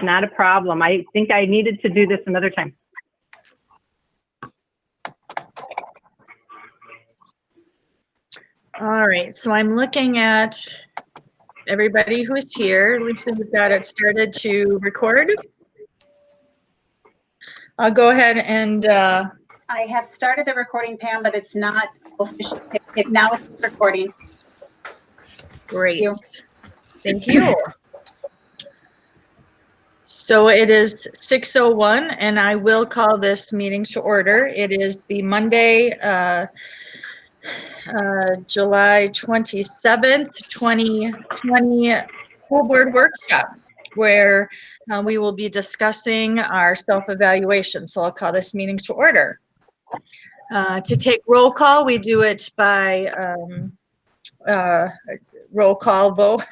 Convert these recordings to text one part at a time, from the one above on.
Not a problem. I think I needed to do this another time. All right, so I'm looking at everybody who's here. Lisa, we've got it started to record. I'll go ahead and I have started the recording, Pam, but it's not official. Now it's recording. great. Thank you. So it is 6:01, and I will call this meeting to order. It is the Monday, July 27th, 2020 School Board Workshop, where we will be discussing our self-evaluation. So I'll call this meeting to order. To take roll call, we do it by roll call vote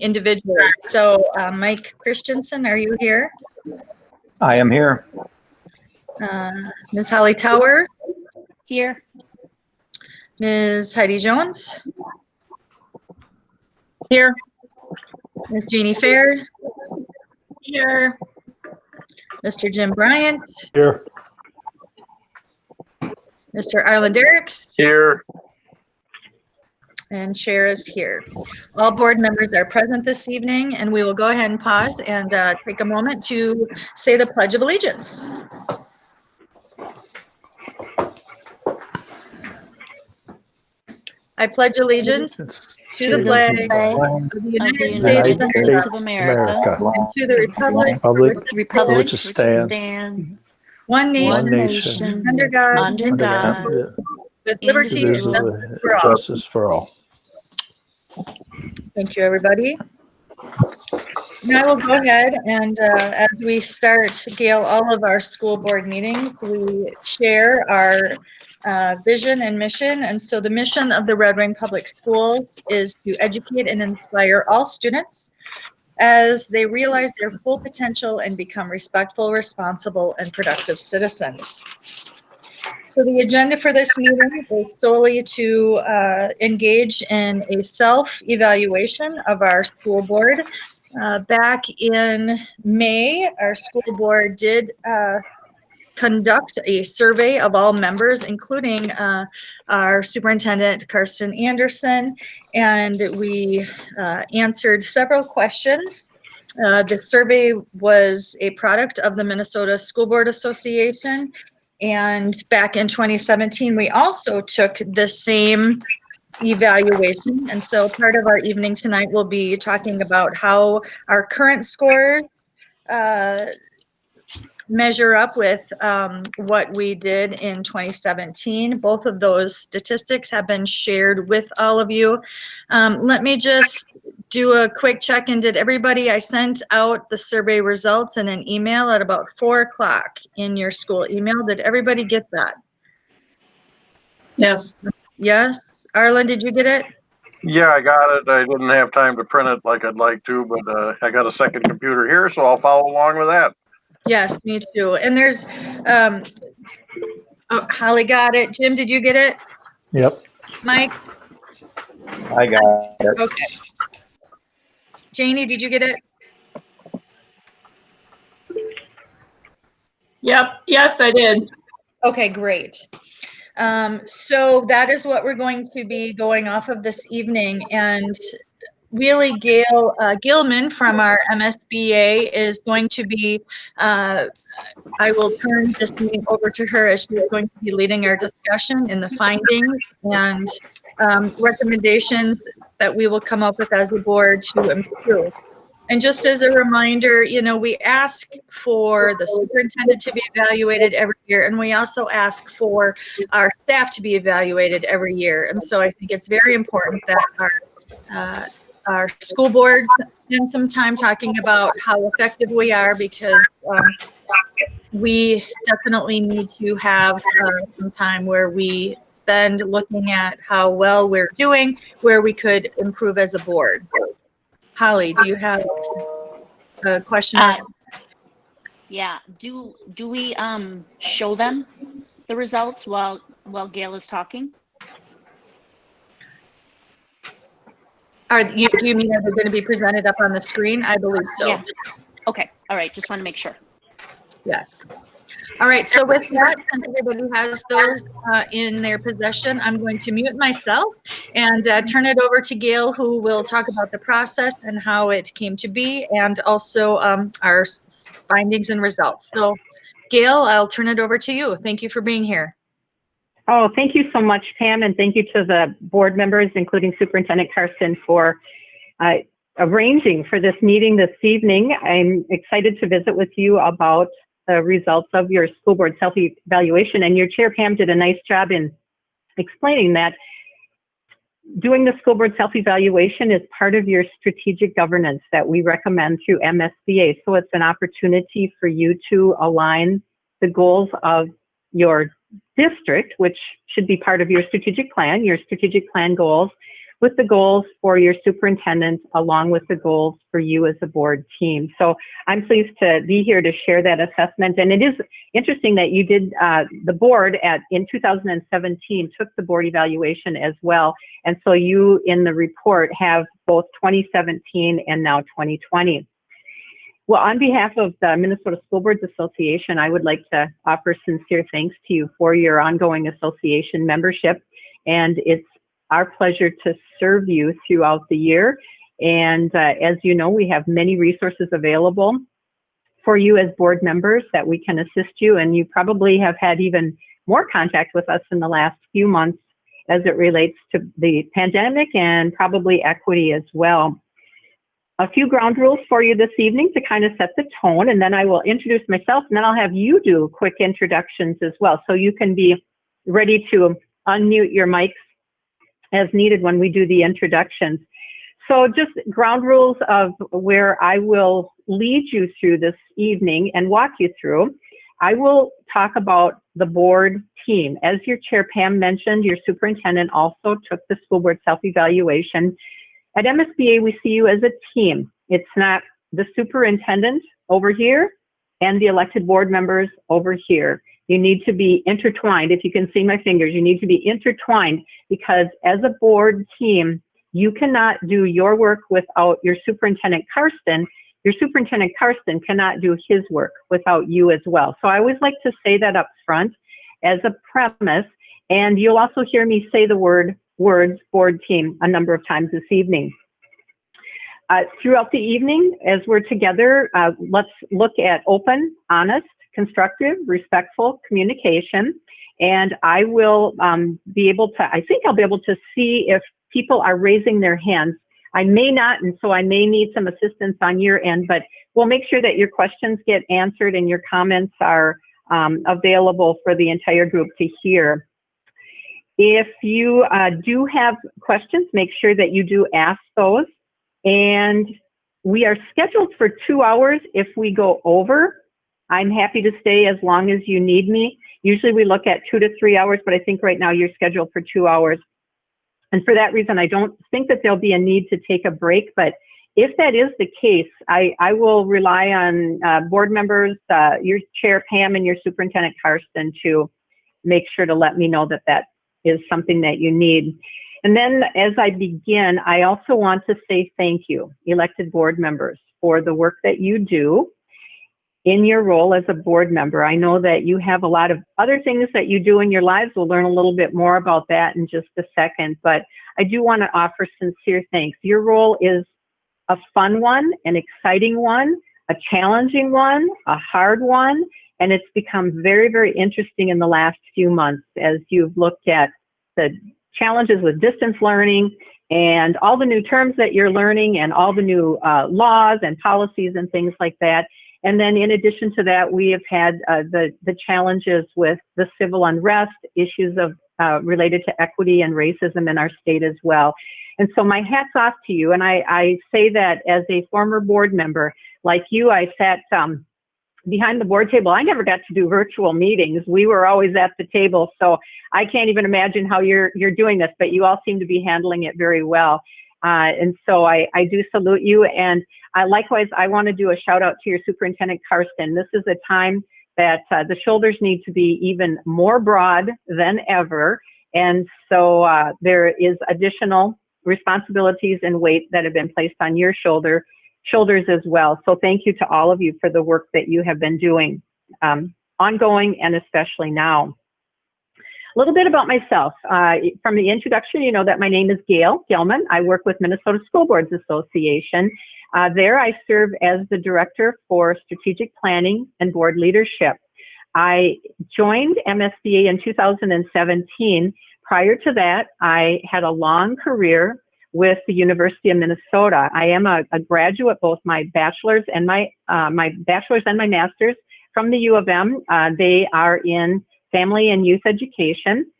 individually. So Mike Christensen, are you here? I am here. Ms. Holly Tower? Here. Ms. Heidi Jones? Here. Ms. Jeannie Fair? Here. Mr. Jim Bryant? Here. Mr. Arlen Derricks? Here. And Chair is here. All board members are present this evening, and we will go ahead and pause and take a moment to say the Pledge of Allegiance. I pledge allegiance to the flag of the United States of America, and to the republic Republic which stands one one nation, nation, under God, under God, with liberty and justice for all. Justice for all. Thank you, everybody. Now we'll go ahead and as we start, Gail, all of our school board meetings, we share our vision and mission. And so the mission of the Red Wing Public Schools is to educate and inspire all students as they realize their full potential and become respectful, responsible, and productive citizens. So the agenda for this meeting is solely to engage in a self-evaluation of our school board. Back in May, our school board did conduct a survey of all members, including our superintendent, Karsten Anderson, and we answered several questions. The survey was a product of the Minnesota School Board Association. And back in 2017, we also took the same evaluation. And so part of our evening tonight will be talking about how our current scores measure up with what we did in 2017. Both of those statistics have been shared with all of you. Let me just do a quick check-in. Did everybody, I sent out the survey results in an email at about 4 o'clock in your school email. Did everybody get that? Yes. Yes. Arlen, did you get it? Yeah, I got it. I didn't have time to print it like I'd like to, but I got a second computer here, so I'll follow along with that. Yes, me too. And there's, oh, Holly got it. Jim, did you get it? Yep, Mike? I got it. Okay. Janie, did you get it? Yep. Yes, I did. Okay, great. So that is what we're going to be going off of this evening. And really, Gail Gilman from our MSBA is going to be, I will turn this meeting over to her as she's going to be leading our discussion in the findings and recommendations that we will come up with as a board to improve. And just as a reminder, you know, we ask for the superintendent to be evaluated every year, and we also ask for our staff to be evaluated every year. And so I think it's very important that our school boards spend some time talking about how effective we are, because we definitely need to have some time where we spend looking at how well we're doing, where we could improve as a board. Holly, do you have a question? Yeah. Do we show them the results while Gail is talking? Do you mean are they going to be presented up on the screen? I believe so. Yeah. Okay, all right, just want to make sure. Yes. All right, so with that, since everybody has those in their possession, I'm going to mute myself and turn it over to Gail, who will talk about the process and how it came to be, and also our findings and results. So Gail, I'll turn it over to you. Thank you for being here. Oh, thank you so much, Pam, and thank you to the board members, including Superintendent Karsten, for arranging for this meeting this evening. I'm excited to visit with you about the results of your school board self-evaluation, and your chair, Pam, did a nice job in explaining that doing the school board self-evaluation is part of your strategic governance that we recommend through MSBA. So it's an opportunity for you to align the goals of your district, which should be part of your strategic plan goals, with the goals for your superintendent, along with the goals for you as a board team. So I'm pleased to be here to share that assessment. And it is interesting that you did, the board in 2017 took the board evaluation as well. And so you in the report have both 2017 and now 2020. Well, on behalf of the Minnesota School Boards Association, I would like to offer sincere thanks to you for your ongoing association membership. And it's our pleasure to serve you throughout the year. And as you know, we have many resources available for you as board members that we can assist you. And you probably have had even more contact with us in the last few months as it relates to the pandemic and probably equity as well. A few ground rules for you this evening to kind of set the tone, and then I will introduce myself, and then I'll have you do quick introductions as well, so you can be ready to unmute your mics as needed when we do the introductions. So just ground rules of where I will lead you through this evening and walk you through. I will talk about the board team. As your chair, Pam, mentioned, your superintendent also took the school board self-evaluation. At MSBA, we see you as a team. It's not the superintendent over here and the elected board members over here. You need to be intertwined. If you can see my fingers, you need to be intertwined, because as a board team, you cannot do your work without your superintendent, Karsten. Your superintendent, Karsten, cannot do his work without you as well. So I always like to say that up front as a premise, and you'll also hear me say the words board team a number of times this evening. Throughout the evening, as we're together, let's look at open, honest, constructive, respectful communication. And I will be able to, I think I'll be able to see if people are raising their hands. I may not, and so I may need some assistance on your end, but we'll make sure that your questions get answered and your comments are available for the entire group to hear. If you do have questions, make sure that you do ask those. And we are scheduled for 2 hours. If we go over, I'm happy to stay as long as you need me. Usually we look at 2 to 3 hours, but I think right now you're scheduled for 2 hours. And for that reason, I don't think that there'll be a need to take a break. But if that is the case, I will rely on board members, your chair, Pam, and your superintendent, Karsten, to make sure to let me know that that is something that you need. And then as I begin, I also want to say thank you, elected board members, for the work that you do in your role as a board member. I know that you have a lot of other things that you do in your lives. We'll learn a little bit more about that in just a second, but I do want to offer sincere thanks. Your role is a fun one, an exciting one, a challenging one, a hard one, and it's become very, very interesting in the last few months as you've looked at the challenges with distance learning and all the new terms that you're learning and all the new laws and policies and things like that. And then in addition to that, we have had the challenges with the civil unrest, issues of related to equity and racism in our state as well. And so my hat's off to you. And I say that as a former board member. Like you, I sat behind the board table. I never got to do virtual meetings. We were always at the table. So I can't even imagine how you're doing this, but you all seem to be handling it very well. And so I do salute you. And likewise, I want to do a shout out to your superintendent, Karsten. This is a time that the shoulders need to be even more broad than ever. And so there is additional responsibilities and weight that have been placed on your shoulder shoulders as well. So thank you to all of you for the work that you have been doing, ongoing and especially now. A little bit about myself. From the introduction, you know that my name is Gail Gilman. I work with Minnesota School Boards Association. There I serve as the Director for Strategic Planning and Board Leadership. I joined MSBA in 2017. Prior to that, I had a long career with the University of Minnesota. I am a graduate, both my bachelor's and my master's from the U of M. They are in family and youth education.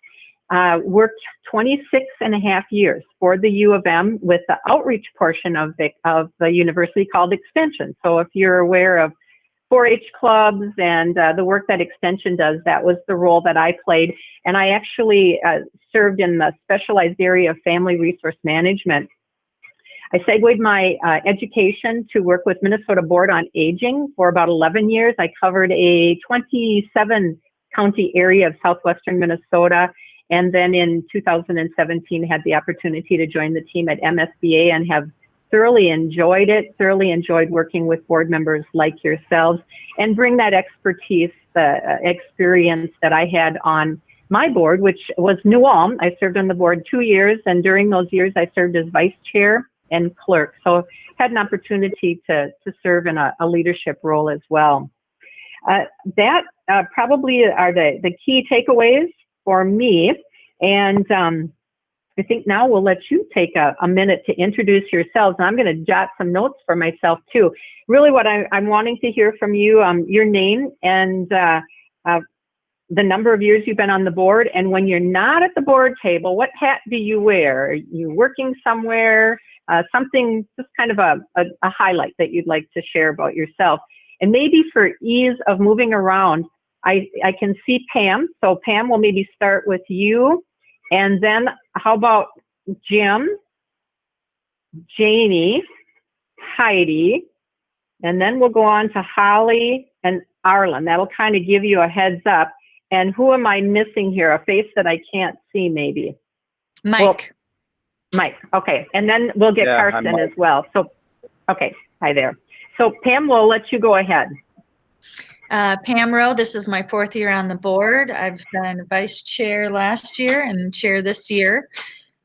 Worked 26 and a half years for the U of M with the outreach portion of the university called Extension. So if you're aware of 4-H clubs and the work that Extension does, that was the role that I played. And I actually served in the specialized area of family resource management. I segued my education to work with Minnesota Board on Aging for about 11 years. I covered a 27 county area of southwestern Minnesota. And then in 2017, had the opportunity to join the team at MSBA and have thoroughly enjoyed it, thoroughly enjoyed working with board members like yourselves and bring that expertise, the experience that I had on my board, which was New Ulm. I served on the board 2 years, and during those years, I served as vice chair and clerk. So had an opportunity to serve in a leadership role as well. That probably are the key takeaways for me. And I think now we'll let you take a minute to introduce yourselves. And I'm going to jot some notes for myself too. Really what I'm wanting to hear from you, your name and the number of years you've been on the board. And when you're not at the board table, what hat do you wear? Are you working somewhere? Something, just kind of a highlight that you'd like to share about yourself. And maybe for ease of moving around, I can see Pam. So Pam, we'll maybe start with you. And then how about Jim, Janie, Heidi, and then we'll go on to Holly and Arlen. That'll kind of give you a heads up. And who am I missing here? A face that I can't see maybe. Mike. Well, Mike, okay. And then we'll get Carson as well. So, okay, hi there. So Pam, we'll let you go ahead. Pam Rowe, this is my 4th year on the board. I've been vice chair last year and chair this year.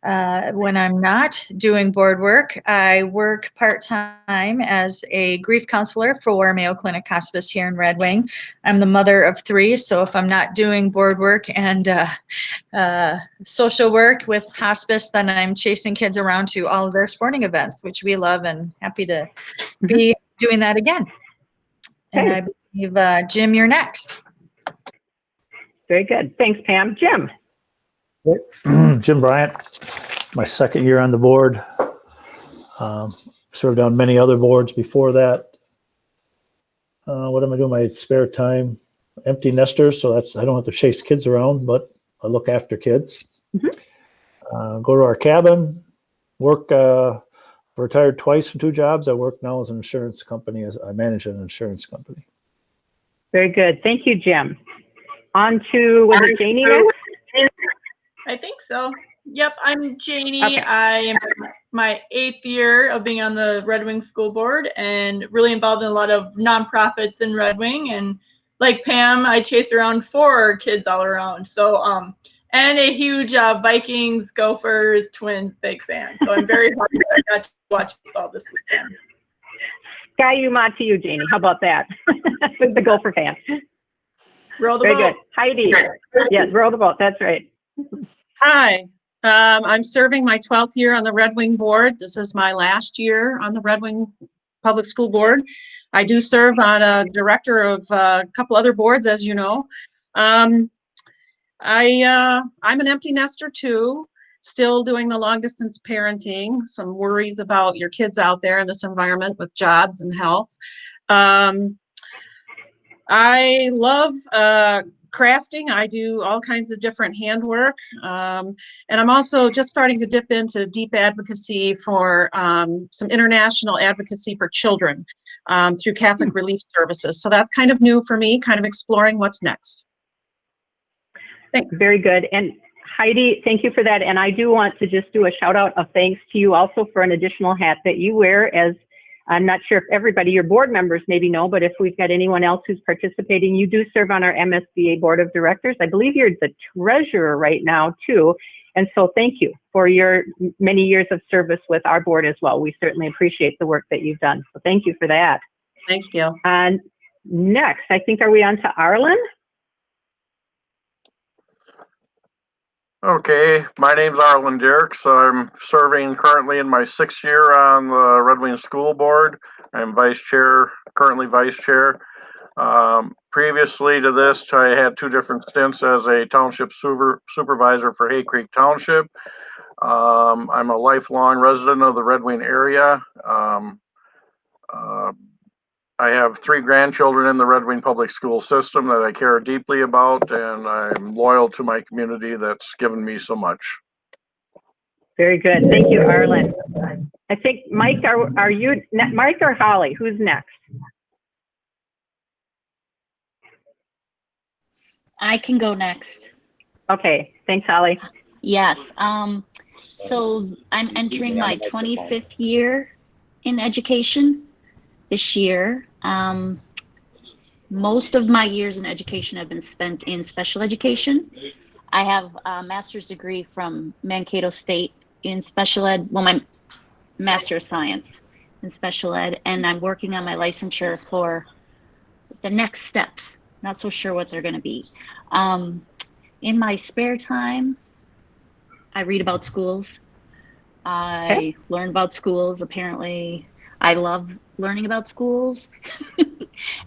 When I'm not doing board work, I work part-time as a grief counselor for Mayo Clinic Hospice here in Red Wing. I'm the mother of 3, so if I'm not doing board work and social work with hospice, then I'm chasing kids around to all of their sporting events, which we love, and happy to be doing that again. And I believe, Jim, you're next. Very good. Thanks, Pam. Jim. Jim Bryant, my 2nd year on the board. Served on many other boards before that. What am I doing in my spare time? Empty nester, so I don't have to chase kids around, but I look after kids. Go to our cabin, work, retired twice from 2 jobs. I work now as an insurance company, I manage an insurance company. Very good. Thank you, Jim. On to, was it Janie next? I think so. Yep, I'm Janie. Okay. I am my 8th year of being on the Red Wing School Board and really involved in a lot of nonprofits in Red Wing. And like Pam, I chase around 4 kids all around. So, and a huge Vikings, Gophers, Twins big fan. So I'm very happy that I got to watch football this weekend. Sky Yuma to you, Janie. How about that? The Gopher fan. Roll the Very boat. good. Heidi. Yes, roll the boat. That's right. Hi, I'm serving my 12th year on the Red Wing Board. This is my last year on the Red Wing Public School Board. I do serve on a director of a couple other boards, as you know. I'm an empty nester too, still doing the long distance parenting, some worries about your kids out there in this environment with jobs and health. I love crafting. I do all kinds of different handwork. And I'm also just starting to dip into deep advocacy for some international advocacy for children through Catholic Relief Services. So that's kind of new for me, kind of exploring what's next. Thanks. Very good. And Heidi, thank you for that. And I do want to just do a shout out of thanks to you also for an additional hat that you wear as I'm not sure if everybody, your board members maybe know, but if we've got anyone else who's participating, you do serve on our MSBA Board of Directors. I believe you're the treasurer right now too. And so thank you for your many years of service with our board as well. We certainly appreciate the work that you've done. So thank you for that. Thanks, Gail. And next, I think, are we on to Arlen? Okay, my name's Arlen Derricks. I'm serving currently in my 6th year on the Red Wing School Board. I'm vice chair, currently vice chair. Previously to this, I had 2 different stints as a township supervisor for Hay Creek Township. I'm a lifelong resident of the Red Wing area. I have 3 grandchildren in the Red Wing public school system that I care deeply about, and I'm loyal to my community that's given me so much. Very good. Thank you, Arlen. I think, Mike, are you, Mike or Holly? Who's next? I can go next. Okay, thanks, Holly. Yes. So I'm entering my 25th year in education this year. Most of my years in education have been spent in special education. I have a master's degree from Mankato State in special ed, well, my Master of Science in special ed, and I'm working on my licensure for the next steps. Not so sure what they're going to be. In my spare time, I read about schools. I learn about schools. Apparently, I love learning about schools.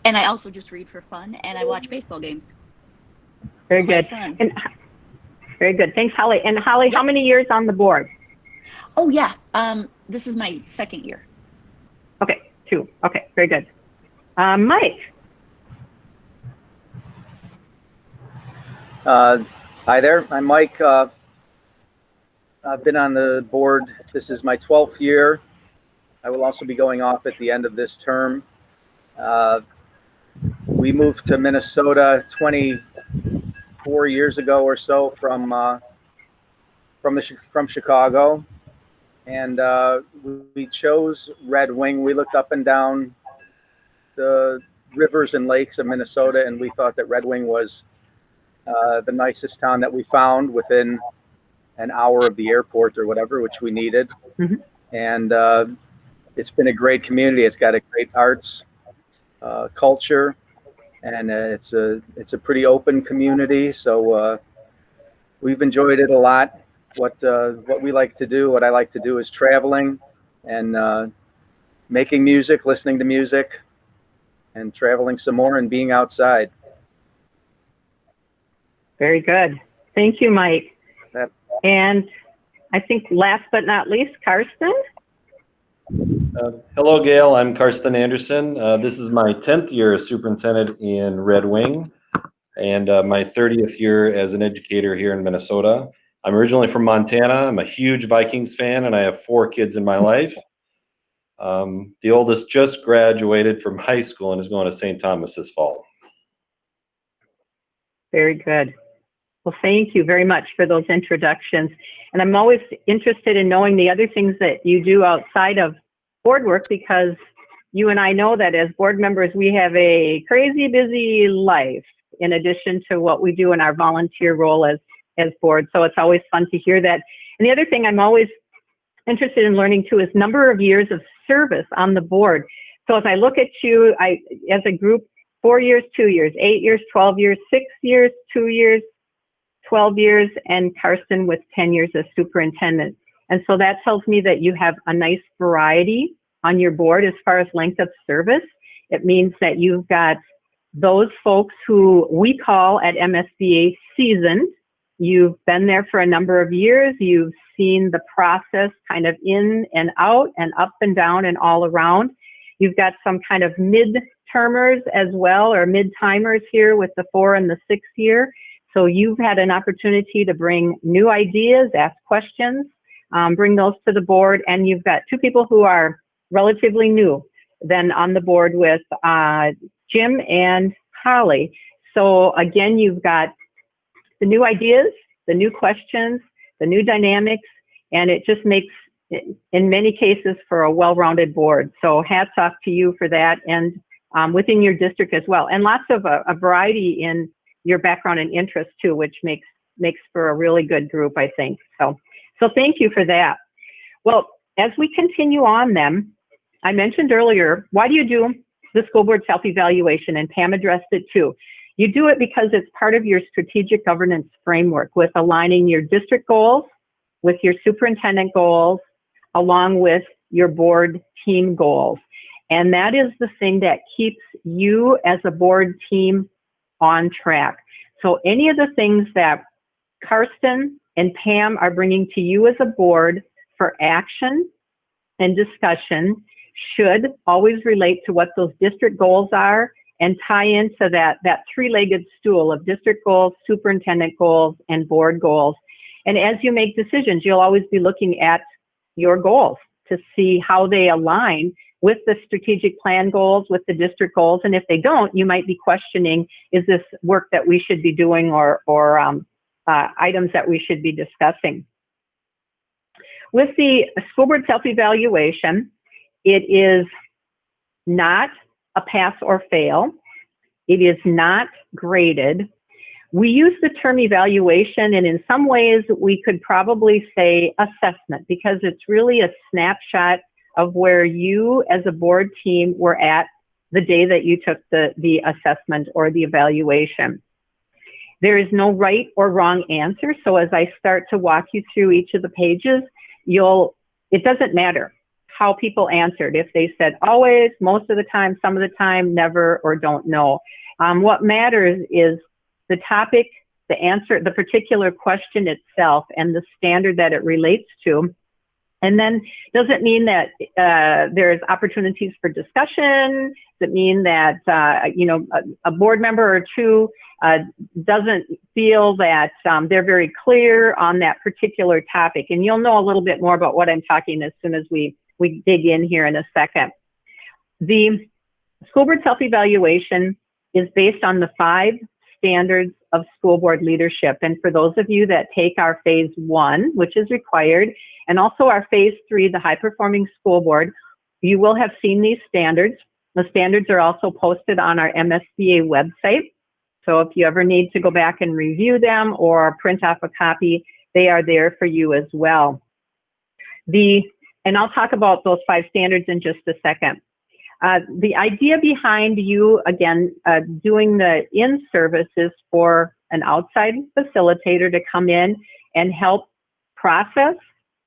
And I also just read for fun, and I watch baseball games. Very good. And, very good. Thanks, Holly. And Holly, how many years on the board? Oh, yeah. This is my 2nd year. Okay, 2. Okay, very good. Mike. Hi there, I'm Mike. I've been on the board. This is my 12th year. I will also be going off at the end of this term. We moved to Minnesota 24 years ago or so from Chicago, and we chose Red Wing. We looked up and down the rivers and lakes of Minnesota, and we thought that Red Wing was the nicest town that we found within an hour of the airport or whatever, which we needed. Mm-hmm. And it's been a great community. It's got a great arts culture, and it's a pretty open community. So we've enjoyed it a lot. What we like to do, what I like to do, is traveling and making music, listening to music, and traveling some more and being outside. Very good. Thank you, Mike. And I think last but not least, Karsten. Hello, Gail. I'm Karsten Anderson. This is my 10th year as superintendent in Red Wing and my 30th year as an educator here in Minnesota. I'm originally from Montana. I'm a huge Vikings fan, and I have 4 kids in my life. The oldest just graduated from high school and is going to St. Thomas this fall. Very good. Well, thank you very much for those introductions. And I'm always interested in knowing the other things that you do outside of board work, because you and I know that as board members, we have a crazy busy life in addition to what we do in our volunteer role as board. So it's always fun to hear that. And the other thing I'm always interested in learning too is number of years of service on the board. So as I look at you, as a group, 4 years, 2 years, 8 years, 12 years, 6 years, 2 years, 12 years, and Karsten with 10 years as superintendent. And so that tells me that you have a nice variety on your board as far as length of service. It means that you've got those folks who we call at MSBA seasoned. You've been there for a number of years. You've seen the process kind of in and out and up and down and all around. You've got some kind of mid-termers as well, or mid-timers here with the 4 and the 6 year. So you've had an opportunity to bring new ideas, ask questions, bring those to the board. And you've got 2 people who are relatively new then on the board with Jim and Holly. So again, you've got the new ideas, the new questions, the new dynamics, and it just makes in many cases for a well-rounded board. So hats off to you for that, and within your district as well. And lots of a variety in your background and interest too, which makes for a really good group, I think. So thank you for that. Well, as we continue on then, I mentioned earlier, why do you do the school board self-evaluation? And Pam addressed it too. You do it because it's part of your strategic governance framework with aligning your district goals with your superintendent goals, along with your board team goals. And that is the thing that keeps you as a board team on track. So any of the things that Karsten and Pam are bringing to you as a board for action and discussion should always relate to what those district goals are and tie into that three-legged stool of district goals, superintendent goals, and board goals. And as you make decisions, you'll always be looking at your goals to see how they align with the strategic plan goals, with the district goals. And if they don't, you might be questioning, is this work that we should be doing or items that we should be discussing? With the school board self-evaluation, it is not a pass or fail. It is not graded. We use the term evaluation, and in some ways we could probably say assessment, because it's really a snapshot of where you as a board team were at the day that you took the assessment or the evaluation. There is no right or wrong answer. So as I start to walk you through each of the pages, it doesn't matter how people answered. If they said always, most of the time, some of the time, never, or don't know. What matters is the topic, the answer, the particular question itself, and the standard that it relates to. And then doesn't mean that there's opportunities for discussion. Does it mean that a board member or two doesn't feel that they're very clear on that particular topic? And you'll know a little bit more about what I'm talking as soon as we dig in here in a second. The school board self-evaluation is based on the 5 standards of school board leadership. And for those of you that take our phase 1, which is required, and also our phase 3, the high performing school board, you will have seen these standards. The standards are also posted on our MSBA website. So if you ever need to go back and review them or print off a copy, they are there for you as well. And I'll talk about those 5 standards in just a second. The idea behind you, again, doing the in-service is for an outside facilitator to come in and help process,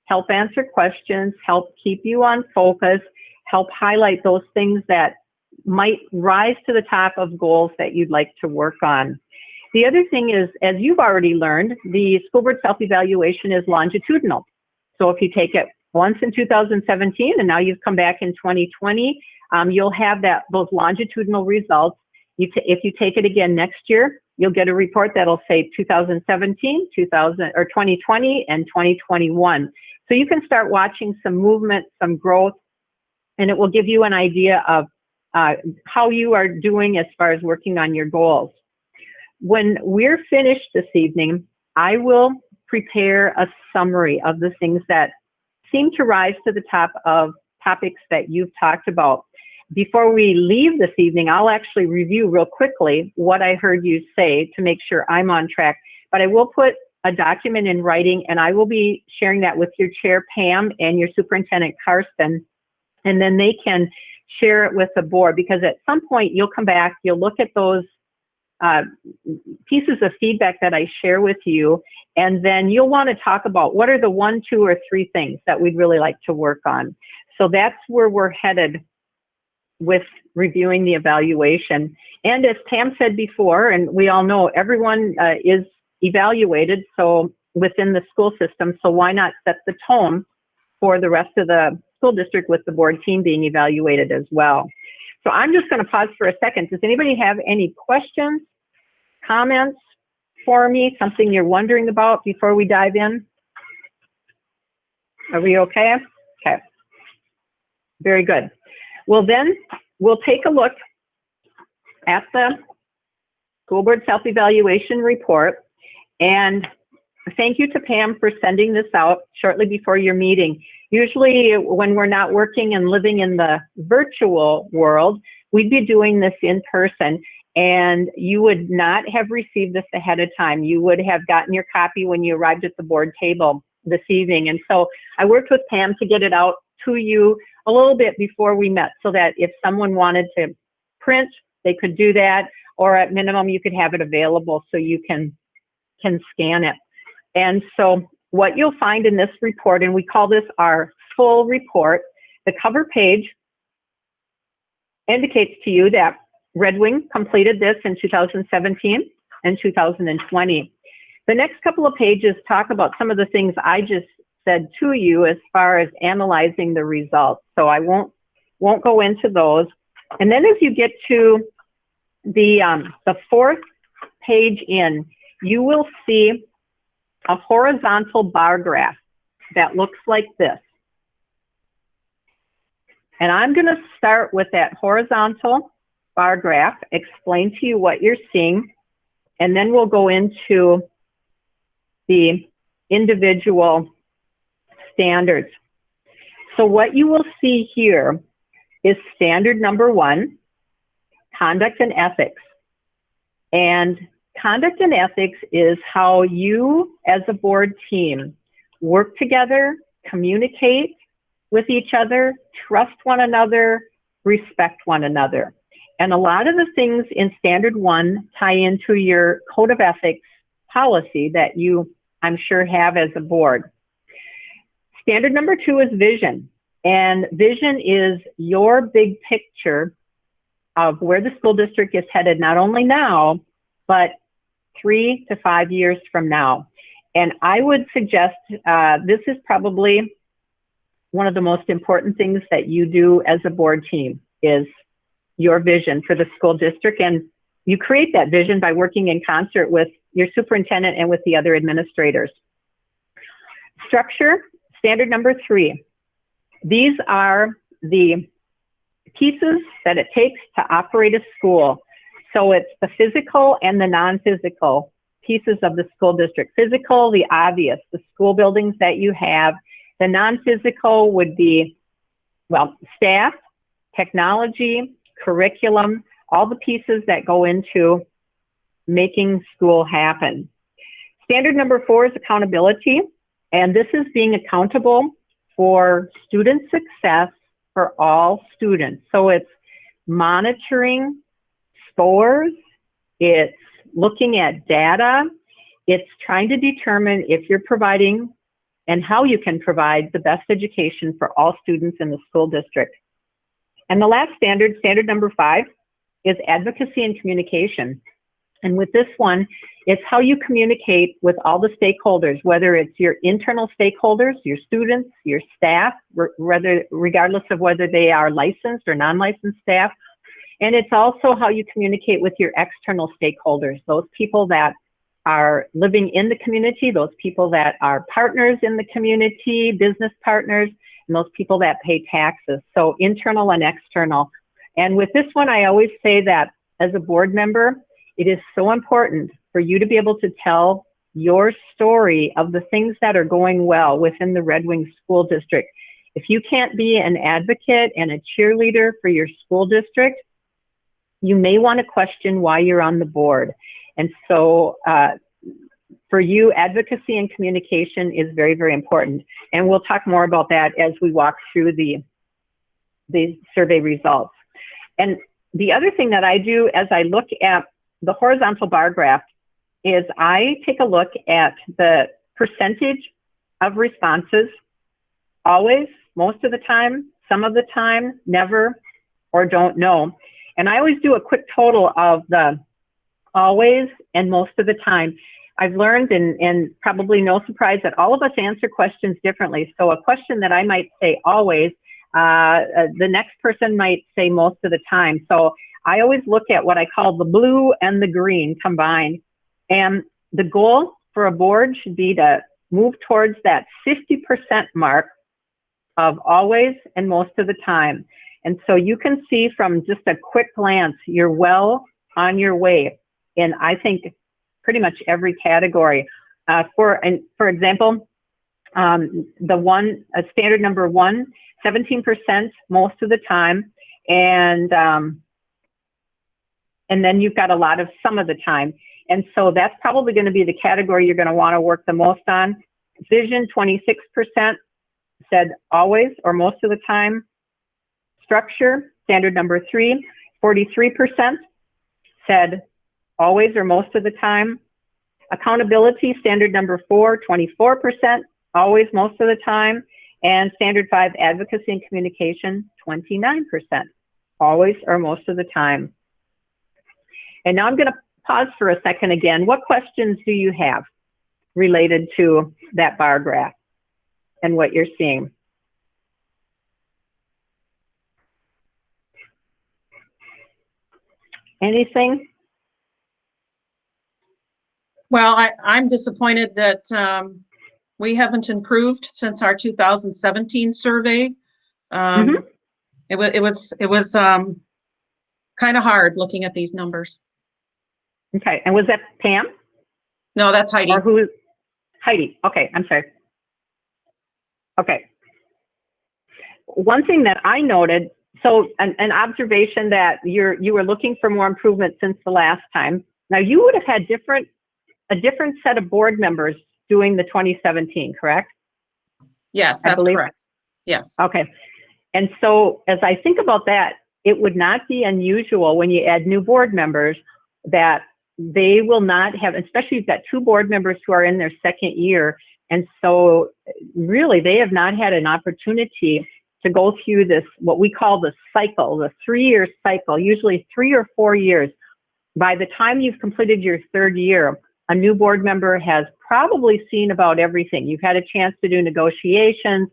help answer questions, help keep you on focus, help highlight those things that might rise to the top of goals that you'd like to work on. The other thing is, as you've already learned, the school board self-evaluation is longitudinal. So if you take it once in 2017 and now you've come back in 2020, you'll have those longitudinal results. If you take it again next year, you'll get a report that'll say 2017, 2020, and 2021. So you can start watching some movement, some growth, and it will give you an idea of how you are doing as far as working on your goals. When we're finished this evening, I will prepare a summary of the things that seem to rise to the top of topics that you've talked about. Before we leave this evening, I'll actually review real quickly what I heard you say to make sure I'm on track. But I will put a document in writing, and I will be sharing that with your chair, Pam, and your superintendent, Karsten, and then they can share it with the board, because at some point you'll come back, you'll look at those pieces of feedback that I share with you, and then you'll want to talk about what are the 1, 2, or 3 things that we'd really like to work on. So that's where we're headed with reviewing the evaluation. And as Pam said before, and we all know, everyone is evaluated so within the school system, so why not set the tone for the rest of the school district with the board team being evaluated as well. So I'm just going to pause for a second. Does anybody have any questions, comments for me, something you're wondering about before we dive in? Are we okay? Okay. Very good. Well, then we'll take a look at the school board self-evaluation report. And thank you to Pam for sending this out shortly before your meeting. Usually when we're not working and living in the virtual world, we'd be doing this in person, and you would not have received this ahead of time. You would have gotten your copy when you arrived at the board table this evening. And so I worked with Pam to get it out to you a little bit before we met, so that if someone wanted to print, they could do that, or at minimum you could have it available so you can scan it. And so what you'll find in this report, and we call this our full report, the cover page indicates to you that Red Wing completed this in 2017 and 2020. The next couple of pages talk about some of the things I just said to you as far as analyzing the results. So I won't go into those. And then as you get to the fourth page in, you will see a horizontal bar graph that looks like this. And I'm going to start with that horizontal bar graph, explain to you what you're seeing, and then we'll go into the individual standards. So what you will see here is standard number 1, conduct and ethics. And conduct and ethics is how you as a board team work together, communicate with each other, trust one another, respect one another. And a lot of the things in standard 1 tie into your code of ethics policy that you, I'm sure, have as a board. Standard number 2 is vision. And vision is your big picture of where the school district is headed, not only now, but 3 to 5 years from now. And I would suggest this is probably one of the most important things that you do as a board team, is your vision for the school district. And you create that vision by working in concert with your superintendent and with the other administrators. Structure, standard number 3. These are the pieces that it takes to operate a school. So it's the physical and the non-physical pieces of the school district. Physical, the obvious, the school buildings that you have. The non-physical would be, well, staff, technology, curriculum, all the pieces that go into making school happen. Standard number 4 is accountability, and this is being accountable for student success for all students. So it's monitoring scores, it's looking at data, it's trying to determine if you're providing and how you can provide the best education for all students in the school district. And the last standard, standard number 5, is advocacy and communication. And with this one, it's how you communicate with all the stakeholders, whether it's your internal stakeholders, your students, your staff, regardless of whether they are licensed or non-licensed staff. And it's also how you communicate with your external stakeholders, those people that are living in the community, those people that are partners in the community, business partners, and those people that pay taxes. So internal and external. And with this one, I always say that as a board member, it is so important for you to be able to tell your story of the things that are going well within the Red Wing School District. If you can't be an advocate and a cheerleader for your school district, you may want to question why you're on the board. And so for you, advocacy and communication is very, very important. And we'll talk more about that as we walk through the survey results. And the other thing that I do as I look at the horizontal bar graph is I take a look at the percentage of responses, always, most of the time, some of the time, never, or don't know. And I always do a quick total of the always and most of the time. I've learned, and probably no surprise, that all of us answer questions differently. So a question that I might say always, the next person might say most of the time. So I always look at what I call the blue and the green combined. And the goal for a board should be to move towards that 50% mark of always and most of the time. And so you can see from just a quick glance, you're well on your way in, I think, pretty much every category. For example, Standard number 1, 17% most of the time, and then you've got a lot of some of the time. And so that's probably going to be the category you're going to want to work the most on. Vision, 26% said always or most of the time. Structure, standard number 3, 43% said always or most of the time. Accountability, standard number 4, 24%, always, most of the time. And standard 5, advocacy and communication, 29%, always or most of the time. And now I'm going to pause for a second again. What questions do you have related to that bar graph and what you're seeing? Anything? Well, I'm disappointed that we haven't improved since our 2017 survey. It was kind of hard looking at these numbers. Okay, and was that Pam? No, that's Heidi. Or who? Heidi. Okay, I'm sorry. Okay. One thing that I noted, so an observation that you were looking for more improvement since the last time. Now you would have had a different set of board members doing the 2017, correct? Yes, that's correct. Yes. Okay. And so as I think about that, it would not be unusual when you add new board members that they will not have, especially you've got 2 board members who are in their 2nd year. And so really they have not had an opportunity to go through this, what we call the cycle, the 3-year cycle, usually 3 or 4 years. By the time you've completed your 3rd year, a new board member has probably seen about everything. You've had a chance to do negotiations,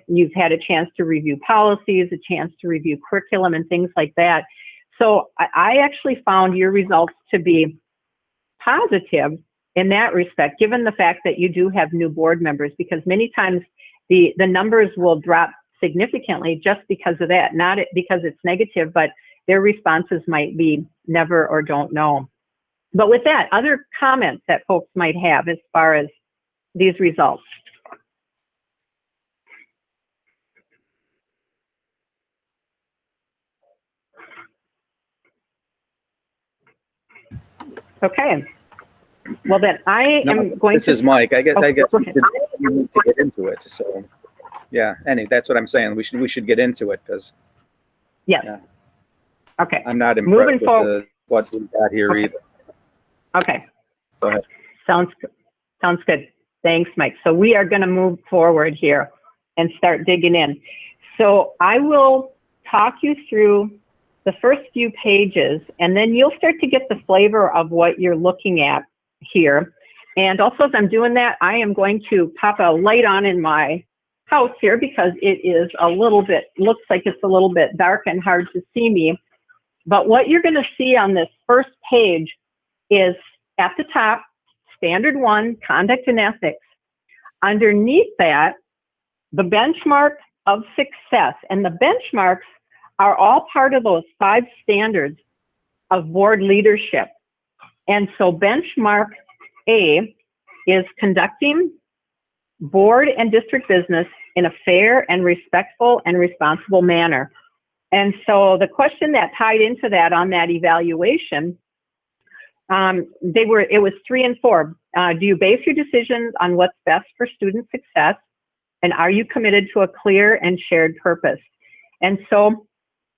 you've had a chance to review policies, a chance to review curriculum and things like that. So I actually found your results to be positive in that respect, given the fact that you do have new board members, because many times the numbers will drop significantly just because of that, not because it's negative, but their responses might be never or don't know. But with that, other comments that folks might have as far as these results? Okay. Well, then I am going to. This is Mike. I guess we need to get into it. So, yeah. That's what I'm saying. We should get into it because. Yes. Yeah. Okay. I'm not impressed with what we got here either. Okay. Go ahead. Sounds good. Thanks, Mike. So we are going to move forward here and start digging in. So I will talk you through the first few pages, and then you'll start to get the flavor of what you're looking at here. And also, as I'm doing that, I am going to pop a light on in my house here because it is a little bit, looks like it's a little bit dark and hard to see me. But what you're going to see on this first page is at the top, Standard 1, Conduct and Ethics. Underneath that, the benchmark of success. And the benchmarks are all part of those 5 standards of board leadership. And so benchmark A is conducting board and district business in a fair and respectful and responsible manner. And so the question that tied into that on that evaluation, it was 3 and 4. Do you base your decisions on what's best for student success? And are you committed to a clear and shared purpose? And so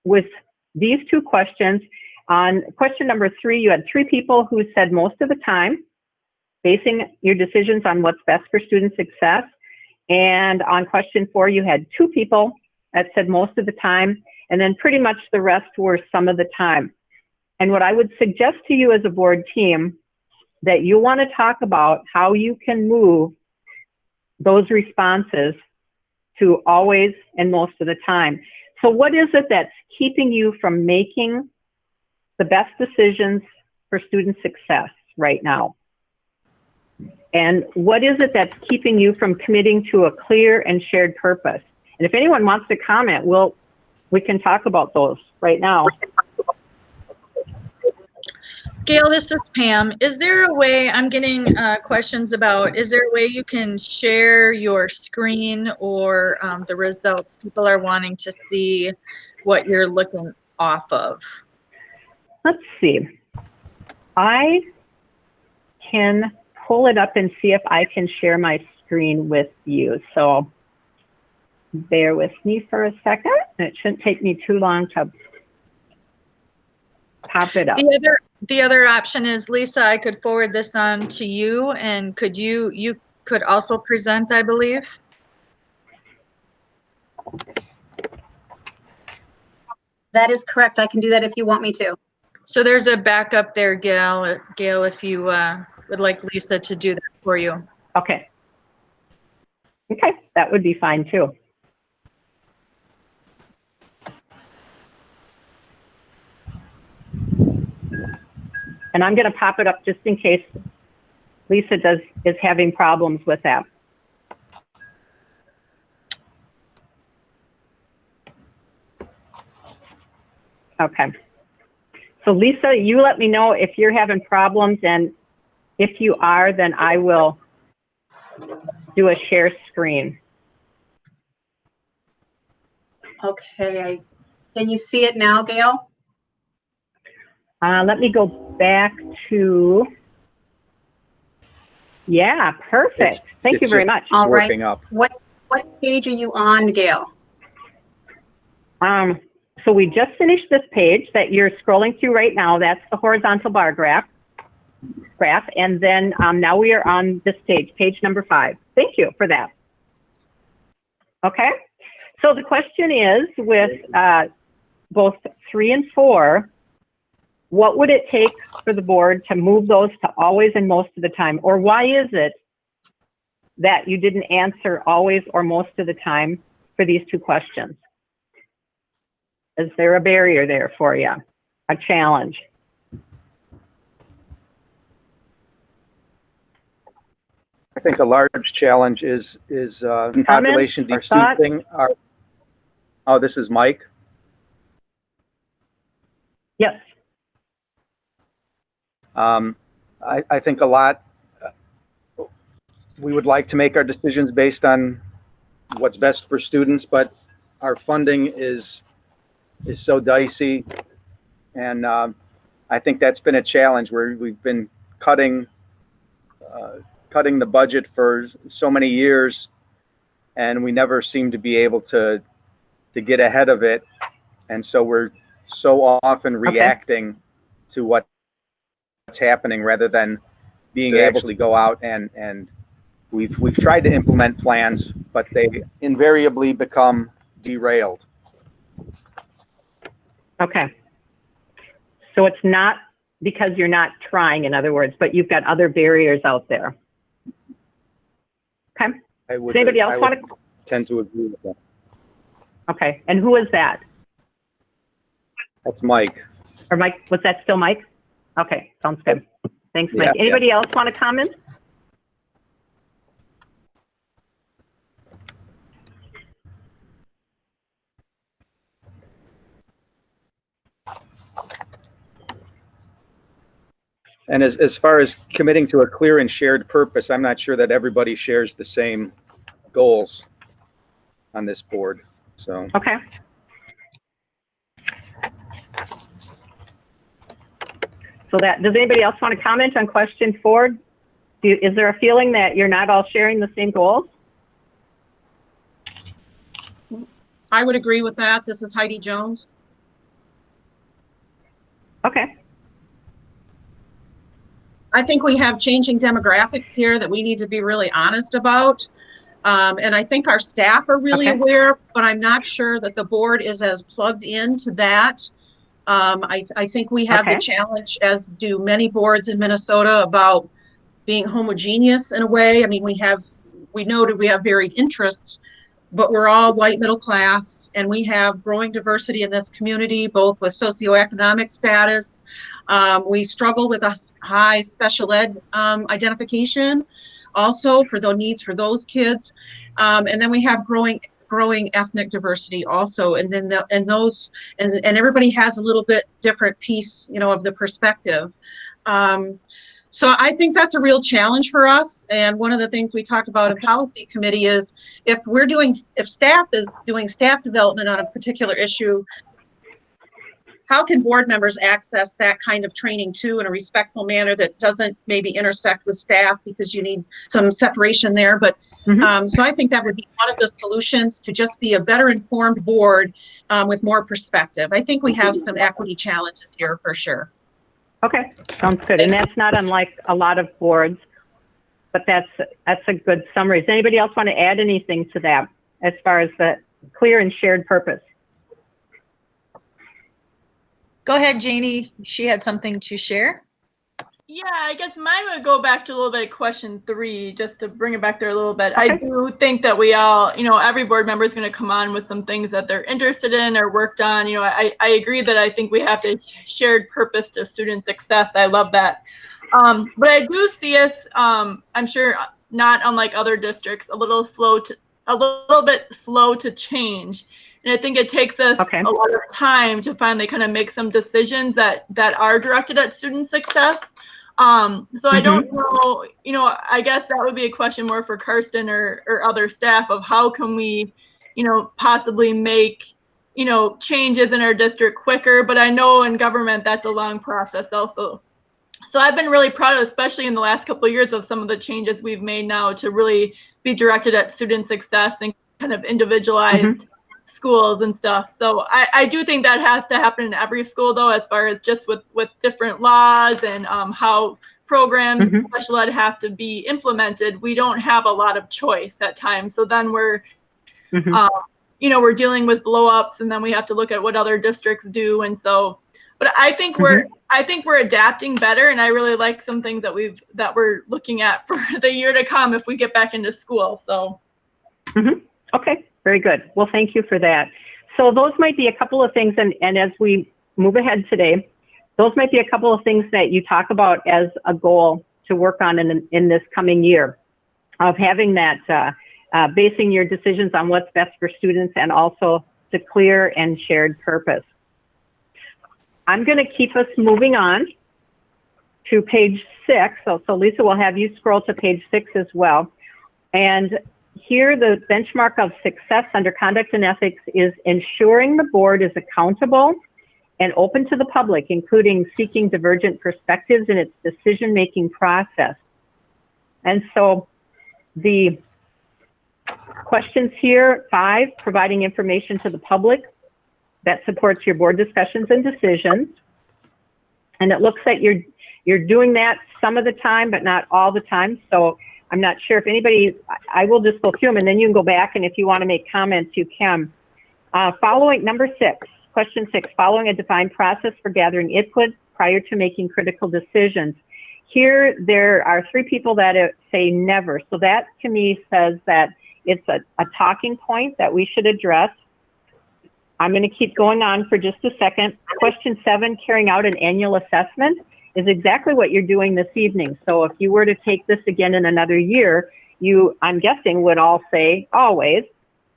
with these 2 questions, on question number 3, you had 3 people who said most of the time, basing your decisions on what's best for student success. And on question 4, you had 2 people that said most of the time, and then pretty much the rest were some of the time. And what I would suggest to you as a board team, that you want to talk about how you can move those responses to always and most of the time. So what is it that's keeping you from making the best decisions for student success right now? And what is it that's keeping you from committing to a clear and shared purpose? And if anyone wants to comment, we can talk about those right now. Gail, this is Pam. Is there a way, I'm getting questions about, is there a way you can share your screen or the results? People are wanting to see what you're looking off of. Let's see. I can pull it up and see if I can share my screen with you. So bear with me for a second. It shouldn't take me too long to pop it up. The other option is, Lisa, I could forward this on to you, and could you could also present, I believe. That is correct. I can do that if you want me to. So there's a backup there, Gail, if you would like Lisa to do that for you. Okay. Okay, that would be fine too. And I'm going to pop it up just in case Lisa is having problems with that. Okay. So Lisa, you let me know if you're having problems, and if you are, then I will do a share screen. Okay. Can you see it now, Gail? Let me go back to, yeah, perfect. Thank you very much. All right. Working up. What page are you on, Gail? So we just finished this page that you're scrolling through right now. That's the horizontal bar graph. And then now we are on this page number 5. Thank you for that. Okay. So the question is, with both 3 and 4, what would it take for the board to move those to always and most of the time? Or why is it that you didn't answer always or most of the time for these 2 questions? Is there a barrier there for you? A challenge? I think a large challenge is population destooping. Oh, this is Mike. Yes. I think a lot, we would like to make our decisions based on what's best for students, but our funding is so dicey. And I think that's been a challenge where we've been cutting the budget for so many years, and we never seem to be able to get ahead of it. And so we're so often reacting to what's happening rather than being able to go out and we've tried to implement plans, but they invariably become derailed. Okay. So it's not because you're not trying, in other words, but you've got other barriers out there. Okay. Does anybody else want to? Tend to agree with that. Okay. And who is that? That's Mike. Or Mike, was that still Mike? Okay, sounds good. Thanks, Mike. Yeah, Anybody else want to comment? And as far as committing to a clear and shared purpose, I'm not sure that everybody shares the same goals on this board. So. Okay. So does anybody else want to comment on question 4? Is there a feeling that you're not all sharing the same goals? I would agree with that. This is Heidi Jones. Okay. I think we have changing demographics here that we need to be really honest about. And I think our staff are really aware, but I'm not sure that the board is as plugged into that. I think we have the challenge, as do many boards in Minnesota, about being homogeneous in a way. I mean, we know that we have varied interests, but we're all white middle class, and we have growing diversity in this community, both with socioeconomic status. We struggle with a high special ed identification also for the needs for those kids. And then we have growing growing ethnic diversity also, and then and everybody has a little bit different piece, you know, of the perspective. So I think that's a real challenge for us. And one of the things we talked about in policy committee is if staff is doing staff development on a particular issue, how can board members access that kind of training too in a respectful manner that doesn't maybe intersect with staff, because you need some separation there. But so I think that would be one of the solutions, to just be a better informed board with more perspective. I think we have some equity challenges here for sure. Okay, sounds good. And that's not unlike a lot of boards, but that's a good summary. Does anybody else want to add anything to that as far as the clear and shared purpose? Go ahead, Janie. She had something to share. Yeah, I guess mine would go back to a little bit of question 3, just to bring it back there a little bit. Okay. I do think that we all, you know, every board member is going to come on with some things that they're interested in or worked on. You know, I agree that I think we have to shared purpose to student success. I love that. But I do see us, I'm sure not unlike other districts, a little bit slow to change. And I think it takes us a lot of time to finally kind of make some decisions that are directed at student success. So I don't know, you know, I guess that would be a question more for Karsten or other staff of how can we, you know, possibly make, you know, changes in our district quicker. But I know in government, that's a long process also. So I've been really proud of, especially in the last couple of years, of some of the changes we've made now to really be directed at student success and kind of individualized schools and stuff. So I do think that has to happen in every school, though, as far as just with different laws and how programs special ed have to be implemented. We don't have a lot of choice at times. So then we're you know, we're dealing with blow ups, and then we have to look at what other districts do. And so, but I think we're adapting better, and I really like some things that we're looking at for the year to come if we get back into school. So okay, very good. Well, thank you for that. So those might be a couple of things, and as we move ahead today, those might be a couple of things that you talk about as a goal to work on in this coming year, of having that, basing your decisions on what's best for students, and also the clear and shared purpose. I'm going to keep us moving on to page 6. So Lisa will have you scroll to page 6 as well. And here, the benchmark of success under conduct and ethics is ensuring the board is accountable and open to the public, including seeking divergent perspectives in its decision-making process. And so the questions here, 5, providing information to the public that supports your board discussions and decisions. And it looks like you're doing that some of the time, but not all the time. So I'm not sure if anybody, I will just go through them, and then you can go back, and if you want to make comments, you can. Following, number 6, question 6, following a defined process for gathering input prior to making critical decisions. Here, there are 3 people that say never. So that to me says that it's a talking point that we should address. I'm going to keep going on for just a second. Question 7, carrying out an annual assessment, is exactly what you're doing this evening. So if you were to take this again in another year, you, I'm guessing, would all say always.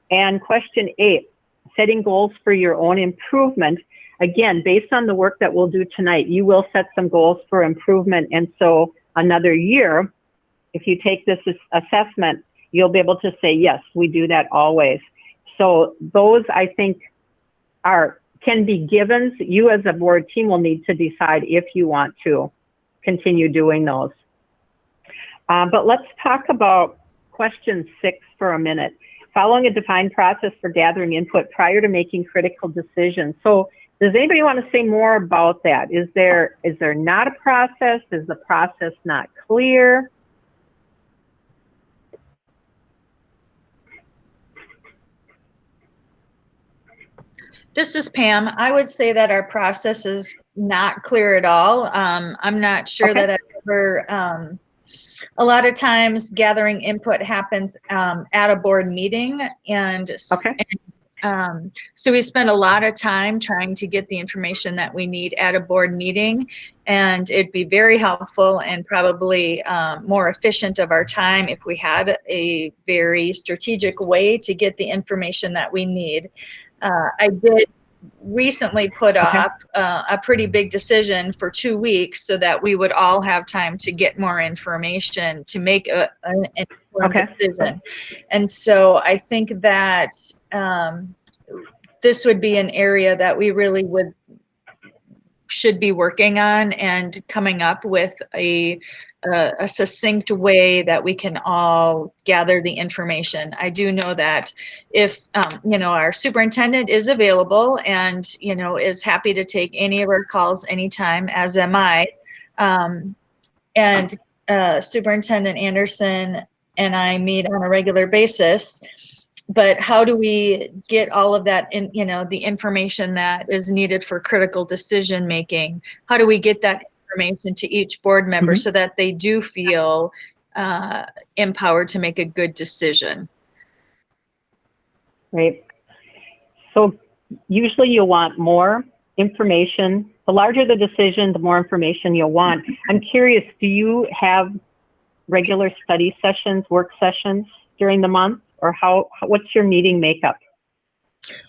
And question 8, setting goals for your own improvement. Again, based on the work that we'll do tonight, you will set some goals for improvement. And so another year, if you take this assessment, you'll be able to say, yes, we do that always. So those, I think, can be givens. You as a board team will need to decide if you want to continue doing those. But let's talk about question 6 for a minute. Following a defined process for gathering input prior to making critical decisions. So does anybody want to say more about that? Is there not a process? Is the process not clear? This is Pam. I would say that our process is not clear at all. I'm not sure that I've ever, a lot of times gathering input happens at a board meeting, and So we spend a lot of time trying to get the information that we need at a board meeting, and it'd be very helpful and probably more efficient of our time if we had a very strategic way to get the information that we need. I did recently put off a pretty big decision for 2 weeks so that we would all have time to get more information to make an informed decision. And so I think that this would be an area that we really should be working on and coming up with a succinct way that we can all gather the information. I do know that if, our superintendent is available and, is happy to take any of our calls anytime, as am I. And Superintendent Anderson and I meet on a regular basis. But how do we get all of that in, the information that is needed for critical decision making? How do we get that information to each board member so that they do feel empowered to make a good decision? Right. So usually you'll want more information. The larger the decision, the more information you'll want. I'm curious, do you have regular study sessions, work sessions during the month? Or what's your meeting makeup?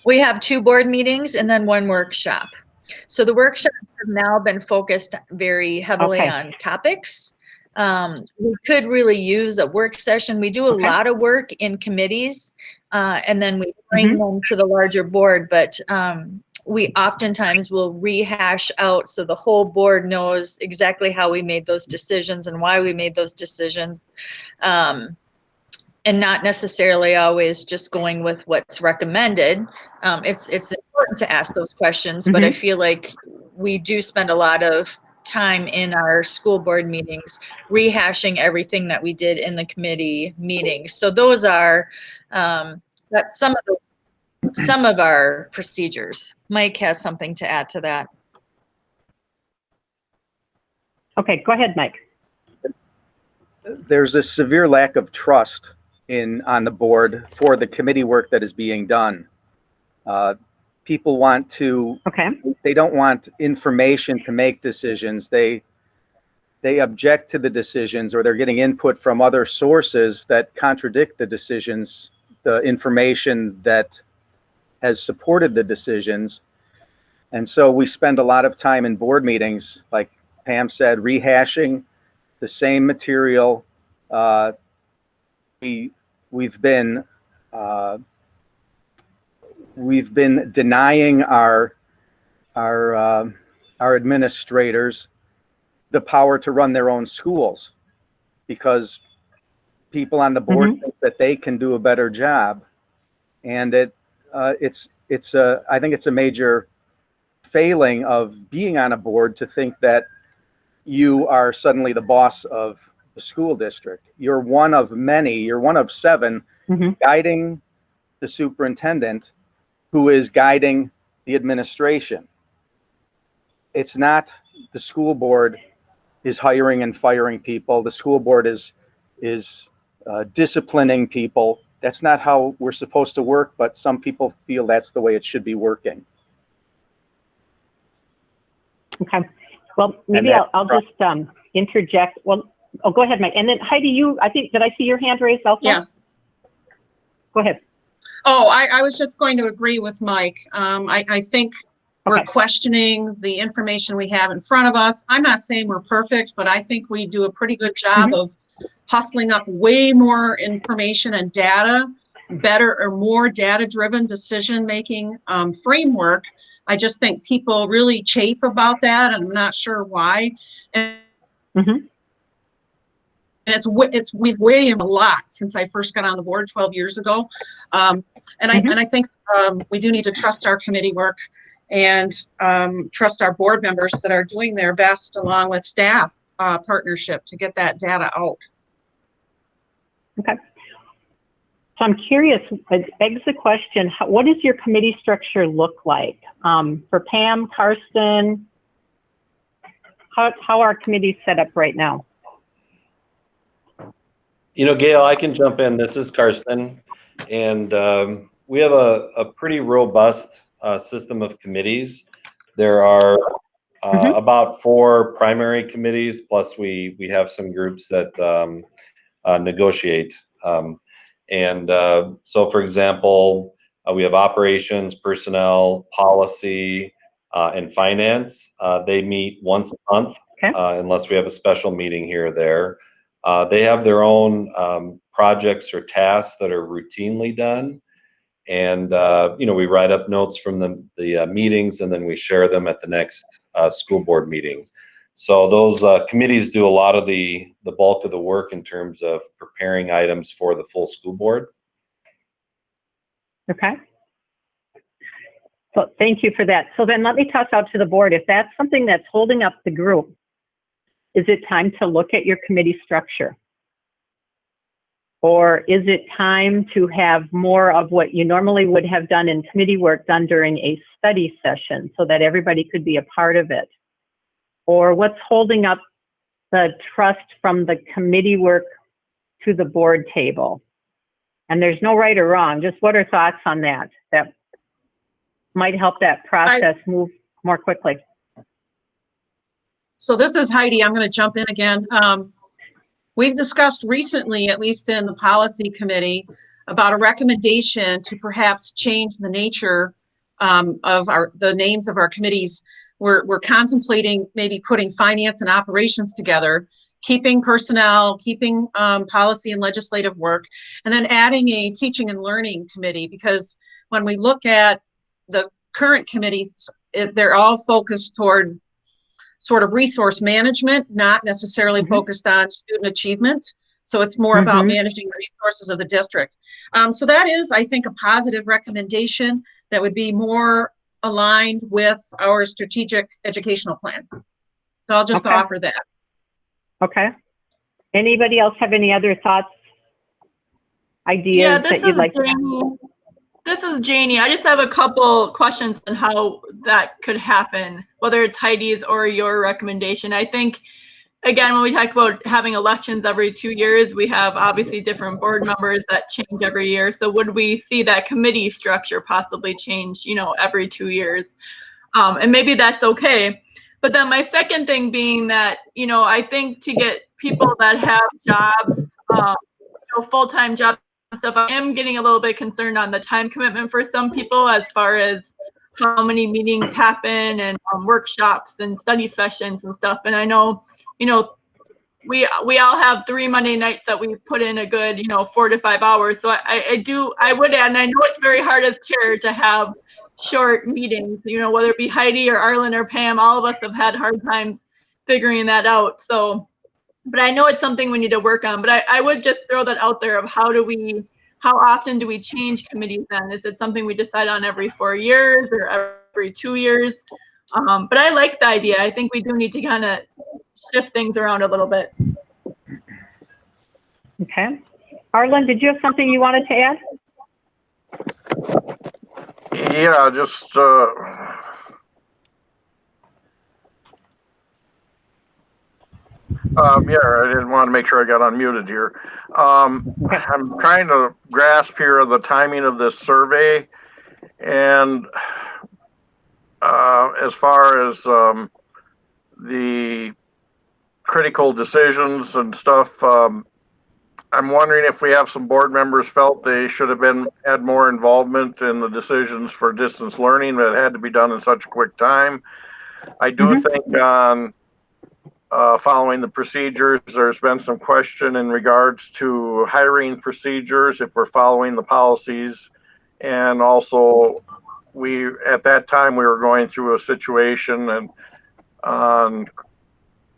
We have 2 board meetings and then 1 workshop. So the workshops have now been focused very heavily on topics. We could really use a work session. We do a lot of work in committees, and then we bring them to the larger board, but we oftentimes will rehash out so the whole board knows exactly how we made those decisions and why we made those decisions. And not necessarily always just going with what's recommended. It's important to ask those questions, but I feel like we do spend a lot of time in our school board meetings rehashing everything that we did in the committee meetings. So those are that's some of our procedures. Mike has something to add to that. Okay, go ahead, Mike. There's a severe lack of trust on the board for the committee work that is being done. People want to, they don't want information to make decisions. They object to the decisions, or they're getting input from other sources that contradict the decisions, the information that has supported the decisions. And so we spend a lot of time in board meetings, like Pam said, rehashing the same material. We've been denying our administrators the power to run their own schools because people on the board think that they can do a better job, and I think it's a major failing of being on a board to think that you are suddenly the boss of the school district. You're one of many, you're one of 7 guiding the superintendent who is guiding the administration. It's not the school board is hiring and firing people. The school board is disciplining people. That's not how we're supposed to work, but some people feel that's the way it should be working. Okay. Well, maybe I'll just interject. Well, go ahead, Mike. And then Heidi, did I see your hand raised also? Yes. Go ahead. Oh, I was just going to agree with Mike. I think we're questioning the information we have in front of us. I'm not saying we're perfect, but I think we do a pretty good job of hustling up way more information and data, better or more data-driven decision-making framework. I just think people really chafe about that, and I'm not sure why. And we've weighed in a lot since I first got on the board 12 years ago, and I think we do need to trust our committee work and trust our board members that are doing their best along with staff partnership to get that data out. Okay. So I'm curious, it begs the question, what does your committee structure look like? For Pam, Karsten, how are committees set up right now? Gail, I can jump in. This is Karsten. And we have a pretty robust system of committees. There are about 4 primary committees, plus we have some groups that negotiate. So, for example, we have operations, personnel, policy, and finance. They meet once a month, unless we have a special meeting here or there. They have their own projects or tasks that are routinely done. And, we write up notes from the meetings, and then we share them at the next school board meeting. So those committees do a lot of the bulk of the work in terms of preparing items for the full school board. Okay. So thank you for that. So then let me toss out to the board. If that's something that's holding up the group, is it time to look at your committee structure? Or is it time to have more of what you normally would have done in committee work done during a study session so that everybody could be a part of it? Or what's holding up the trust from the committee work to the board table? And there's no right or wrong, just what are thoughts on that? That might help that process move more quickly. So this is Heidi. I'm going to jump in again. We've discussed recently, at least in the policy committee, about a recommendation to perhaps change the nature of the names of our committees. We're contemplating maybe putting finance and operations together, keeping personnel, keeping policy and legislative work, and then adding a teaching and learning committee, because when we look at the current committees, they're all focused toward sort of resource management, not necessarily focused on student achievement. So it's more about managing the resources of the district. So that is, I think, a positive recommendation that would be more aligned with our strategic educational plan. So I'll just offer that. Okay. Anybody else have any other thoughts, ideas that you'd like to? This is Janie. I just have a couple questions on how that could happen, whether it's Heidi's or your recommendation. I think, again, when we talk about having elections every 2 years, we have obviously different board members that change every year. So would we see that committee structure possibly change, every 2 years? And maybe that's okay. But then my second thing being that, I think to get people that have jobs, full-time jobs, stuff, I am getting a little bit concerned on the time commitment for some people as far as how many meetings happen and workshops and study sessions and stuff. And I know, we all have 3 Monday nights that we put in a good, 4 to 5 hours. So I would add, and I know it's very hard as chair to have short meetings, whether it be Heidi or Arlen or Pam, all of us have had hard times figuring that out. So, but I know it's something we need to work on, but I would just throw that out there of how often do we change committees then? Is it something we decide on every 4 years or every 2 years? But I like the idea. I think we do need to kind of shift things around a little bit. Okay. Arlen, did you have something you wanted to add? Yeah, just I didn't want to make sure I got unmuted here. I'm trying to grasp here the timing of this survey, and as far as the critical decisions and stuff, I'm wondering if we have some board members felt they should have had more involvement in the decisions for distance learning that had to be done in such a quick time. I do think on following the procedures, there's been some question in regards to hiring procedures, if we're following the policies. And also, at that time, we were going through a situation, and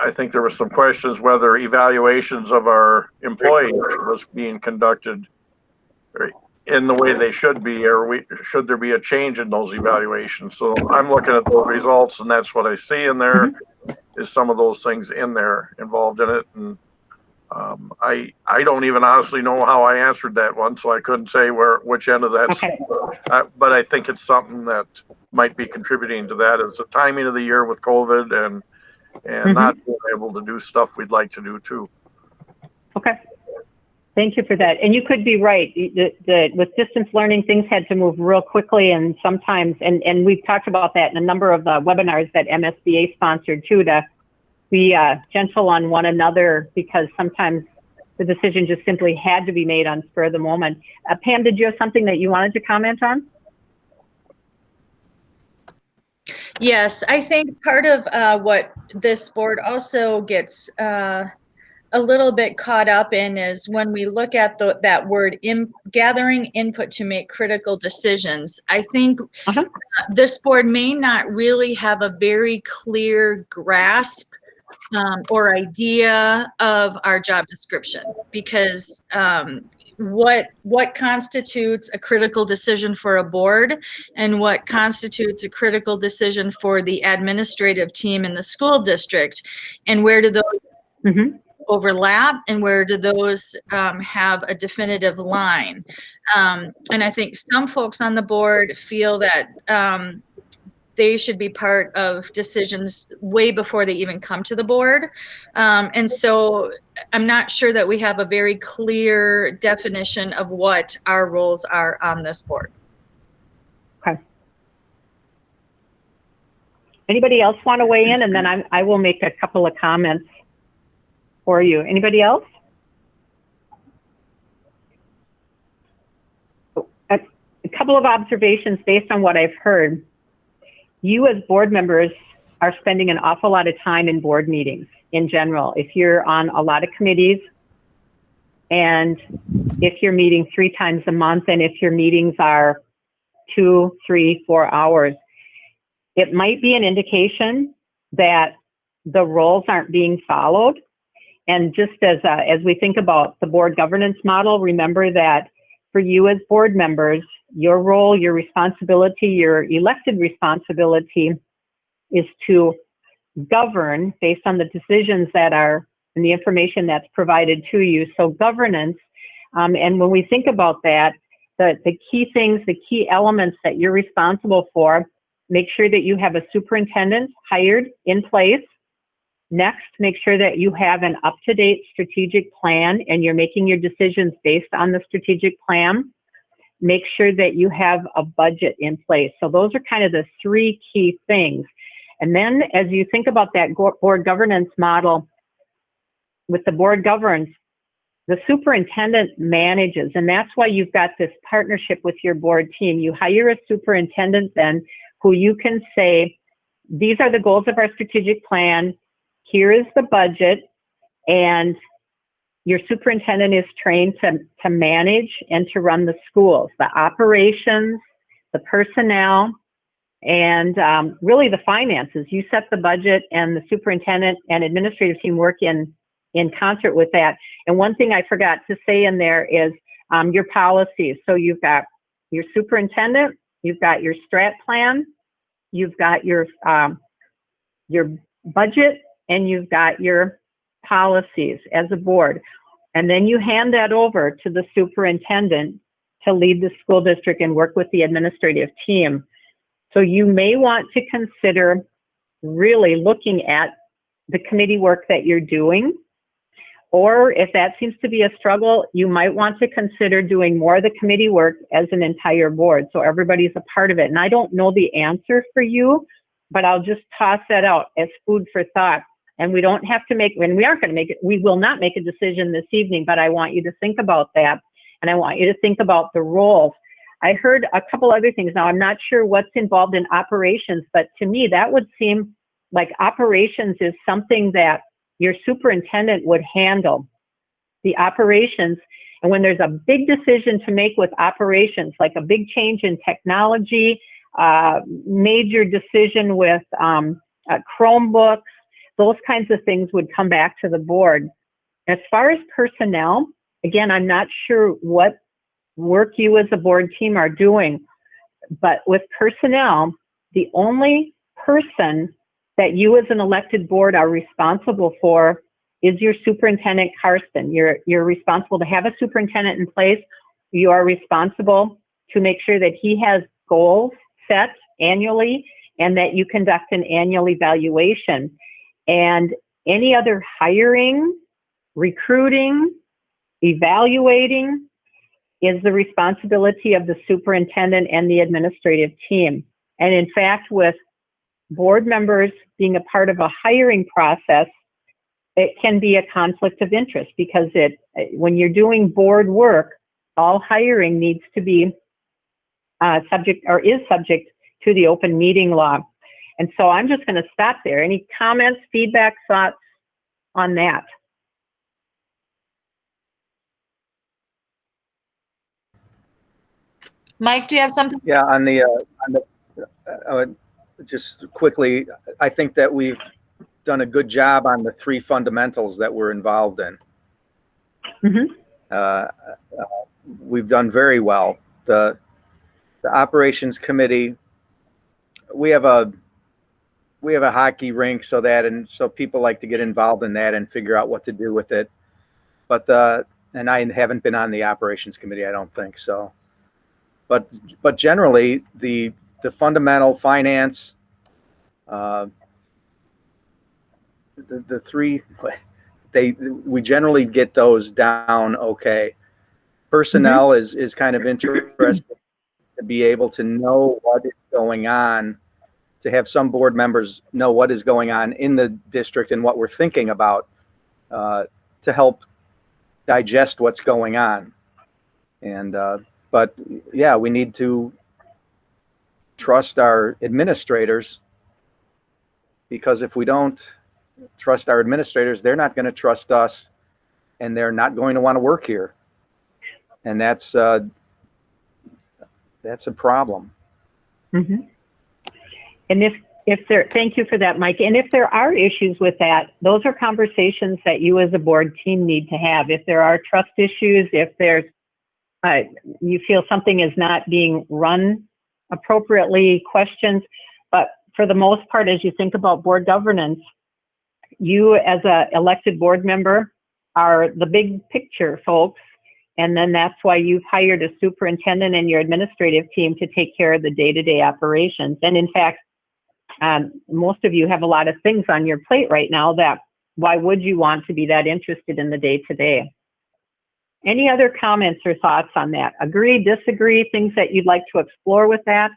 I think there was some questions whether evaluations of our employees was being conducted in the way they should be, or should there be a change in those evaluations? So I'm looking at those results, and that's what I see in there. Is some of those things in there involved in it, and I don't even honestly know how I answered that one, so I couldn't say which end of that. Okay. But I think it's something that might be contributing to that. It's the timing of the year with COVID and not being able to do stuff we'd like to do too. Okay. Thank you for that. And you could be right. With distance learning, things had to move real quickly, and sometimes, and we've talked about that in a number of webinars that MSBA sponsored too, to be gentle on one another, because sometimes the decision just simply had to be made on spur of the moment. Pam, did you have something that you wanted to comment on? Yes, I think part of what this board also gets a little bit caught up in is when we look at that word gathering input to make critical decisions. I think this board may not really have a very clear grasp or idea of our job description, because what constitutes a critical decision for a board and what constitutes a critical decision for the administrative team in the school district, and where do those overlap, and where do those have a definitive line. And I think some folks on the board feel that they should be part of decisions way before they even come to the board. And so I'm not sure that we have a very clear definition of what our roles are on this board. Okay. Anybody else want to weigh in? And then I will make a couple of comments for you. Anybody else? A couple of observations based on what I've heard. You as board members are spending an awful lot of time in board meetings in general. If you're on a lot of committees, and if you're meeting 3 times a month, and if your meetings are 2, 3, 4 hours, it might be an indication that the roles aren't being followed. And just as we think about the board governance model, remember that for you as board members, your role, your responsibility, your elected responsibility is to govern based on the decisions that are and the information that's provided to you. So governance, and when we think about that, the key things, the key elements that you're responsible for, make sure that you have a superintendent hired in place. Next, make sure that you have an up-to-date strategic plan and you're making your decisions based on the strategic plan. Make sure that you have a budget in place. So those are kind of the 3 key things. And then as you think about that board governance model, with the board governs, the superintendent manages, and that's why you've got this partnership with your board team. You hire a superintendent then who you can say, these are the goals of our strategic plan, here is the budget, and your superintendent is trained to manage and to run the schools, the operations, the personnel, and really the finances. You set the budget, and the superintendent and administrative team work in concert with that. And one thing I forgot to say in there is your policies. So you've got your superintendent, you've got your strat plan, you've got your budget, and you've got your policies as a board. And then you hand that over to the superintendent to lead the school district and work with the administrative team. So you may want to consider really looking at the committee work that you're doing, or if that seems to be a struggle, you might want to consider doing more of the committee work as an entire board, so everybody's a part of it. And I don't know the answer for you, but I'll just toss that out as food for thought. And we don't have to make, when we aren't going to make it, we will not make a decision this evening, but I want you to think about that. And I want you to think about the roles. I heard a couple other things. Now, I'm not sure what's involved in operations, but to me, that would seem like operations is something that your superintendent would handle, the operations. And when there's a big decision to make with operations, like a big change in technology, major decision with Chromebooks, those kinds of things would come back to the board. As far as personnel, again, I'm not sure what work you as a board team are doing, but with personnel, the only person that you as an elected board are responsible for is your superintendent, Karsten. You're responsible to have a superintendent in place. You are responsible to make sure that he has goals set annually and that you conduct an annual evaluation. And any other hiring, recruiting, Evaluating is the responsibility of the superintendent and the administrative team. And in fact, with board members being a part of a hiring process, it can be a conflict of interest because when you're doing board work, all hiring needs to be subject to the open meeting law. And so I'm just going to stop there. Any comments, feedback, thoughts on that? Mike, do you have something? Yeah, on the just quickly, I think that we've done a good job on the 3 fundamentals that we're involved in. We've done very well. The operations committee, we have a hockey rink, so people like to get involved in that and figure out what to do with it. But and I haven't been on the operations committee, I don't think so. But generally, the fundamental finance, the 3, we generally get those down okay. Personnel is kind of interesting to be able to know what is going on, to have some board members know what is going on in the district and what we're thinking about, to help digest what's going on. And but yeah, we need to trust our administrators, because if we don't trust our administrators, they're not going to trust us, and they're not going to want to work here. And that's a problem. And thank you for that, Mike. And if there are issues with that, those are conversations that you as a board team need to have. If there are trust issues, if there's you feel something is not being run appropriately, questions. But for the most part, as you think about board governance, you as an elected board member are the big picture folks. And then that's why you've hired a superintendent and your administrative team to take care of the day-to-day operations. And in fact, most of you have a lot of things on your plate right now that why would you want to be that interested in the day-to-day? Any other comments or thoughts on that? Agree, disagree, things that you'd like to explore with that?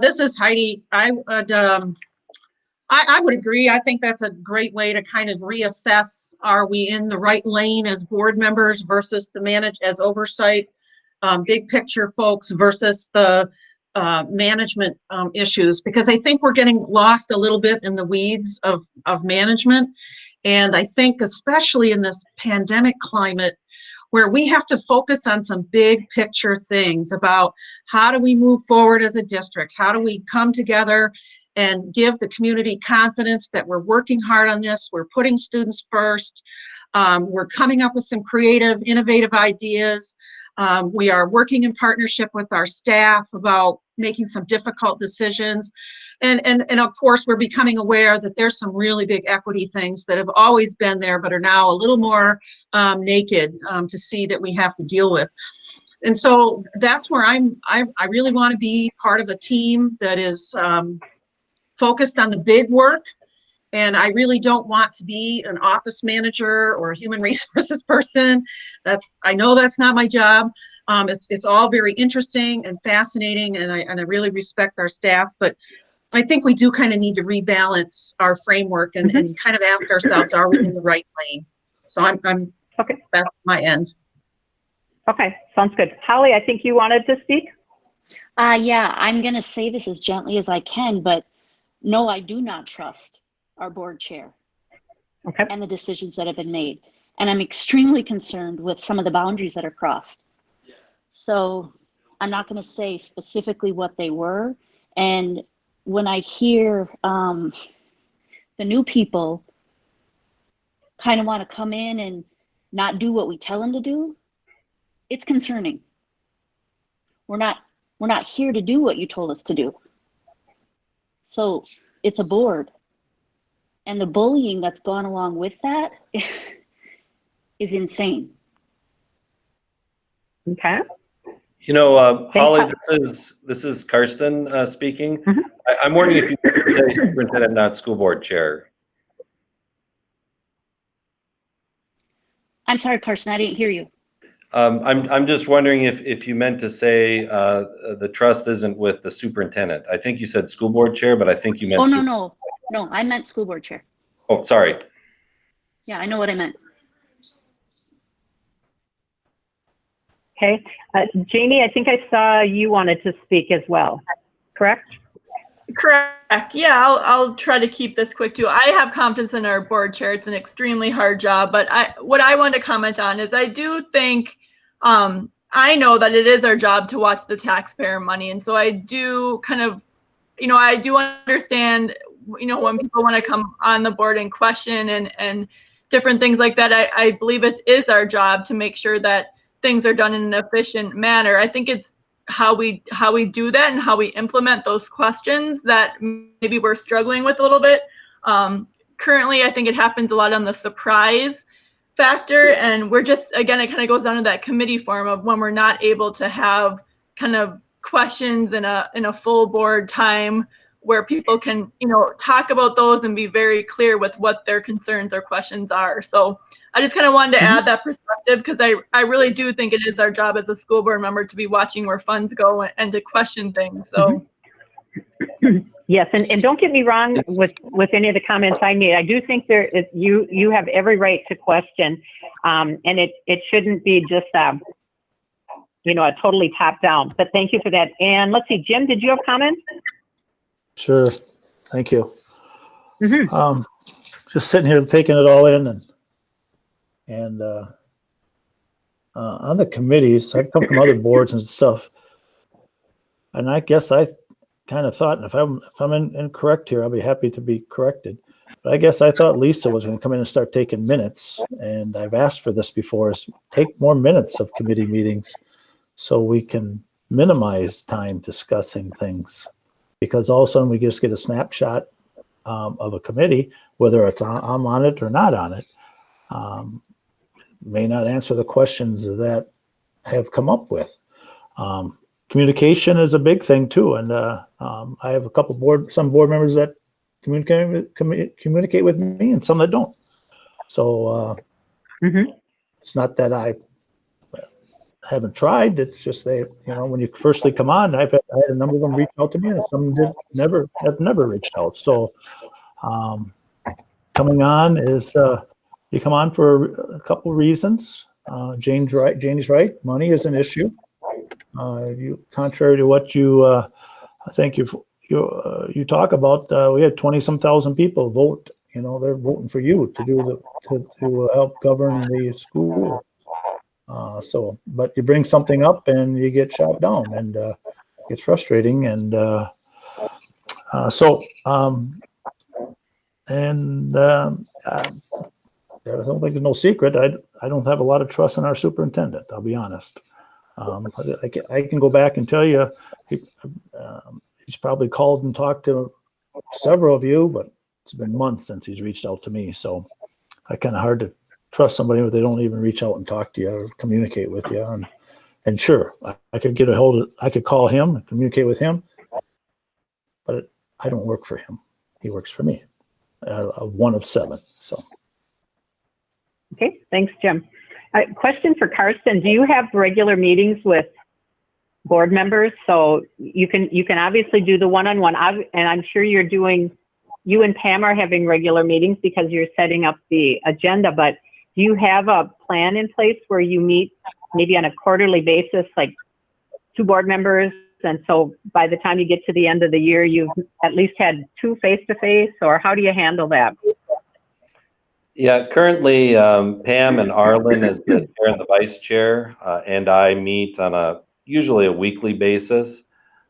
This is Heidi. I would agree. I think that's a great way to kind of reassess, are we in the right lane as board members versus the manage as oversight, big picture folks versus the management issues, because I think we're getting lost a little bit in the weeds of management. And I think especially in this pandemic climate, where we have to focus on some big picture things about how do we move forward as a district? How do we come together and give the community confidence that we're working hard on this, we're putting students first, we're coming up with some creative, innovative ideas. We are working in partnership with our staff about making some difficult decisions. And of course, we're becoming aware that there's some really big equity things that have always been there, but are now a little more naked to see that we have to deal with. And so that's where I really want to be part of a team that is focused on the big work. And I really don't want to be an office manager or a human resources person. I know that's not my job. It's all very interesting and fascinating, and I really respect our staff, but I think we do kind of need to rebalance our framework and kind of ask ourselves, are we in the right lane? So I'm okay. That's my end. Okay, sounds good. Holly, I think you wanted to speak. Yeah, I'm going to say this as gently as I can, but no, I do not trust our board chair and the decisions that have been made. And I'm extremely concerned with some of the boundaries that are crossed. So I'm not going to say specifically what they were. And when I hear the new people kind of want to come in and not do what we tell them to do, it's concerning. We're not here to do what you told us to do. So it's a board. And the bullying that's gone along with that is insane. Okay. You know, Holly, this is Karsten speaking. I'm wondering if you could say superintendent, not school board chair. I'm sorry, Carson, I didn't hear you. I'm just wondering if you meant to say the trust isn't with the superintendent. I think you said school board chair, but I think you meant. Oh, no, I meant school board chair. Oh, sorry. Yeah, I know what I meant. Okay. Jamie, I think I saw you wanted to speak as well, correct? Correct. Yeah, I'll try to keep this quick too. I have confidence in our board chair. It's an extremely hard job, but what I want to comment on is I do think I know that it is our job to watch the taxpayer money, and so I do kind of, I do understand, when people want to come on the board and question and different things like that. I believe it is our job to make sure that things are done in an efficient manner. I think it's how we do that and how we implement those questions that maybe we're struggling with a little bit. Currently, I think it happens a lot on the surprise factor, and we're just, again, it kind of goes down to that committee form of when we're not able to have kind of questions in a full board time where people can, talk about those and be very clear with what their concerns or questions are. So I just kind of wanted to add that perspective, because I really do think it is our job as a school board member to be watching where funds go and to question things. So. Yes, and don't get me wrong with any of the comments I made. I do think you have every right to question, and it shouldn't be just a totally top down. But thank you for that. And let's see, Jim, did you have comments? Sure. Thank you. Just sitting here taking it all in, and on the committees, I've come from other boards and stuff, and I guess I kind of thought, and if I'm incorrect here, I'll be happy to be corrected. But I guess I thought Lisa was going to come in and start taking minutes, and I've asked for this before, is take more minutes of committee meetings so we can minimize time discussing things, because all of a sudden we just get a snapshot of a committee, whether I'm on it or not on it, may not answer the questions that have come up with. Communication is a big thing too, and I have some board members that communicate with me, and some that don't. So it's not that I haven't tried. It's just when you firstly come on, I had a number of them reach out to me, and some have never reached out. So coming on is you come on for a couple of reasons. Janie's right. Money is an issue. Contrary to what I think you talk about, we had 20-some thousand people vote. They're voting for you to help govern the school. But you bring something up and you get shot down, and it's frustrating. And I don't think it's no secret. I don't have a lot of trust in our superintendent. I'll be honest. I can go back and tell you, he's probably called and talked to several of you, but it's been months since he's reached out to me. So I kind of hard to trust somebody if they don't even reach out and talk to you or communicate with you. And sure, I could get I could call him and communicate with him, but I don't work for him. He works for me. One of 7. So. Okay, thanks, Jim. Question for Karsten: do you have regular meetings with board members? So you can obviously do the one-on-one, and I'm sure you and Pam are having regular meetings because you're setting up the agenda, but do you have a plan in place where you meet maybe on a quarterly basis, like 2 board members, and so by the time you get to the end of the year, you've at least had 2 face-to-face, or how do you handle that? Yeah, currently Pam and Arlen as the chair and the vice chair, and I meet on usually a weekly basis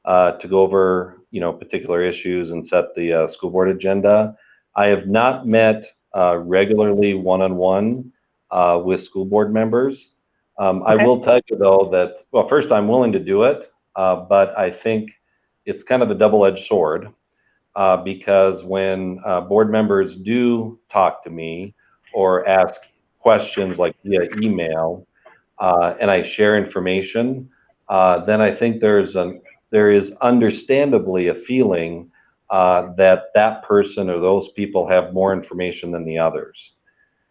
to go over particular issues and set the school board agenda. I have not met regularly one-on-one with school board members. I will tell you though that, well, first I'm willing to do it, but I think it's kind of a double-edged sword because when board members do talk to me or ask questions like via email and I share information, then I think there is understandably a feeling that person or those people have more information than the others.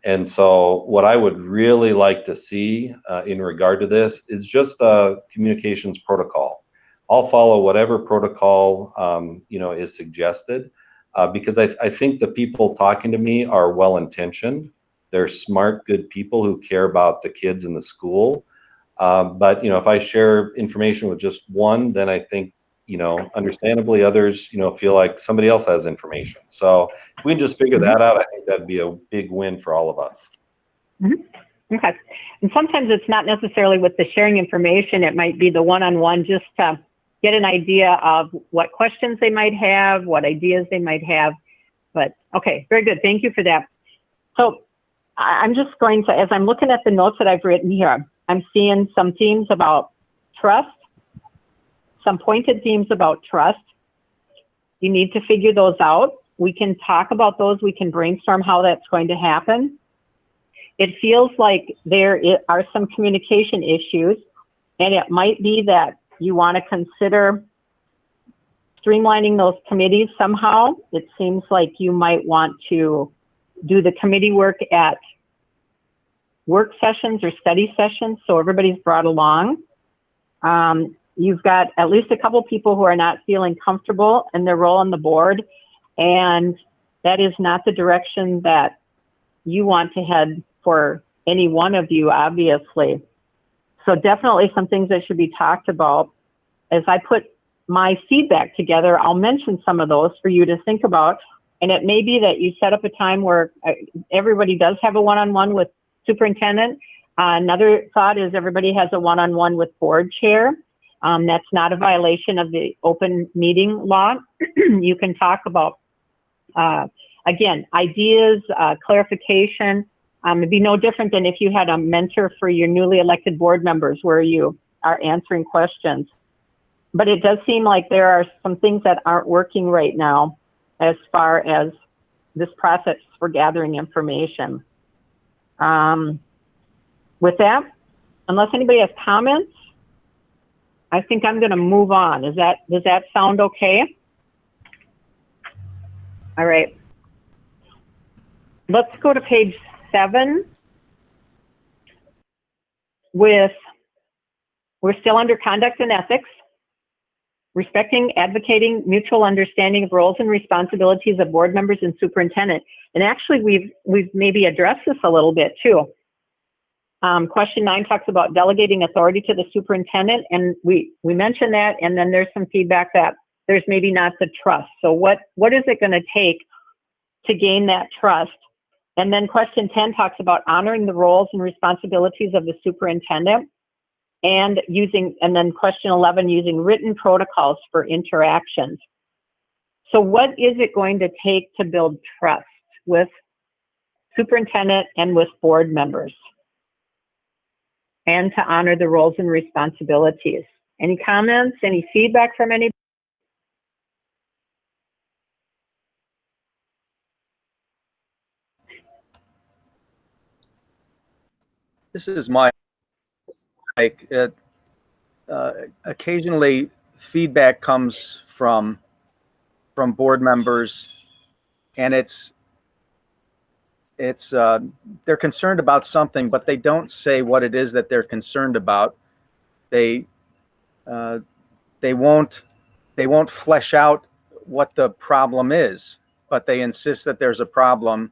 And so what I would really like to see in regard to this is just a communications protocol. I'll follow whatever protocol is suggested because I think the people talking to me are well-intentioned. They're smart, good people who care about the kids in the school. But if I share information with just one, then I think understandably others feel like somebody else has information. So if we can just figure that out, I think that'd be a big win for all of us. Okay. And sometimes it's not necessarily with the sharing information. It might be the one-on-one, just to get an idea of what questions they might have, what ideas they might have. But okay, very good. Thank you for that. So I'm just going to, as I'm looking at the notes that I've written here, I'm seeing some themes about trust, some pointed themes about trust. You need to figure those out. We can talk about those. We can brainstorm how that's going to happen. It feels like there are some communication issues, and it might be that you want to consider streamlining those committees somehow. It seems like you might want to do the committee work at work sessions or study sessions, so everybody's brought along. You've got at least a couple people who are not feeling comfortable in their role on the board, and that is not the direction that you want to head for any one of you, obviously. So definitely some things that should be talked about. As I put my feedback together, I'll mention some of those for you to think about. And it may be that you set up a time where everybody does have a one-on-one with superintendent. Another thought is everybody has a one-on-one with board chair. That's not a violation of the open meeting law. You can talk about, again, ideas, clarification. It'd be no different than if you had a mentor for your newly elected board members where you are answering questions. But it does seem like there are some things that aren't working right now as far as this process for gathering information. With that, unless anybody has comments, I think I'm going to move on. Does that sound okay? All right. Let's go to page 7 we're still under conduct and ethics, respecting, advocating, mutual understanding of roles and responsibilities of board members and superintendent. And actually, we've maybe addressed this a little bit too. Question 9 talks about delegating authority to the superintendent, and we mentioned that, and then there's some feedback that there's maybe not the trust. So what is it going to take to gain that trust? And then question 10 talks about honoring the roles and responsibilities of the superintendent, and then question 11, using written protocols for interactions. So what is it going to take to build trust with superintendent and with board members, and to honor the roles and responsibilities? Any comments, any feedback from anybody? This is Mike. Occasionally feedback comes from board members, and they're concerned about something, but they don't say what it is that they're concerned about. They won't flesh out what the problem is, but they insist that there's a problem,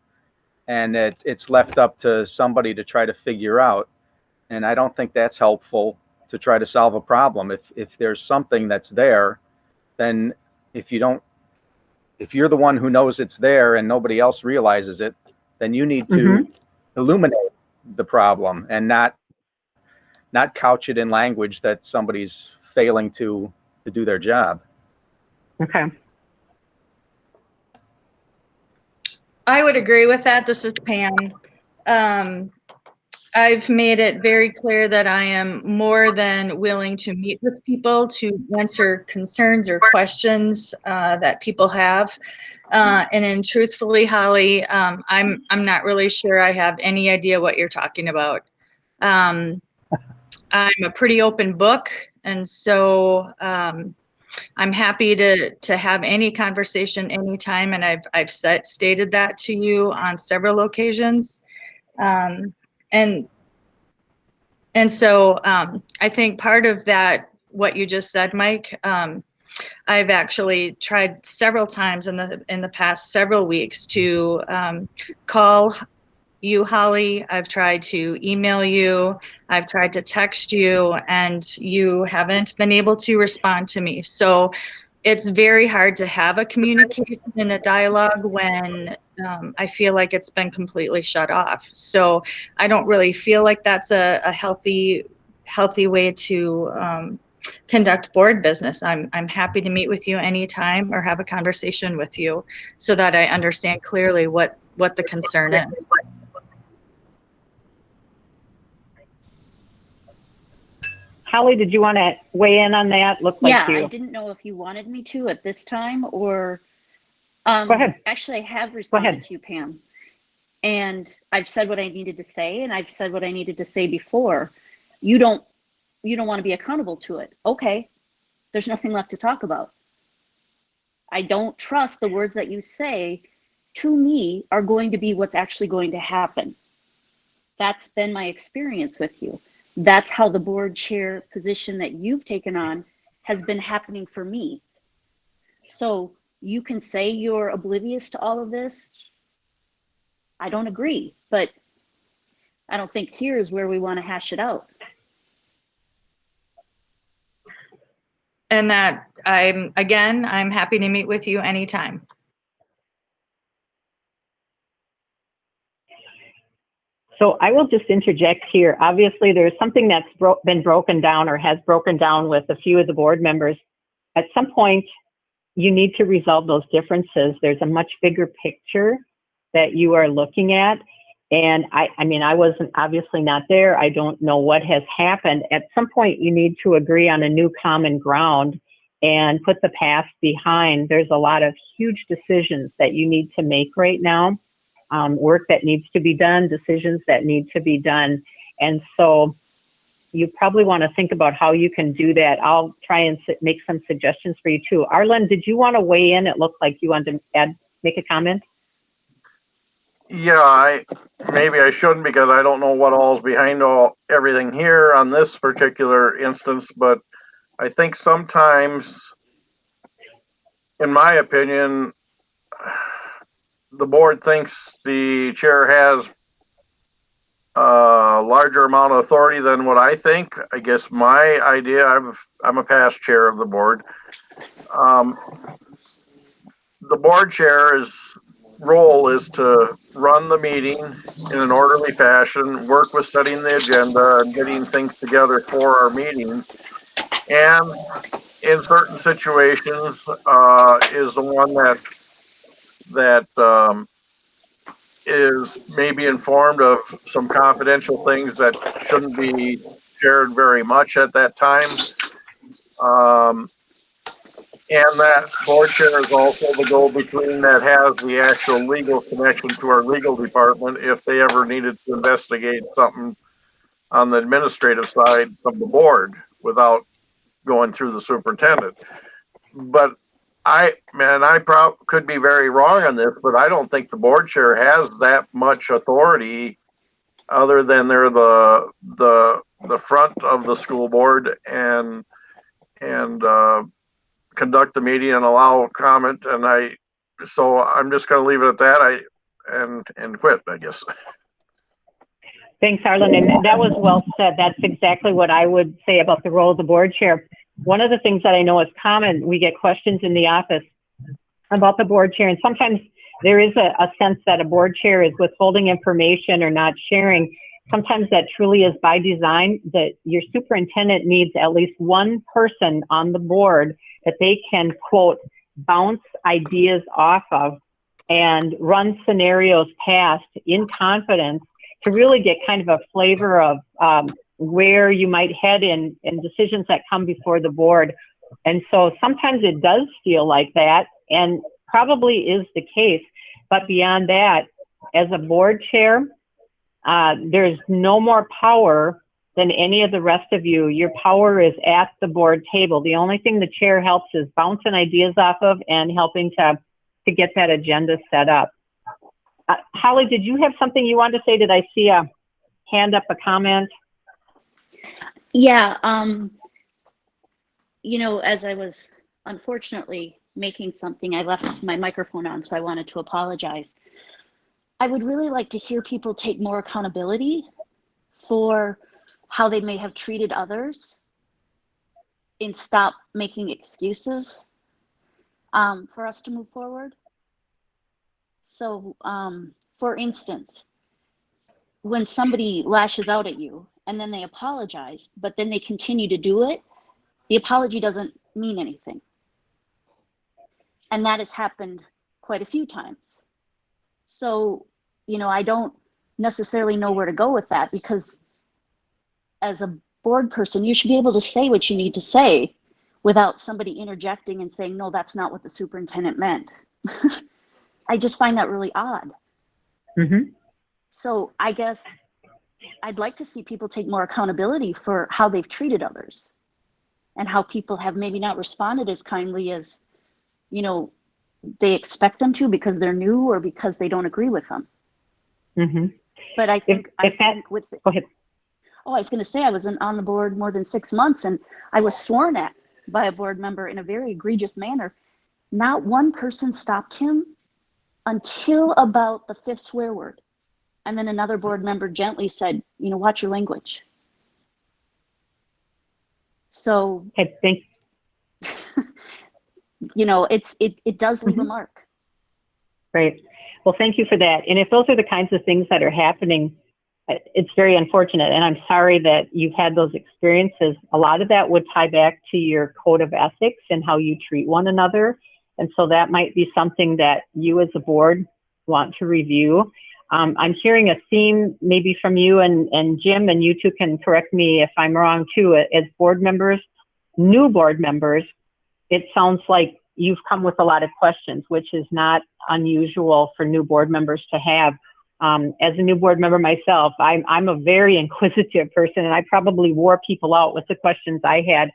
and it's left up to somebody to try to figure out. And I don't think that's helpful to try to solve a problem. If there's something that's there, then if you're the one who knows it's there and nobody else realizes it, then you need to illuminate the problem and not couch it in language that somebody's failing to do their job. Okay. I would agree with that. This is Pam. I've made it very clear that I am more than willing to meet with people to answer concerns or questions that people have. And then truthfully, Holly, I'm not really sure I have any idea what you're talking about. I'm a pretty open book, and so I'm happy to have any conversation anytime, and I've stated that to you on several occasions. And so I think part of that, what you just said, Mike, I've actually tried several times in the past several weeks to call you, Holly. I've tried to email you. I've tried to text you, and you haven't been able to respond to me. So it's very hard to have a communication and a dialogue when I feel like it's been completely shut off. So I don't really feel like that's a healthy way to conduct board business. I'm happy to meet with you anytime or have a conversation with you so that I understand clearly what the concern is. Holly, did you want to weigh in on that? Looked like Yeah, you. I didn't know if you wanted me to at this time or. Go ahead. Actually, I have responded to you, Pam. And I've said what I needed to say, and I've said what I needed to say before. You don't want to be accountable to it. Okay, there's nothing left to talk about. I don't trust the words that you say to me are going to be what's actually going to happen. That's been my experience with you. That's how the board chair position that you've taken on has been happening for me. So you can say you're oblivious to all of this. I don't agree, but I don't think here's where we want to hash it out. And that I'm happy to meet with you anytime. So I will just interject here. Obviously, there's something that's been broken down or has broken down with a few of the board members. At some point, you need to resolve those differences. There's a much bigger picture that you are looking at. And I mean, I wasn't obviously not there. I don't know what has happened. At some point, you need to agree on a new common ground and put the past behind. There's a lot of huge decisions that you need to make right now. Work that needs to be done, decisions that need to be done. And so you probably want to think about how you can do that. I'll try and make some suggestions for you too. Arlen, did you want to weigh in? It looked like you wanted to make a comment. Yeah, maybe I shouldn't because I don't know what all's behind everything here on this particular instance, but I think sometimes, in my opinion, the board thinks the chair has a larger amount of authority than what I think. I guess my idea, I'm a past chair of the board. The board chair's role is to run the meeting in an orderly fashion, work with setting the agenda and getting things together for our meeting. And in certain situations, is the one that is maybe informed of some confidential things that shouldn't be shared very much at that time. And that board chair is also the go-between that has the actual legal connection to our legal department if they ever needed to investigate something on the administrative side of the board without going through the superintendent. But I could be very wrong on this, but I don't think the board chair has that much authority other than they're the front of the school board and conduct the meeting and allow comment. So I'm just going to leave it at that. And quit, I guess. Thanks, Arlen. And that was well said. That's exactly what I would say about the role of the board chair. One of the things that I know is common, we get questions in the office about the board chair, and sometimes there is a sense that a board chair is withholding information or not sharing. Sometimes that truly is by design, that your superintendent needs at least one person on the board that they can, quote, bounce ideas off of and run scenarios past in confidence to really get kind of a flavor of where you might head in decisions that come before the board. And so sometimes it does feel like that, and probably is the case. But beyond that, as a board chair, there's no more power than any of the rest of you. Your power is at the board table. The only thing the chair helps is bouncing ideas off of and helping to get that agenda set up. Holly, did you have something you wanted to say? Did I see a hand up, a comment? Yeah, as I was unfortunately making something, I left my microphone on, so I wanted to apologize. I would really like to hear people take more accountability for how they may have treated others and stop making excuses for us to move forward. So, for instance, when somebody lashes out at you and then they apologize, but then they continue to do it, the apology doesn't mean anything. And that has happened quite a few times. So, I don't necessarily know where to go with that, because as a board person, you should be able to say what you need to say without somebody interjecting and saying, no, that's not what the superintendent meant. I just find that really odd. Mm-hmm. So I guess I'd like to see people take more accountability for how they've treated others and how people have maybe not responded as kindly as, they expect them to, because they're new or because they don't agree with them. Mm-hmm. But I think, go ahead. Oh, I was going to say, I was on the board more than 6 months, and I was sworn at by a board member in a very egregious manner. Not one person stopped him until about the 5th swear word. And then another board member gently said, watch your language. So, Okay, thank it does leave a mark. Great. Well, thank you for that. And if those are the kinds of things that are happening, it's very unfortunate. And I'm sorry that you've had those experiences. A lot of that would tie back to your code of ethics and how you treat one another. And so that might be something that you as a board want to review. I'm hearing a theme maybe from you and Jim, and you two can correct me if I'm wrong too. As board members, new board members, it sounds like you've come with a lot of questions, which is not unusual for new board members to have. As a new board member myself, I'm a very inquisitive person, and I probably wore people out with the questions I had.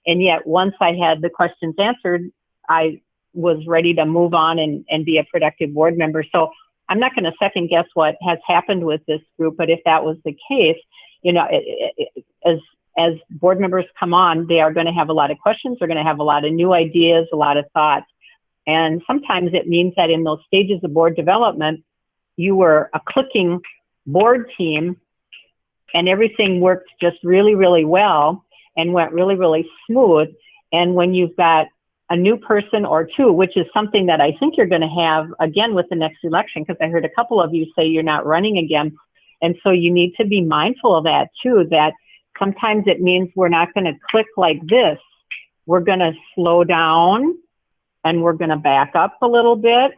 And yet once I had the questions answered, I was ready to move on and be a productive board member. So I'm not going to second guess what has happened with this group, but if that was the case, as board members come on, they are going to have a lot of questions. They're going to have a lot of new ideas, a lot of thoughts. And sometimes it means that in those stages of board development, you were a clicking board team and everything worked just really, really well and went really, really smooth. And when you've got a new person or two, which is something that I think you're going to have again with the next election, because I heard a couple of you say you're not running again. And so you need to be mindful of that too, that sometimes it means we're not going to click like this. We're going to slow down and we're going to back up a little bit.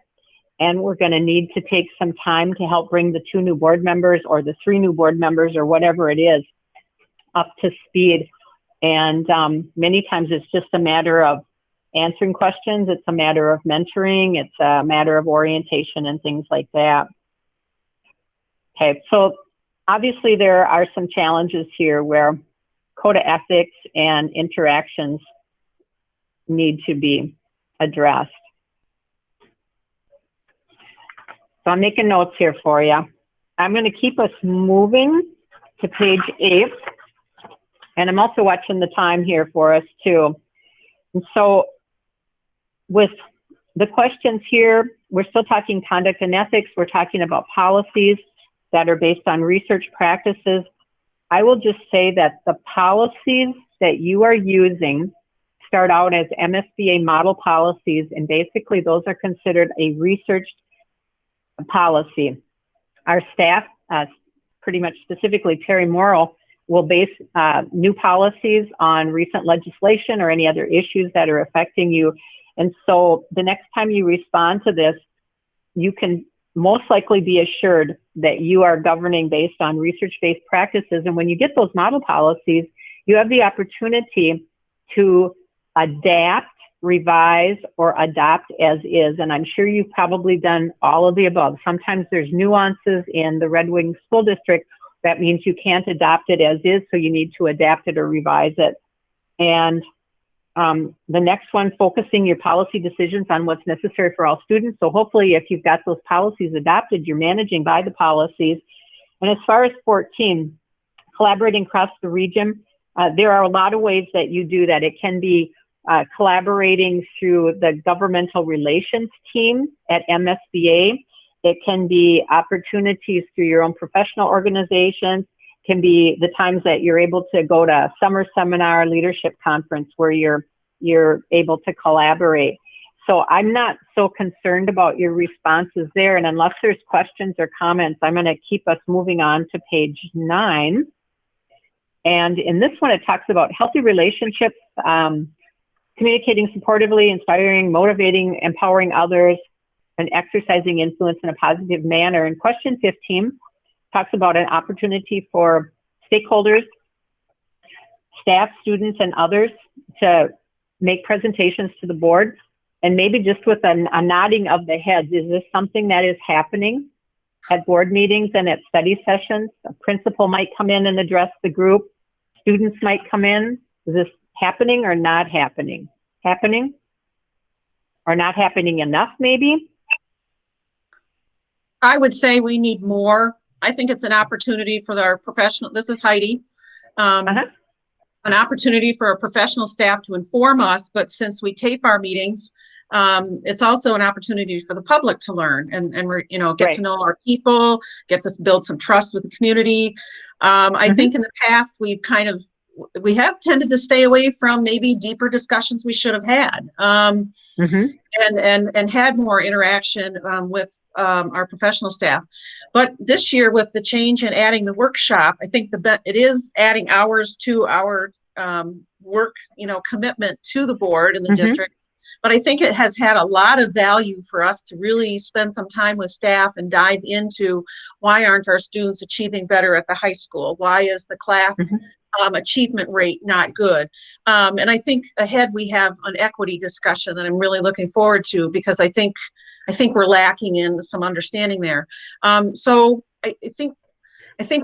And we're going to need to take some time to help bring the 2 new board members or the 3 new board members or whatever it is up to speed. And many times it's just a matter of answering questions. It's a matter of mentoring. It's a matter of orientation and things like that. Okay, so obviously there are some challenges here where code of ethics and interactions need to be addressed. So I'm making notes here for you. I'm going to keep us moving to page 8. And I'm also watching the time here for us too. And so with the questions here, we're still talking conduct and ethics. We're talking about policies that are based on research practices. I will just say that the policies that you are using start out as MSBA model policies, and basically those are considered a researched policy. Our staff, pretty much specifically Terry Morrill, will base new policies on recent legislation or any other issues that are affecting you. And so the next time you respond to this, you can most likely be assured that you are governing based on research-based practices. And when you get those model policies, you have the opportunity to adapt, revise, or adopt as is. And I'm sure you've probably done all of the above. Sometimes there's nuances in the Red Wing School District. That means you can't adopt it as is, so you need to adapt it or revise it. And The next one, focusing your policy decisions on what's necessary for all students. So hopefully if you've got those policies adopted, you're managing by the policies. And as far as 14, collaborating across the region, there are a lot of ways that you do that. It can be collaborating through the governmental relations team at MSBA. It can be opportunities through your own professional organizations. It can be the times that you're able to go to a summer seminar, leadership conference where you're able to collaborate. So I'm not so concerned about your responses there. And unless there's questions or comments, I'm going to keep us moving on to page 9. And in this one, it talks about healthy relationships, communicating supportively, inspiring, motivating, empowering others, and exercising influence in a positive manner. And question 15 talks about an opportunity for stakeholders, staff, students, and others to make presentations to the board. And maybe just with a nodding of the heads, is this something that is happening at board meetings and at study sessions? A principal might come in and address the group. Students might come in. Is this happening or not happening? Happening or not happening enough, maybe? I would say we need more. I think it's an opportunity for our professional, this is Heidi, an opportunity for our professional staff to inform us, but since we tape our meetings, it's also an opportunity for the public to learn and get to know our people, get to build some trust with the community. I think in the past we have tended to stay away from maybe deeper discussions we should have had, and had more interaction with our professional staff. But this year, with the change in adding the workshop, I think it is adding hours to our work, commitment to the board and the district. But I think it has had a lot of value for us to really spend some time with staff and dive into why aren't our students achieving better at the high school? Why is the class achievement rate not good? And I think ahead we have an equity discussion that I'm really looking forward to, because I think we're lacking in some understanding there. So I think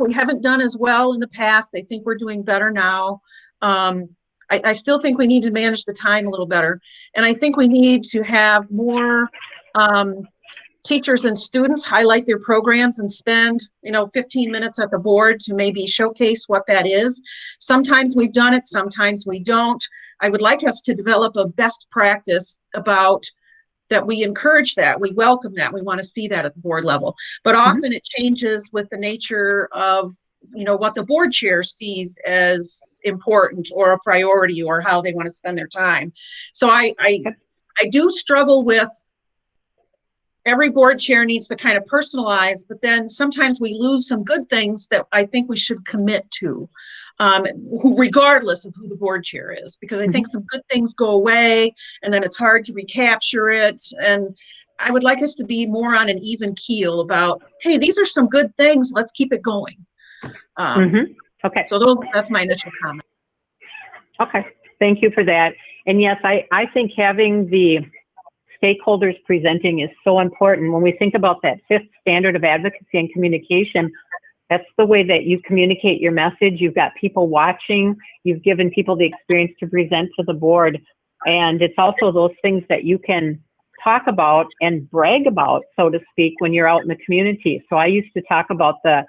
we haven't done as well in the past. I think we're doing better now. I still think we need to manage the time a little better. And I think we need to have more teachers and students highlight their programs and spend, 15 minutes at the board to maybe showcase what that is. Sometimes we've done it, sometimes we don't. I would like us to develop a best practice about that. We encourage that, we welcome that, we want to see that at the board level. But often it changes with the nature of what the board chair sees as important or a priority or how they want to spend their time. So I do struggle with every board chair needs to kind of personalize, but then sometimes we lose some good things that I think we should commit to, regardless of who the board chair is, because I think some good things go away and then it's hard to recapture it. And I would like us to be more on an even keel about, hey, these are some good things, let's keep it going. Okay. So that's my initial comment. Okay, thank you for that. And yes, I think having the stakeholders presenting is so important. When we think about that 5th standard of advocacy and communication, that's the way that you communicate your message. You've got people watching, you've given people the experience to present to the board. And it's also those things that you can talk about and brag about, so to speak, when you're out in the community. So I used to talk about the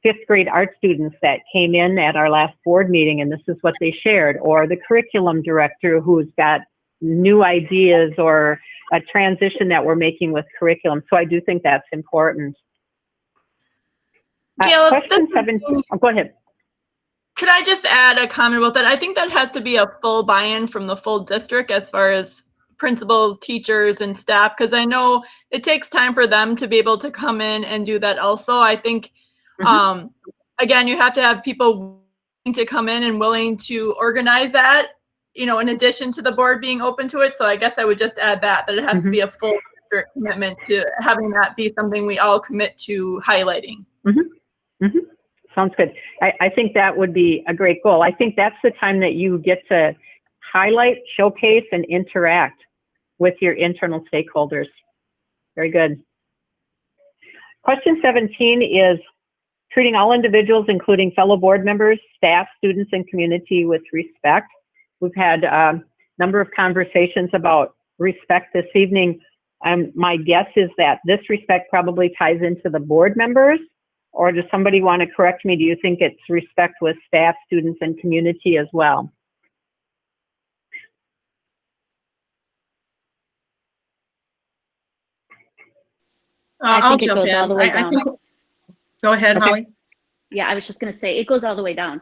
5th grade art students that came in at our last board meeting, and this is what they shared, or the curriculum director who's got new ideas or a transition that we're making with curriculum. So I do think that's important. Gail, Question 17. Oh, go ahead. Could I just add a comment about that? I think that has to be a full buy-in from the full district as far as principals, teachers, and staff, because I know it takes time for them to be able to come in and do that also. I think, again, you have to have people willing to come in and willing to organize that, in addition to the board being open to it. So I guess I would just add that it has to be a full district commitment to having that be something we all commit to highlighting. Sounds good. I think that would be a great goal. I think that's the time that you get to highlight, showcase, and interact with your internal stakeholders. Very good. Question 17 is treating all individuals, including fellow board members, staff, students, and community with respect. We've had number of conversations about respect this evening. My guess is that this respect probably ties into the board members, or does somebody want to correct me? Do you think it's respect with staff, students, and community as well? I I'll think it jump goes all in. the way I down. think, go ahead, Okay. Holly. Yeah, I was just going to say, it goes all the way down.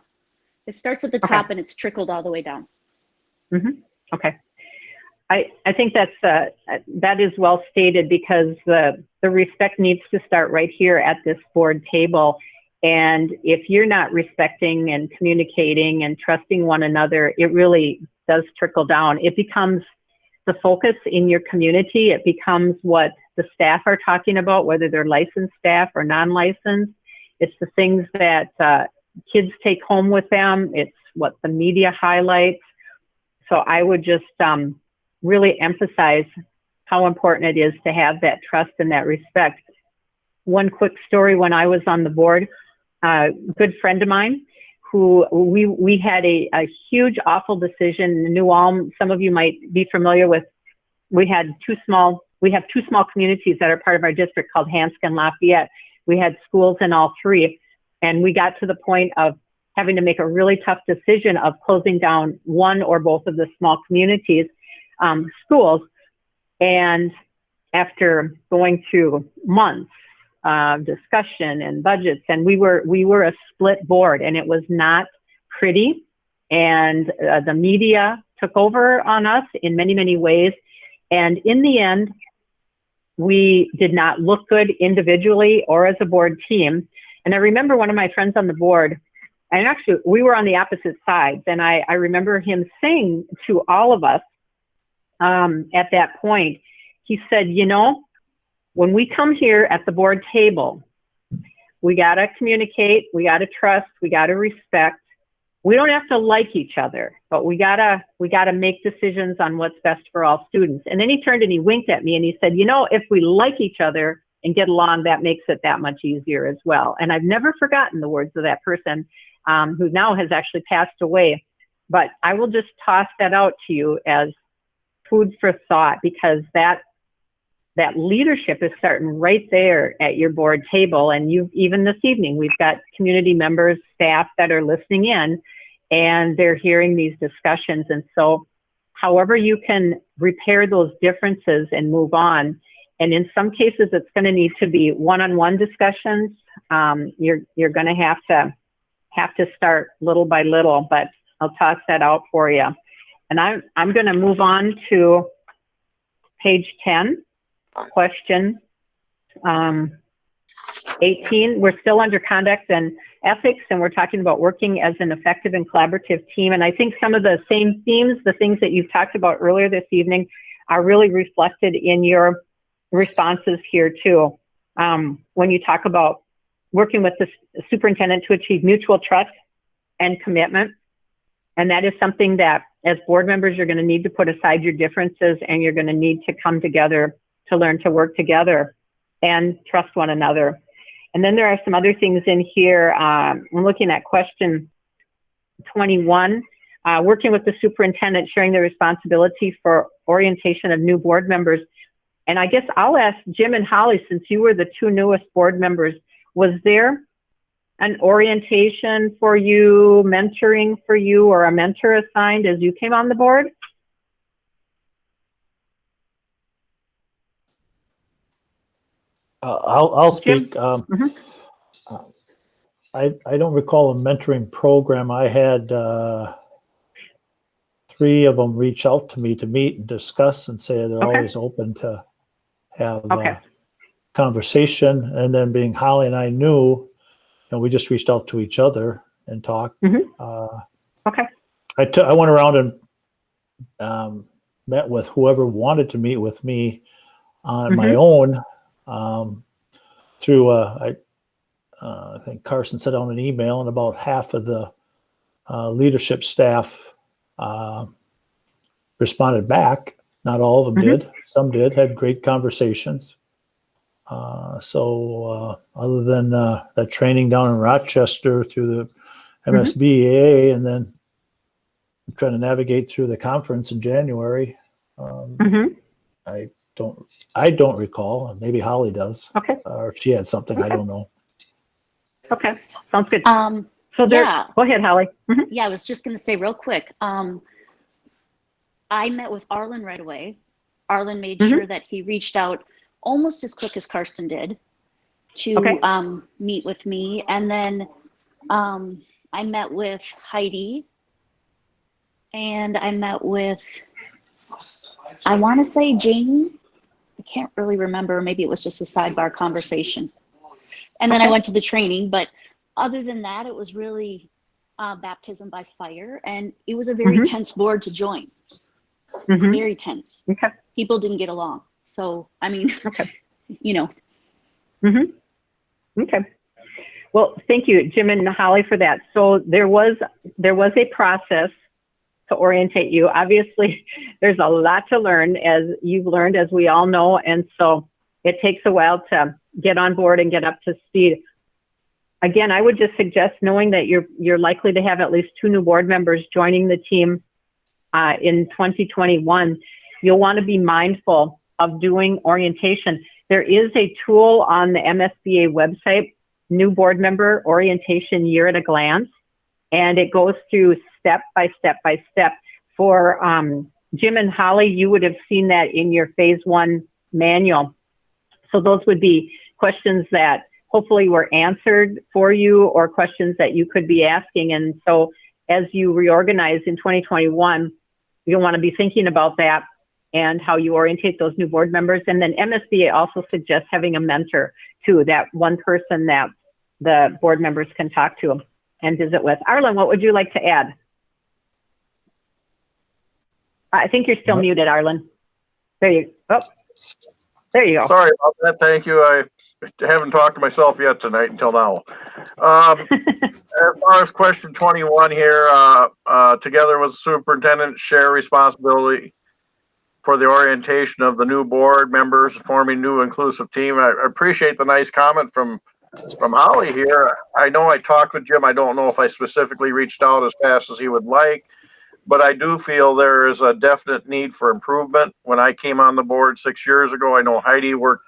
It starts at the Okay. top and it's trickled all the way down. Okay. I think that is well stated, because the respect needs to start right here at this board table. And if you're not respecting and communicating and trusting one another, it really does trickle down. It becomes the focus in your community. It becomes what the staff are talking about, whether they're licensed staff or non-licensed. It's the things that kids take home with them. It's what the media highlights. So I would just really emphasize how important it is to have that trust and that respect. One quick story: when I was on the board, a good friend of mine who we had a huge, awful decision in New Ulm. Some of you might be familiar with, we have two small communities that are part of our district called Hanska and Lafayette. We had schools in all three, and we got to the point of having to make a really tough decision of closing down one or both of the small communities schools. And after going through months of discussion and budgets, and we were a split board, and it was not pretty. And the media took over on us in many, many ways. And in the end, we did not look good individually or as a board team. And I remember one of my friends on the board, and actually we were on the opposite sides, and I remember him saying to all of us at that point, he said, you know, when we come here at the board table, we got to communicate, we got to trust, we got to respect. We don't have to like each other, but we gotta make decisions on what's best for all students. And then he turned and he winked at me and he said, you know, if we like each other and get along, that makes it that much easier as well. And I've never forgotten the words of that person who now has actually passed away. But I will just toss that out to you as food for thought, because that leadership is starting right there at your board table. And even this evening, we've got community members, staff that are listening in, and they're hearing these discussions. And so however you can repair those differences and move on. And in some cases, it's going to need to be one-on-one discussions. You're going to have to start little by little, but I'll toss that out for you. And I'm going to move on to page 10, question 18. We're still under conduct and ethics, and we're talking about working as an effective and collaborative team. And I think some of the same themes, the things that you've talked about earlier this evening, are really reflected in your responses here too. When you talk about working with the superintendent to achieve mutual trust and commitment. And that is something that as board members, you're going to need to put aside your differences, and you're going to need to come together to learn to work together and trust one another. And then there are some other things in here. I'm looking at question 21, working with the superintendent, sharing the responsibility for orientation of new board members. And I guess I'll ask Jim and Holly, since you were the two newest board members, was there an orientation for you, mentoring for you, or a mentor assigned as you came on the board? I'll speak. I don't recall a mentoring program. I had 3 of them reach out to me to meet and discuss and say they're always open to have a conversation. And then being Holly and I knew, and we just reached out to each other and talked. I went around and met with whoever wanted to meet with me on my own through I think Carson sent out an email, and about half of the leadership staff responded back. Not all of them did. Some did, had great conversations. So other than that training down in Rochester through the MSBA, and then I'm trying to navigate through the conference in January. Mhm. I don't recall. Maybe Holly does. Okay. Or she had something. I Okay. don't know. Okay. Sounds good. So yeah. Go ahead, Holly. Mhm. Yeah, I was just going to say real quick. I met with Arlen right away. Arlen made sure that he reached out almost as quick as Karsten did to meet with me. And then I met with Heidi, and I met with, I want to say Jane. I can't really remember. Maybe it was just a sidebar conversation. And then I went to the training. But other than that, it was really baptism by fire. And it was a very tense board to join. Very tense. Okay. People didn't get along. So, I mean, you know. Okay. Well, thank you, Jim and Holly, for that. So there was a process to orientate you. Obviously, there's a lot to learn, as you've learned, as we all know, and so it takes a while to get on board and get up to speed. Again, I would just suggest, knowing that you're likely to have at least 2 new board members joining the team in 2021, you'll want to be mindful of doing orientation. There is a tool on the MSBA website, New Board Member Orientation Year at a Glance, and it goes through step by step by step. For Jim and Holly, you would have seen that in your phase 1 manual. So those would be questions that hopefully were answered for you, or questions that you could be asking. And so as you reorganize in 2021, you'll want to be thinking about that and how you orientate those new board members. And then MSBA also suggests having a mentor too, that one person that the board members can talk to and visit with. Arlen, what would you like to add? I think you're still muted, Arlen. There you go. Sorry about that. Thank you. I haven't talked to myself yet tonight until now. As far as question 21 here, together with the superintendent, share responsibility for the orientation of the new board members, forming new inclusive team. I appreciate the nice comment from Holly here. I know I talked with Jim. I don't know if I specifically reached out as fast as he would like, but I do feel there is a definite need for improvement. When I came on the board 6 years ago, I know Heidi worked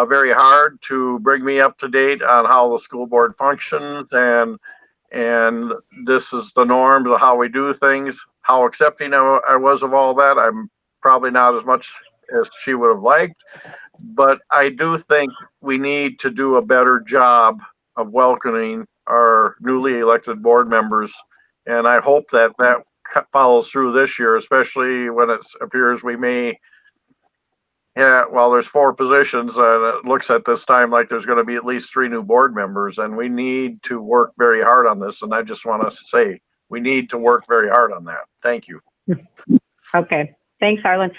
very hard to bring me up to date on how the school board functions, and this is the norms of how we do things. How accepting I was of all that, I'm probably not as much as she would have liked, but I do think we need to do a better job of welcoming our newly elected board members, and I hope that follows through this year, especially when it appears we may. Yeah, well, there's 4 positions, and it looks at this time like there's going to be at least 3 new board members, and we need to work very hard on this. And I just want to say we need to work very hard on that. Thank you. Okay, thanks, Arlen.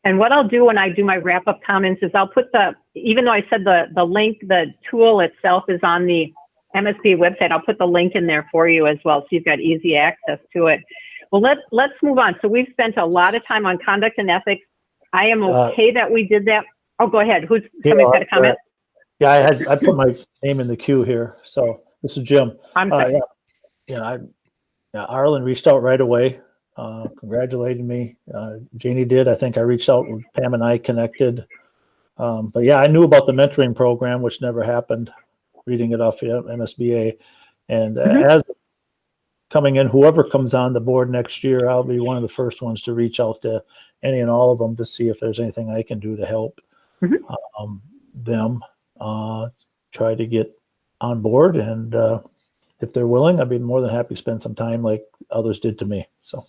And what I'll do when I do my wrap-up comments is I'll put even though I said the link, the tool itself is on the MSBA website, I'll put the link in there for you as well, so you've got easy access to it. Well, let's move on. So we've spent a lot of time on conduct and ethics. I am okay that we did that. Oh, go ahead. Somebody's got a comment? Yeah, I put my name in the queue here. So this is Jim. I'm sorry. Arlen reached out right away, congratulating me. Jeannie did. I think I reached out when Pam and I connected. But yeah, I knew about the mentoring program, which never happened, reading it off MSBA. And as coming in, whoever comes on the board next year, I'll be one of the first ones to reach out to any and all of them to see if there's anything I can do to help them try to get on board. And if they're willing, I'd be more than happy to spend some time like others did to me. So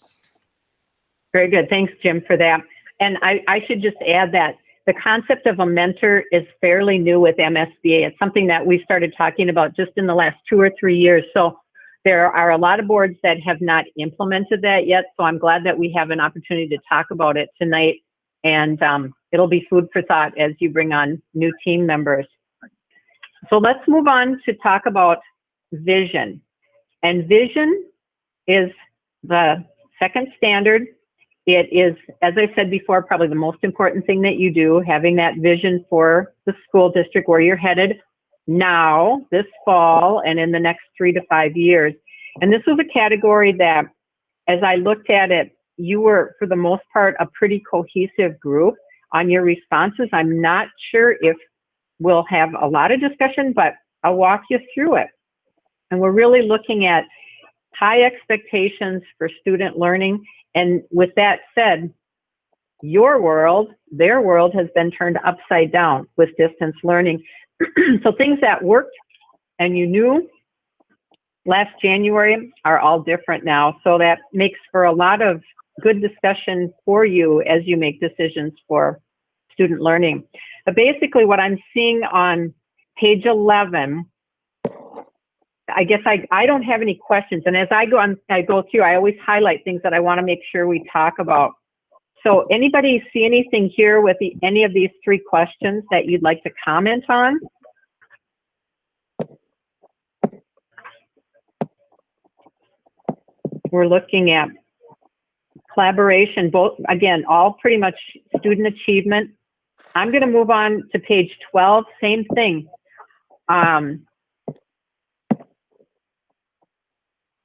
very good. Thanks, Jim, for that. And I should just add that the concept of a mentor is fairly new with MSBA. It's something that we started talking about just in the last 2 or 3 years. So there are a lot of boards that have not implemented that yet. So I'm glad that we have an opportunity to talk about it tonight. And it'll be food for thought as you bring on new team members. So let's move on to talk about vision. And vision is the second standard. It is, as I said before, probably the most important thing that you do, having that vision for the school district, where you're headed now, this fall, and in the next 3 to 5 years. And this was a category that as I looked at it, you were, for the most part, a pretty cohesive group on your responses. I'm not sure if we'll have a lot of discussion, but I'll walk you through it. And we're really looking at high expectations for student learning. And with that said, your world, their world has been turned upside down with distance learning. So things that worked and you knew last January are all different now. So that makes for a lot of good discussion for you as you make decisions for student learning. But basically what I'm seeing on page 11, I guess I don't have any questions. And as I go through, I always highlight things that I want to make sure we talk about. So anybody see anything here with any of these three questions that you'd like to comment on? We're looking at collaboration, both, again, all pretty much student achievement. I'm going to move on to page 12, same thing.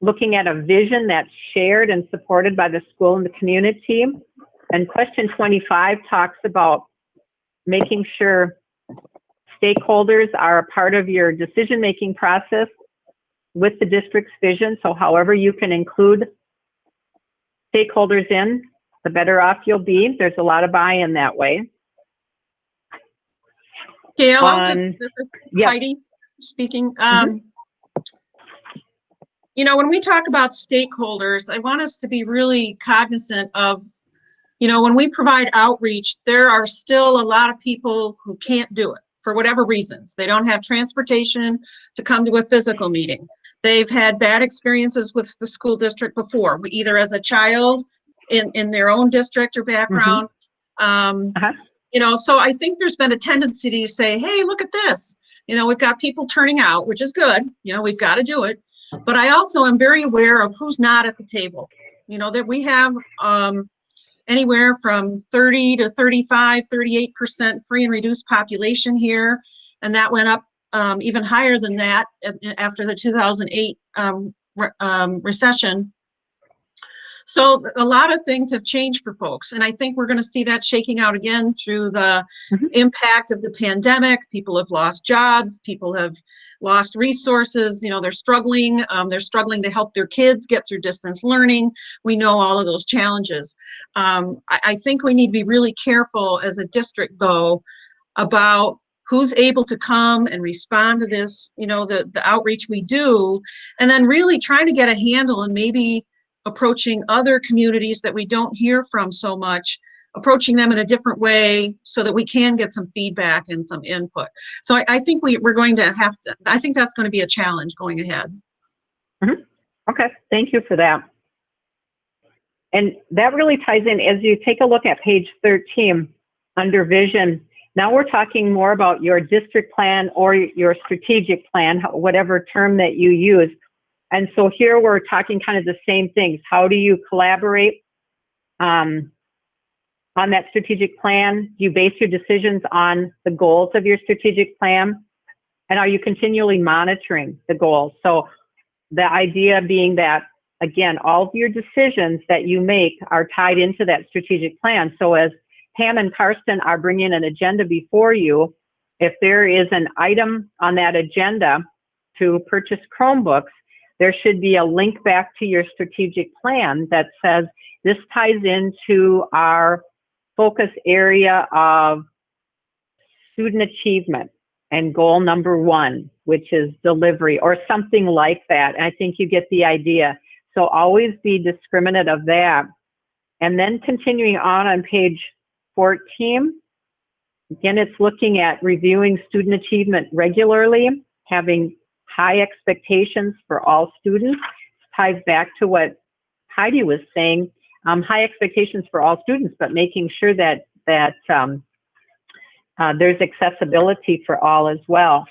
Looking at a vision that's shared and supported by the school and the community. And question 25 talks about making sure stakeholders are a part of your decision-making process with the district's vision. So however you can include stakeholders in, the better off you'll be. There's a lot of buy-in that way. Gail, this is Heidi speaking. You know, when we talk about stakeholders, I want us to be really cognizant of, you know, when we provide outreach, there are still a lot of people who can't do it for whatever reasons. They don't have transportation to come to a physical meeting. They've had bad experiences with the school district before, either as a child in their own district or background. You know, so I think there's been a tendency to say, hey, look at this. You know, we've got people turning out, which is good. You know, we've got to do it. But I also am very aware of who's not at the table. You know, that we have anywhere from 30 to 35, 38% free and reduced population here. And that went up even higher than that after the 2008 recession. So a lot of things have changed for folks. And I think we're going to see that shaking out again through the impact of the pandemic. People have lost jobs. People have lost resources. You know, they're struggling. To help their kids get through distance learning. We know all of those challenges. I think we need to be really careful as a district, though, about who's able to come and respond to this, you know, the outreach we do, and then really trying to get a handle and maybe approaching other communities that we don't hear from so much, approaching them in a different way so that we can get some feedback and some input. So I think we're going to have to, I think that's going to be a challenge going ahead. Okay, thank you for that. And that really ties in as you take a look at page 13 under vision. Now we're talking more about your district plan or your strategic plan, whatever term that you use. And so here we're talking kind of the same things. How do you collaborate on that strategic plan? Do you base your decisions on the goals of your strategic plan? And are you continually monitoring the goals? So the idea being that, again, all of your decisions that you make are tied into that strategic plan. So as Pam and Karsten are bringing an agenda before you, if there is an item on that agenda to purchase Chromebooks, there should be a link back to your strategic plan that says this ties into our focus area of student achievement and goal number 1, which is delivery or something like that. And I think you get the idea. So always be discriminate of that. And then continuing on page 14, again, it's looking at reviewing student achievement regularly, having high expectations for all students. Ties back to what Heidi was saying, high expectations for all students, but making sure that there's accessibility for all as well.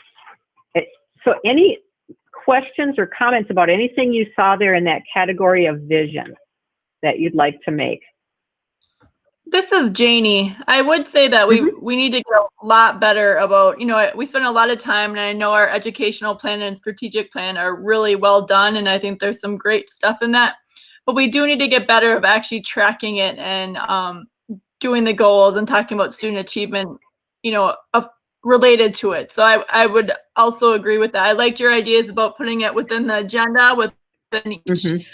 So any questions or comments about anything you saw there in that category of vision that you'd like to make? This is Janie. I would say that we need to get a lot better about, you know, we spend a lot of time, and I know our educational plan and strategic plan are really well done, and I think there's some great stuff in that. but we do need to get better of actually tracking it and doing the goals and talking about student achievement, related to it. So I would also agree with that. I liked your ideas about putting it within the agenda, within each,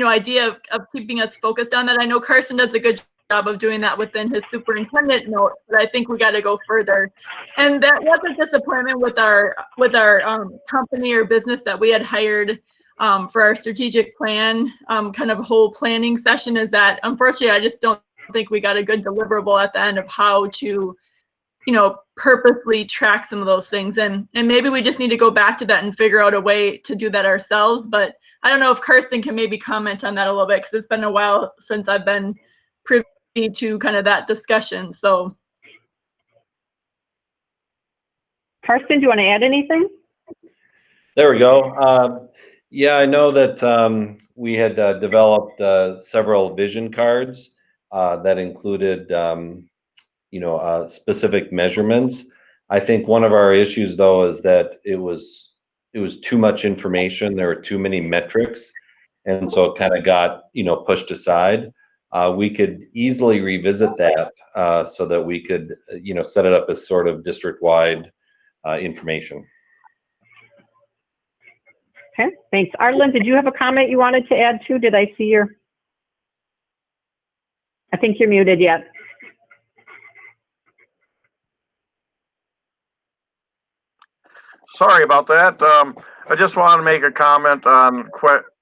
idea of keeping us focused on that. I know Carson does a good job of doing that within his superintendent note, but I think we got to go further. And that was a disappointment with our company or business that we had hired for our strategic plan, kind of whole planning session, is that unfortunately I just don't think we got a good deliverable at the end of how to purposely track some of those things. And maybe we just need to go back to that and figure out a way to do that ourselves. But I don't know if Kirsten can maybe comment on that a little bit, because it's been a while since I've been privy to kind of that discussion. So Karsten, do you want to add anything? There we go. Yeah, I know that we had developed several vision cards that included specific measurements. I think one of our issues, though, is that it was too much information. There were too many metrics, and so it kind of got pushed aside. We could easily revisit that so that we could set it up as sort of district-wide information. Okay, thanks. Arlen, did you have a comment you wanted to add too? Did I see your? I think you're muted yet. Sorry about that. I just want to make a comment on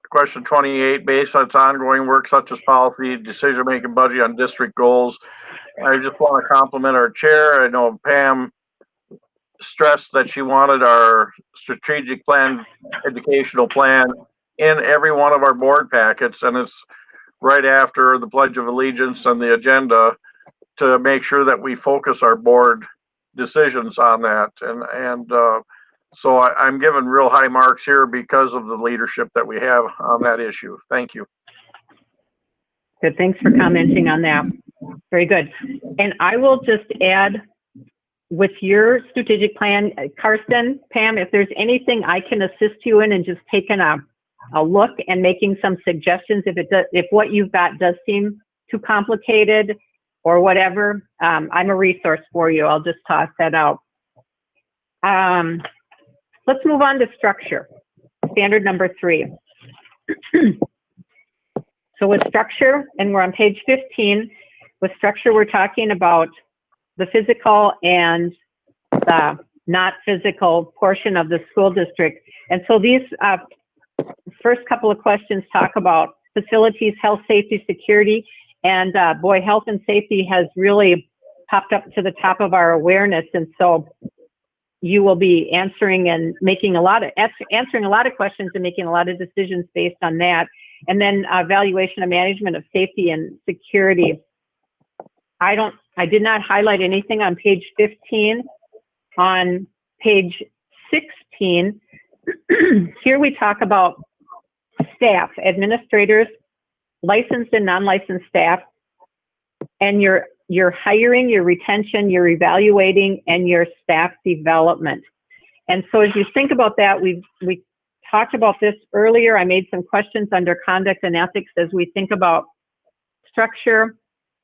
question 28, based on its ongoing work such as policy, decision-making, budget on district goals. I just want to compliment our chair. I know Pam stressed that she wanted our strategic plan, educational plan in every one of our board packets, and it's right after the Pledge of Allegiance and the agenda to make sure that we focus our board decisions on that. And so I'm giving real high marks here because of the leadership that we have on that issue. Thank you. Good, thanks for commenting on that. Very good. And I will just add, with your strategic plan, Karsten, Pam, if there's anything I can assist you in and just taking a look and making some suggestions, if what you've got does seem too complicated or whatever, I'm a resource for you. I'll just toss that out. Let's move on to structure, standard number 3. So with structure, and we're on page 15, with structure, we're talking about the physical and the not physical portion of the school district. And so these first couple of questions talk about facilities, health, safety, security, and boy, health and safety has really popped up to the top of our awareness. And so you will be answering and making answering a lot of questions and making a lot of decisions based on that. And then evaluation and management of safety and security. I did not highlight anything on page 15. On page 16, here we talk about staff, administrators, licensed and non-licensed staff, and your hiring, your retention, your evaluating, and your staff development. And so as you think about that, we talked about this earlier. I made some questions under conduct and ethics as we think about structure.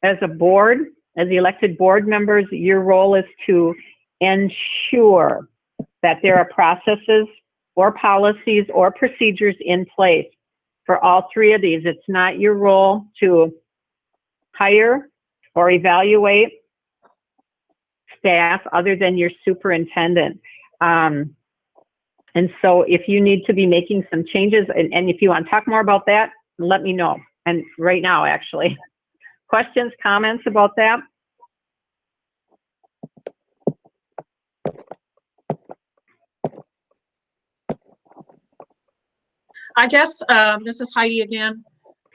As a board, as the elected board members, your role is to ensure that there are processes or policies or procedures in place for all 3 of these. It's not your role to hire or evaluate staff other than your superintendent. And so if you need to be making some changes, and if you want to talk more about that, let me know. And right now, actually. Questions, comments about that? I guess this is Heidi again.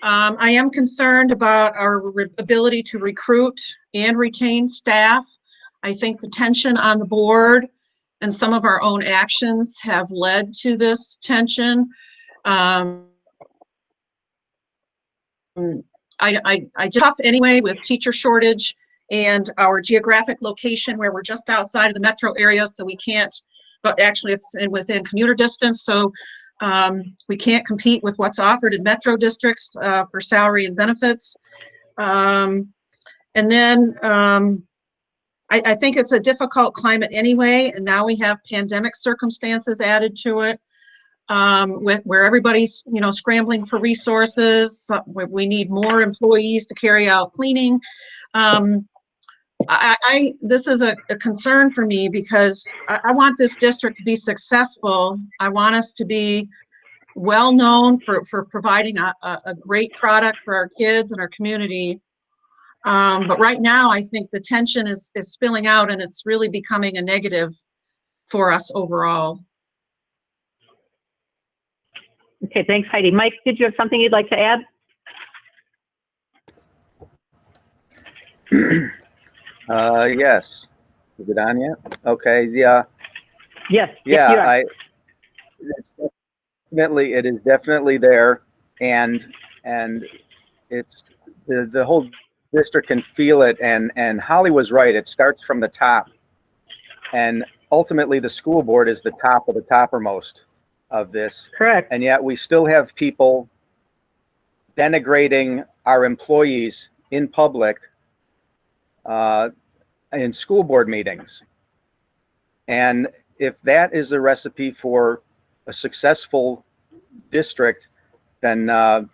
I am concerned about our ability to recruit and retain staff. I think the tension on the board and some of our own actions have led to this tension. I tough anyway with teacher shortage and our geographic location where we're just outside of the metro area, so we can't, but actually it's within commuter distance. So We can't compete with what's offered in metro districts for salary and benefits. And then I think it's a difficult climate anyway, and now we have pandemic circumstances added to it, where everybody's scrambling for resources. We need more employees to carry out cleaning. This is a concern for me because I want this district to be successful. I want us to be well known for providing a great product for our kids and our community. But right now, I think the tension is spilling out, and it's really becoming a negative for us overall. Okay, thanks, Heidi. Mike, did you have something you'd like to add? Yes. Is it on yet? Okay. Yeah. Yes. Yeah. It is definitely there, and it's the whole district can feel it. And Holly was right. It starts from the top, and ultimately the school board is the top of the toppermost of this. Correct. And yet we still have people denigrating our employees in public in school board meetings. And if that is a recipe for a successful district, then I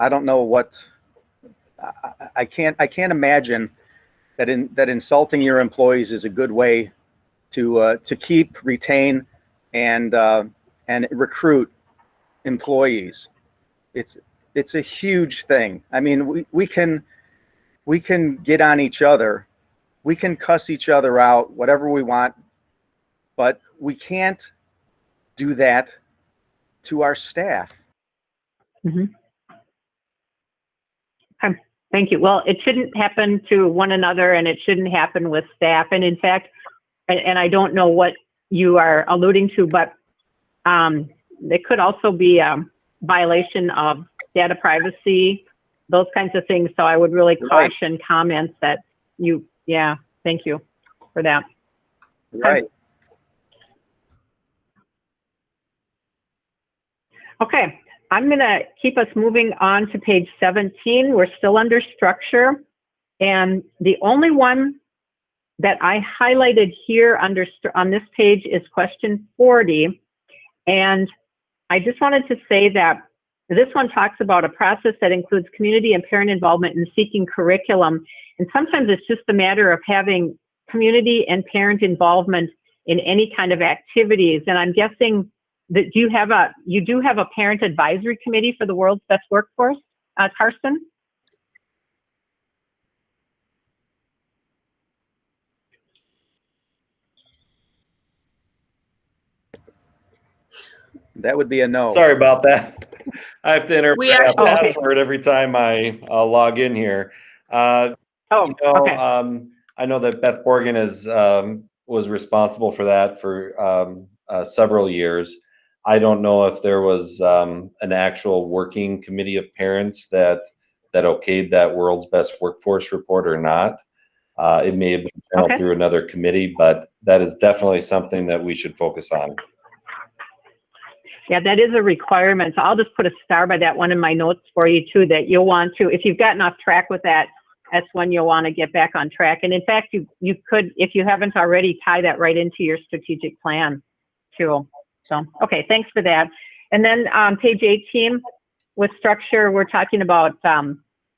don't know what. I can't imagine that insulting your employees is a good way to keep, retain, and recruit employees. It's a huge thing. I mean, we can get on each other, we can cuss each other out, whatever we want, but we can't do that to our staff. Mm-hmm. Thank you. Well, it shouldn't happen to one another, and it shouldn't happen with staff. And in fact, and I don't know what you are alluding to, but it could also be a violation of data privacy, those kinds of things. So I would really caution comments that thank you for that. Right. Okay, I'm going to keep us moving on to page 17. We're still under structure. And the only one that I highlighted here on this page is question 40. And I just wanted to say that this one talks about a process that includes community and parent involvement in seeking curriculum. And sometimes it's just a matter of having community and parent involvement in any kind of activities. And I'm guessing that you do have a parent advisory committee for the World's Best Workforce, Karsten? That would be a no. Sorry about that. I have to enter my actually- password every time I log in here. Okay. I know that Beth Borgen was responsible for that for several years. I don't know if there was an actual working committee of parents that okayed that World's Best Workforce report or not. It may have been channeled through another committee, but that is definitely something that we should focus on. Yeah, that is a requirement. So I'll just put a star by that one in my notes for you too, that you'll want to, if you've gotten off track with that, that's when you'll want to get back on track. And in fact, you could, if you haven't already, tie that right into your strategic plan too. So, okay, thanks for that. And then on page 18, with structure, we're talking about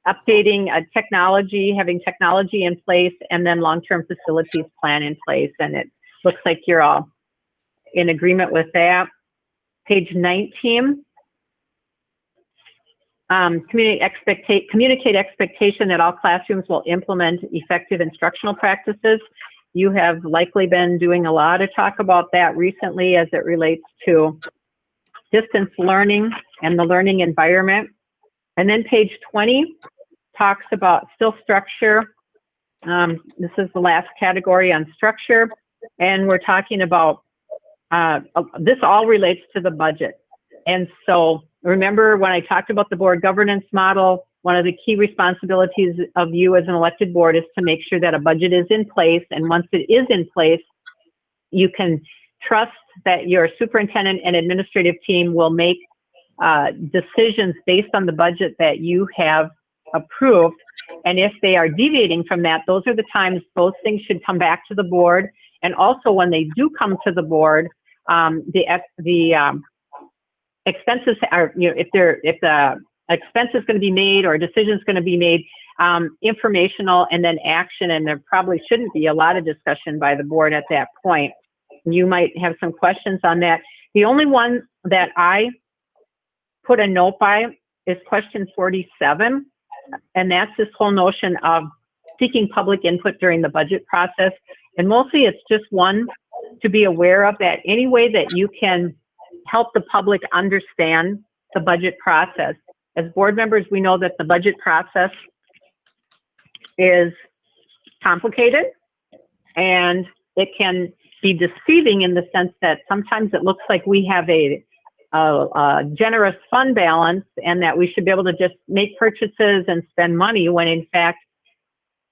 updating technology, having technology in place, and then long-term facilities plan in place. And it looks like you're all in agreement with that. Page 19, communicate expectation that all classrooms will implement effective instructional practices. You have likely been doing a lot of talk about that recently as it relates to distance learning and the learning environment. And then page 20 talks about still structure. This is the last category on structure. And we're talking about this all relates to the budget. And so remember when I talked about the board governance model, one of the key responsibilities of you as an elected board is to make sure that a budget is in place. And once it is in place, you can trust that your superintendent and administrative team will make decisions based on the budget that you have approved. And if they are deviating from that, those are the times those things should come back to the board. And also when they do come to the board, the expenses are, if the expense is going to be made or a decision is going to be made, informational and then action, and there probably shouldn't be a lot of discussion by the board at that point. You might have some questions on that. The only one that I put a note by is question 47, and that's this whole notion of seeking public input during the budget process. And mostly it's just one, to be aware of that any way that you can help the public understand the budget process. As board members, we know that the budget process is complicated and it can be deceiving in the sense that sometimes it looks like we have a generous fund balance and that we should be able to just make purchases and spend money, when in fact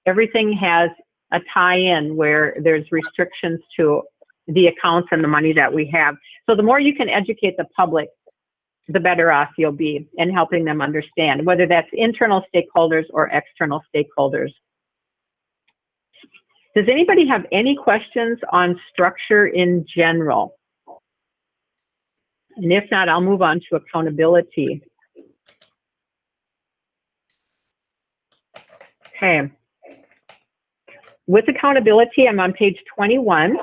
everything has a tie-in where there's restrictions to the accounts and the money that we have. So the more you can educate the public, the better off you'll be in helping them understand, whether that's internal stakeholders or external stakeholders. Does anybody have any questions on structure in general? And if not, I'll move on to accountability. Okay. With accountability, I'm on page 21.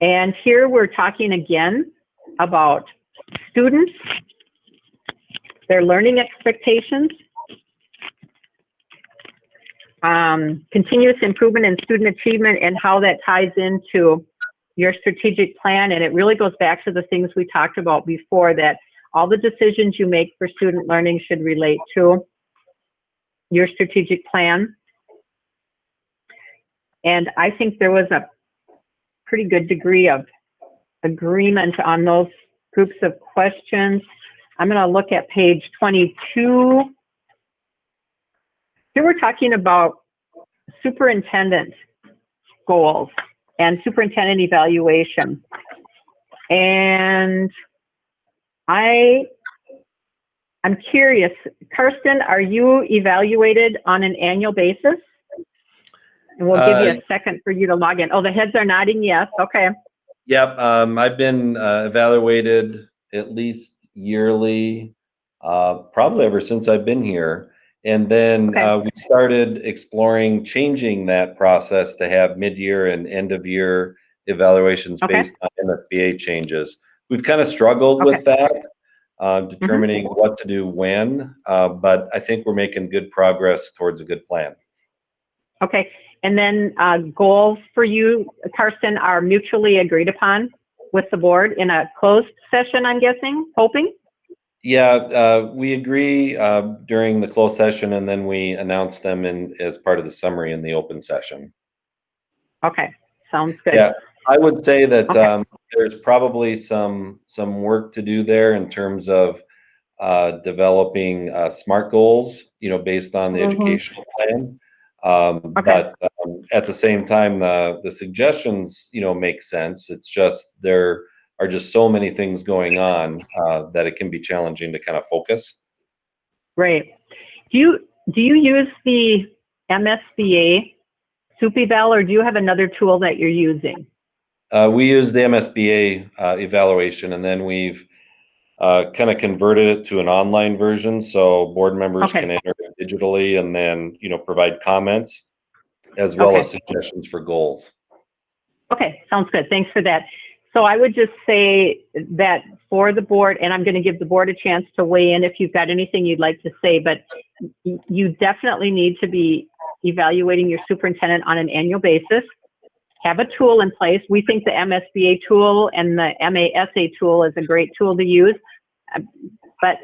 And here we're talking again about students, their learning expectations, continuous improvement in student achievement, and how that ties into your strategic plan. And it really goes back to the things we talked about before, that all the decisions you make for student learning should relate to your strategic plan. And I think there was a pretty good degree of agreement on those groups of questions. I'm going to look at page 22. Here we're talking about superintendent goals and superintendent evaluation. And I'm curious, Karsten, are you evaluated on an annual basis? And we'll give you a second for you to log in. Oh, the heads are nodding yes. Okay. Yep. I've been evaluated at least yearly, probably ever since I've been here. And then we started exploring changing that process to have mid-year and end-of-year evaluations based on MSBA changes. We've kind of struggled with that, determining what to do when, but I think we're making good progress towards a good plan. Okay. And then goals for you, Karsten, are mutually agreed upon with the board in a closed session, I'm guessing, hoping? Yeah, we agree during the closed session, and then we announce them as part of the summary in the open session. Okay, sounds good. Yeah, I would say that there's probably some work to do there in terms of developing SMART goals, based on the educational plan. But at the same time, the suggestions, make sense. It's just there are just so many things going on that it can be challenging to kind of focus. Right. Do you use the MSBA SUPEval, or do you have another tool that you're using? We use the MSBA evaluation, and then we've kind of converted it to an online version, so board members can enter it digitally and then provide comments as well as suggestions for goals. Okay, sounds good. Thanks for that. So I would just say that for the board, and I'm going to give the board a chance to weigh in if you've got anything you'd like to say, but you definitely need to be evaluating your superintendent on an annual basis. Have a tool in place. We think the MSBA tool and the MASA tool is a great tool to use. But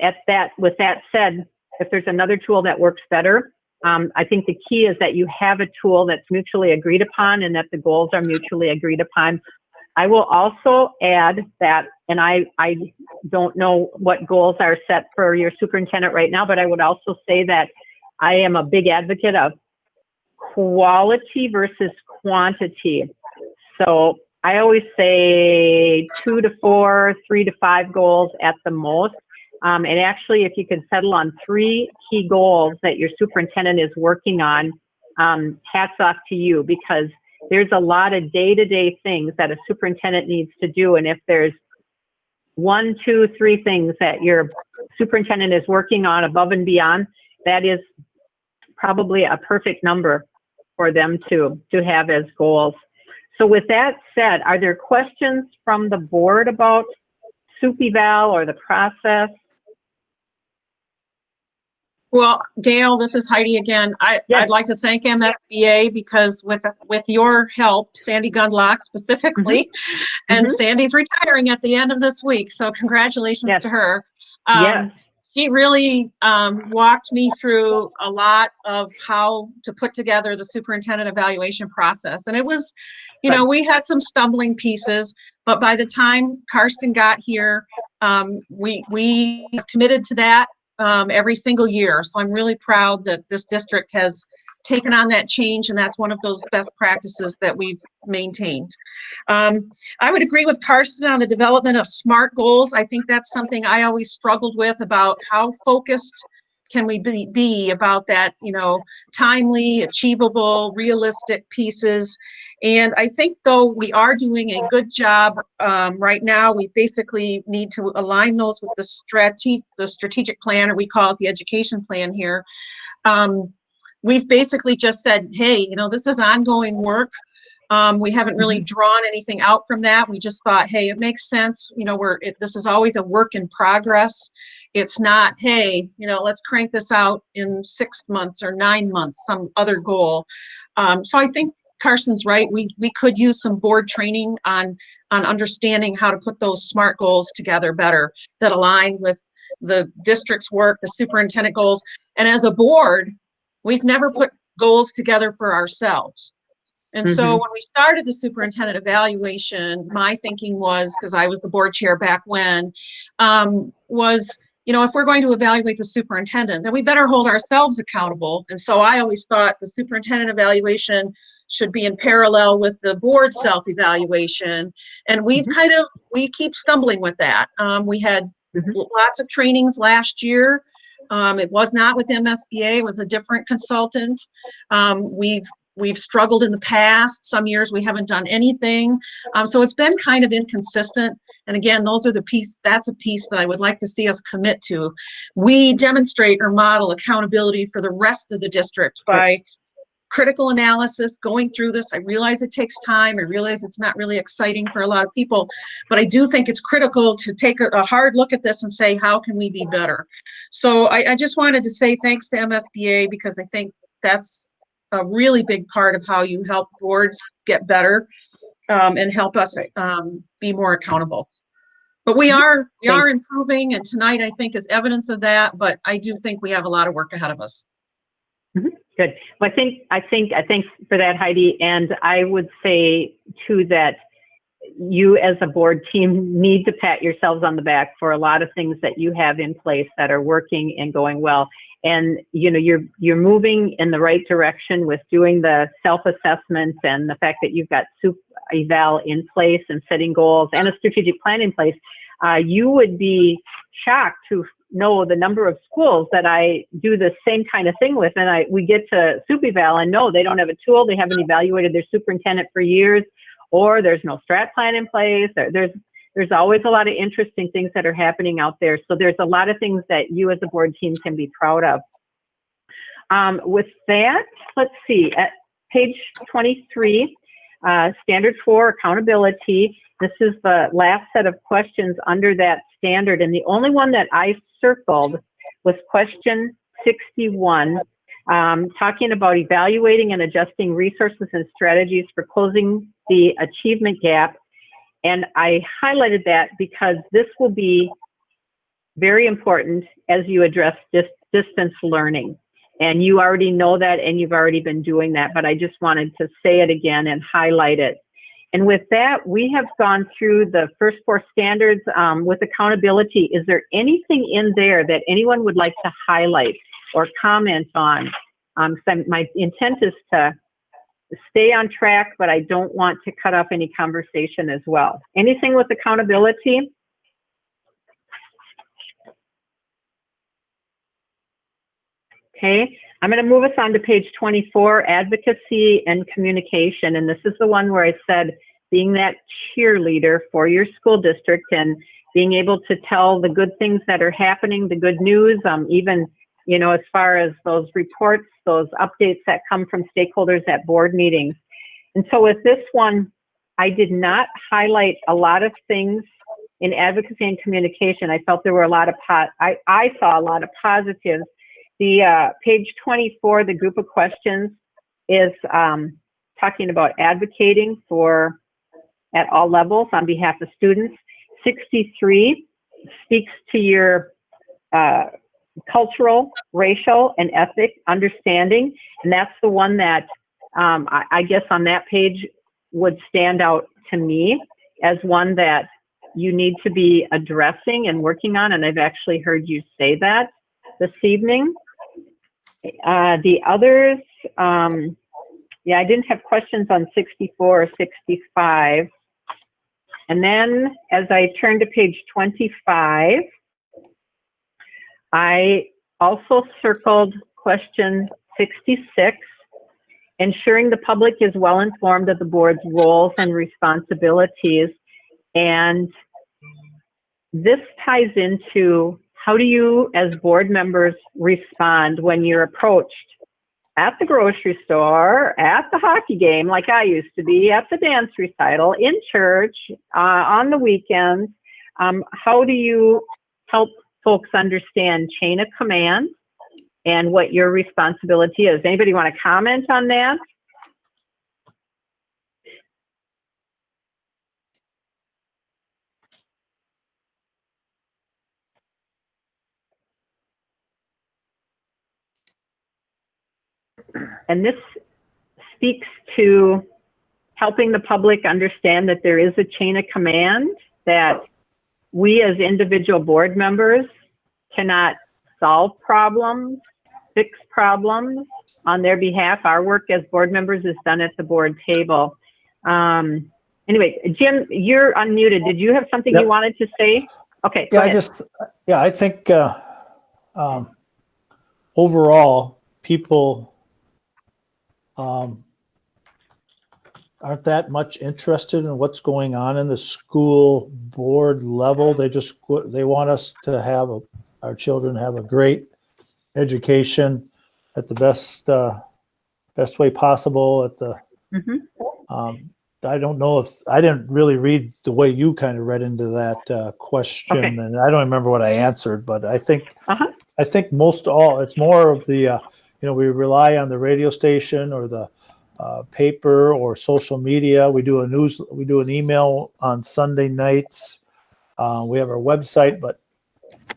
with that said, if there's another tool that works better, I think the key is that you have a tool that's mutually agreed upon and that the goals are mutually agreed upon. I will also add that, and I don't know what goals are set for your superintendent right now, but I would also say that I am a big advocate of quality versus quantity. So I always say 2 to 4, 3 to 5 goals at the most. And actually, if you could settle on 3 key goals that your superintendent is working on, hats off to you, because there's a lot of day-to-day things that a superintendent needs to do. And if there's 1, 2, 3 things that your superintendent is working on above and beyond, that is probably a perfect number for them to have as goals. So with that said, are there questions from the board about SUP-eval or the process? Well, Gail, this is Heidi again. Yes. I'd like to thank MSBA because with your help, Sandy Gundlach specifically, and Sandy's retiring at the end of this week. So congratulations to her. She really walked me through a lot of how to put together the superintendent evaluation process. And it was, you know, we had some stumbling pieces, but by the time Karsten got here, we have committed to that every single year. So I'm really proud that this district has taken on that change, and that's one of those best practices that we've maintained. I would agree with Karsten on the development of SMART goals. I think that's something I always struggled with, about how focused can we be about that, you know, timely, achievable, realistic pieces. And I think though we are doing a good job right now, we basically need to align those with the strategic plan, or we call it the education plan here. We've basically just said, hey, you know, this is ongoing work. We haven't really drawn anything out from that. We just thought, hey, it makes sense. You know, this is always a work in progress. It's not, hey, you know, let's crank this out in 6 months or 9 months, some other goal. So I think Carson's right. We could use some board training on understanding how to put those SMART goals together better, that align with the district's work, the superintendent goals. And as a board, we've never put goals together for ourselves. And so when we started the superintendent evaluation, my thinking was, because I was the board chair back when, was, you know, if we're going to evaluate the superintendent, then we better hold ourselves accountable. And so I always thought the superintendent evaluation should be in parallel with the board self-evaluation. And we've we keep stumbling with that. We had lots of trainings last year. It was not with MSBA, it was a different consultant. We've struggled in the past. Some years we haven't done anything. So it's been kind of inconsistent. And again, that's a piece that I would like to see us commit to. We demonstrate or model accountability for the rest of the district by critical analysis, going through this. I realize it takes time. I realize it's not really exciting for a lot of people, but I do think it's critical to take a hard look at this and say, how can we be better? So I just wanted to say thanks to MSBA, because I think that's a really big part of how you help boards get better and help us be more accountable. But we are improving, and tonight I think is evidence of that, but I do think we have a lot of work ahead of us. Good. Well, I think for that, Heidi, and I would say too that you as a board team need to pat yourselves on the back for a lot of things that you have in place that are working and going well. And you know, you're moving in the right direction with doing the self-assessments, and the fact that you've got SUP-eval in place and setting goals and a strategic plan in place. You would be shocked to know the number of schools that I do the same kind of thing with, and we get to SUP-eval and no, they don't have a tool, they haven't evaluated their superintendent for years, or there's no strat plan in place. There's always a lot of interesting things that are happening out there. So there's a lot of things that you as a board team can be proud of. With that, let's see, at page 23, standard 4, accountability. This is the last set of questions under that standard. And the only one that I circled was question 61, talking about evaluating and adjusting resources and strategies for closing the achievement gap. And I highlighted that because this will be very important as you address distance learning. And you already know that, and you've already been doing that, but I just wanted to say it again and highlight it. And with that, we have gone through the first 4 standards with accountability. Is there anything in there that anyone would like to highlight or comment on? So my intent is to stay on track, but I don't want to cut off any conversation as well. Anything with accountability? Okay, I'm going to move us on to page 24, Advocacy and Communication. And this is the one where I said being that cheerleader for your school district and being able to tell the good things that are happening, the good news, even, you know, as far as those reports, those updates that come from stakeholders at board meetings. And so with this one, I did not highlight a lot of things in advocacy and communication. I felt there were a lot of, I saw a lot of positives. The page 24, the group of questions is talking about advocating for at all levels on behalf of students. 63 speaks to your cultural, racial, and ethnic understanding. And that's the one that I guess on that page would stand out to me as one that you need to be addressing and working on. And I've actually heard you say that this evening. The others, yeah, I didn't have questions on 64 or 65. And then as I turn to page 25, I also circled question 66, ensuring the public is well informed of the board's roles and responsibilities. And this ties into how do you as board members respond when you're approached at the grocery store, at the hockey game, like I used to be, at the dance recital, in church, on the weekends. How do you help folks understand chain of command and what your responsibility is? Anybody want to comment on that? And this speaks to helping the public understand that there is a chain of command, that we as individual board members cannot solve problems, fix problems on their behalf. Our work as board members is done at the board table. Anyway, Jim, you're unmuted. Did you have something you wanted to say? Okay, go ahead. I think overall, people aren't that much interested in what's going on in the school board level. They want us to have our children have a great education at the best way possible. At the I don't know if I didn't really read the way you kind of read into that question, and I don't remember what I answered, but I think it's more of the we rely on the radio station or the paper or social media. We do an email on Sunday nights. We have our website, but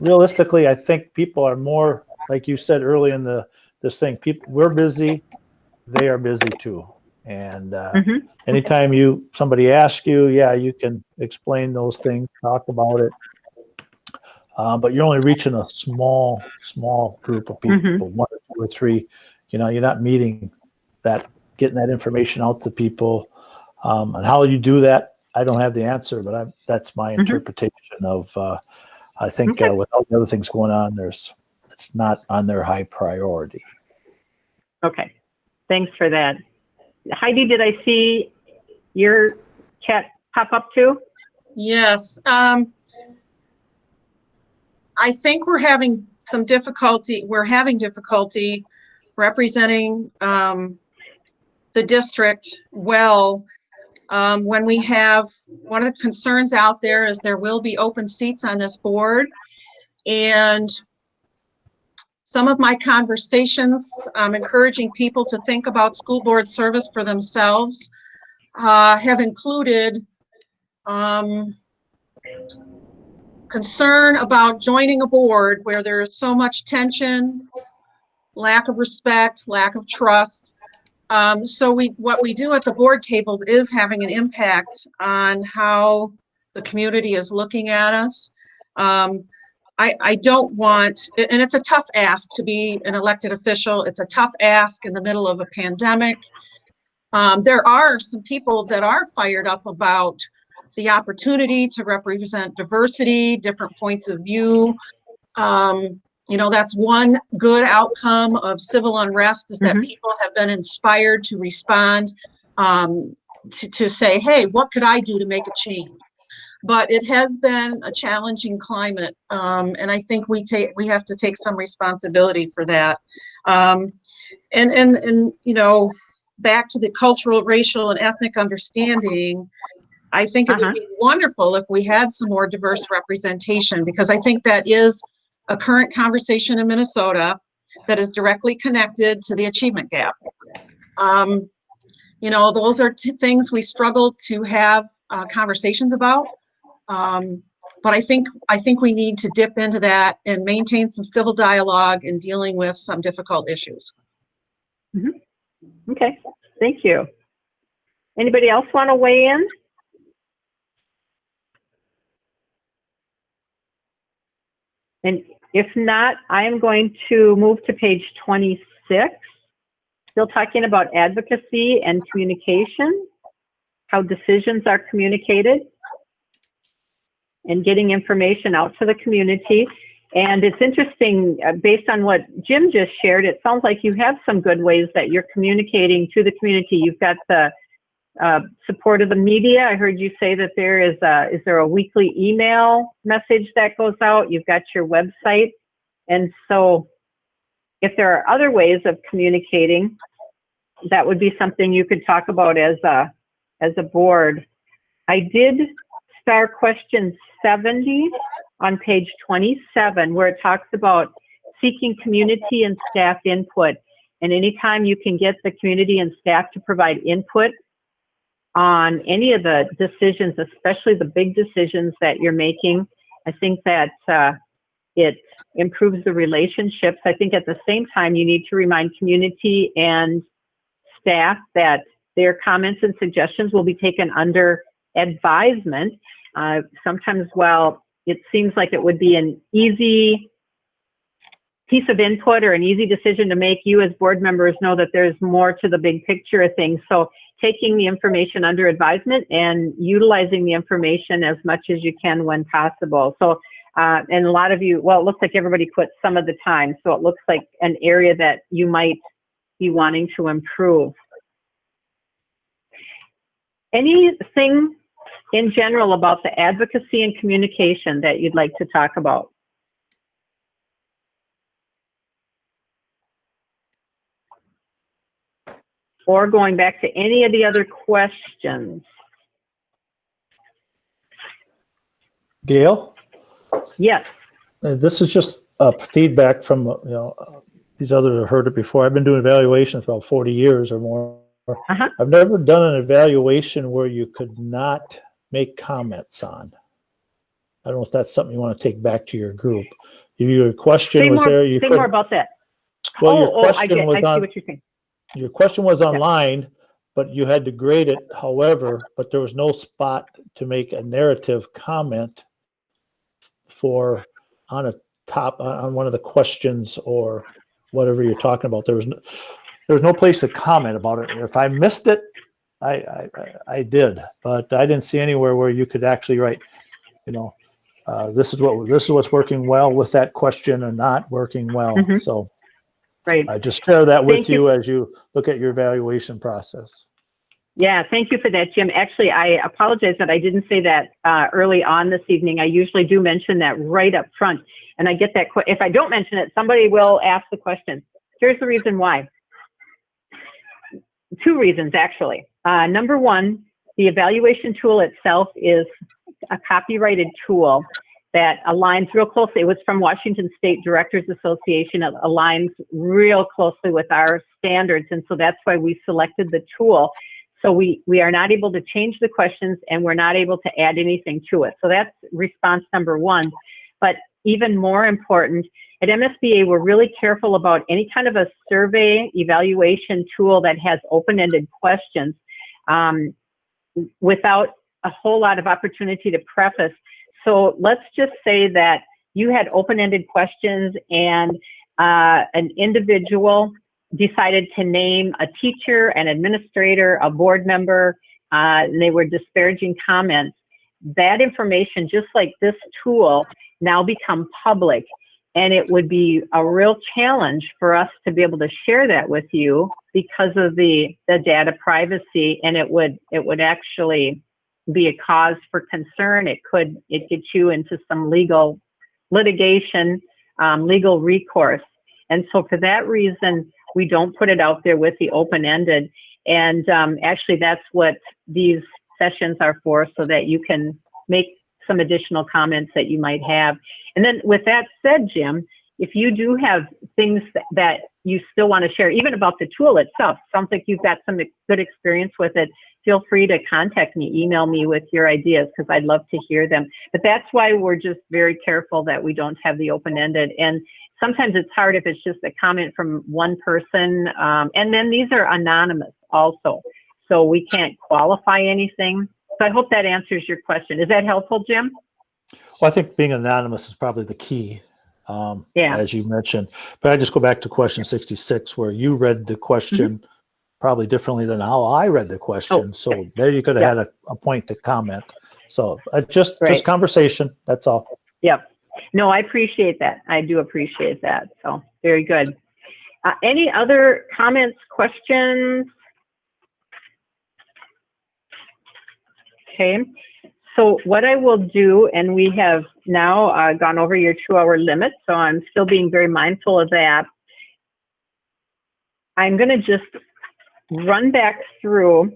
realistically, I think people are more, like you said early in this thing, we're busy, they are busy too. And anytime somebody asks you, you can explain those things, talk about it. But you're only reaching a small group of people, 1 or 2 or 3. You're not getting that information out to people. And how you do that, I don't have the answer, but that's my interpretation of. I think with all the other things going on, it's not on their high priority. Okay, thanks for that. Heidi, did I see your chat pop up too? Yes. I think we're having some difficulty. We're having difficulty representing the district well. When we have, one of the concerns out there is there will be open seats on this board. And some of my conversations, encouraging people to think about school board service for themselves, have included concern about joining a board where there's so much tension, lack of respect, lack of trust. So what we do at the board table is having an impact on how the community is looking at us. I don't want, and it's a tough ask to be an elected official. It's a tough ask in the middle of a pandemic. There are some people that are fired up about the opportunity to represent diversity, different points of view. You know, that's one good outcome of civil unrest, is that people have been inspired to respond, to say, hey, what could I do to make a change? But it has been a challenging climate, and I think we have to take some responsibility for that. And you know, back to the cultural, racial, and ethnic understanding, I think it would be wonderful if we had some more diverse representation, because I think that is a current conversation in Minnesota that is directly connected to the achievement gap. You know, those are two things we struggle to have conversations about. But I think we need to dip into that and maintain some civil dialogue in dealing with some difficult issues. Okay, thank you. Anybody else want to weigh in? And if not, I am going to move to page 26, still talking about advocacy and communication, how decisions are communicated, and getting information out to the community. And it's interesting, based on what Jim just shared, it sounds like you have some good ways that you're communicating to the community. You've got the support of the media. I heard you say that is there a weekly email message that goes out? You've got your website. And so if there are other ways of communicating, that would be something you could talk about as a board. I did start question 70 on page 27, where it talks about seeking community and staff input. And anytime you can get the community and staff to provide input on any of the decisions, especially the big decisions that you're making, I think that it improves the relationships. I think at the same time, you need to remind community and staff that their comments and suggestions will be taken under advisement. Sometimes, while it seems like it would be an easy piece of input or an easy decision to make, you as board members know that there's more to the big picture of things. So taking the information under advisement and utilizing the information as much as you can when possible. So, and a lot of you, well, it looks like everybody put some of the time. So it looks like an area that you might be wanting to improve. Anything in general about the advocacy and communication that you'd like to talk about? Or going back to any of the other questions? Gail? Yes. This is just feedback from, these others have heard it before. I've been doing evaluations for about 40 years or more. I've never done an evaluation where you could not make comments on. I don't know if that's something you want to take back to your group. Your question was there. You say more about that. Well, your question I was see on. what you're saying. Your question was online, but you had to grade it. However, but there was no spot to make a narrative comment for on one of the questions or whatever you're talking about. There was no place to comment about it. If I missed it, I did, but I didn't see anywhere where you could actually write, this is what's working well with that question and not working well. So right. I just share that with you as you look at your evaluation process. Yeah, thank you for that, Jim. Actually, I apologize that I didn't say that early on this evening. I usually do mention that right up front, and I get that. If I don't mention it, somebody will ask the question. Here's the reason why. Two reasons, actually. Number one, the evaluation tool itself is a copyrighted tool that aligns real closely. It was from Washington State Directors Association. It aligns real closely with our standards, and so that's why we selected the tool. So we are not able to change the questions, and we're not able to add anything to it. So that's response number one. But even more important, at MSBA, we're really careful about any kind of a survey evaluation tool that has open-ended questions without a whole lot of opportunity to preface. So let's just say that you had open-ended questions and an individual decided to name a teacher, an administrator, a board member, and they were disparaging comments, that information, just like this tool, now become public. And it would be a real challenge for us to be able to share that with you because of the data privacy, and it would actually be a cause for concern. It get you into some legal litigation, legal recourse. And so for that reason, we don't put it out there with the open-ended. And actually, that's what these sessions are for, so that you can make some additional comments that you might have. And then with that said, Jim, if you do have things that you still want to share, even about the tool itself, sounds like you've got some good experience with it, feel free to contact me, email me with your ideas, because I'd love to hear them. But that's why we're just very careful that we don't have the open-ended. And sometimes it's hard if it's just a comment from one person. And then these are anonymous also, so we can't qualify anything. So I hope that answers your question. Is that helpful, Jim? Well, I think being anonymous is probably the key, as you mentioned. But I just go back to question 66, where you read the question probably differently than how I read the question. So there you could have had a point to comment. So just conversation, that's all. Yep. No, I appreciate that. I do appreciate that. So very good. Any other comments, questions? Okay. So what I will do, and we have now gone over your 2-hour limit, so I'm still being very mindful of that. I'm going to just run back through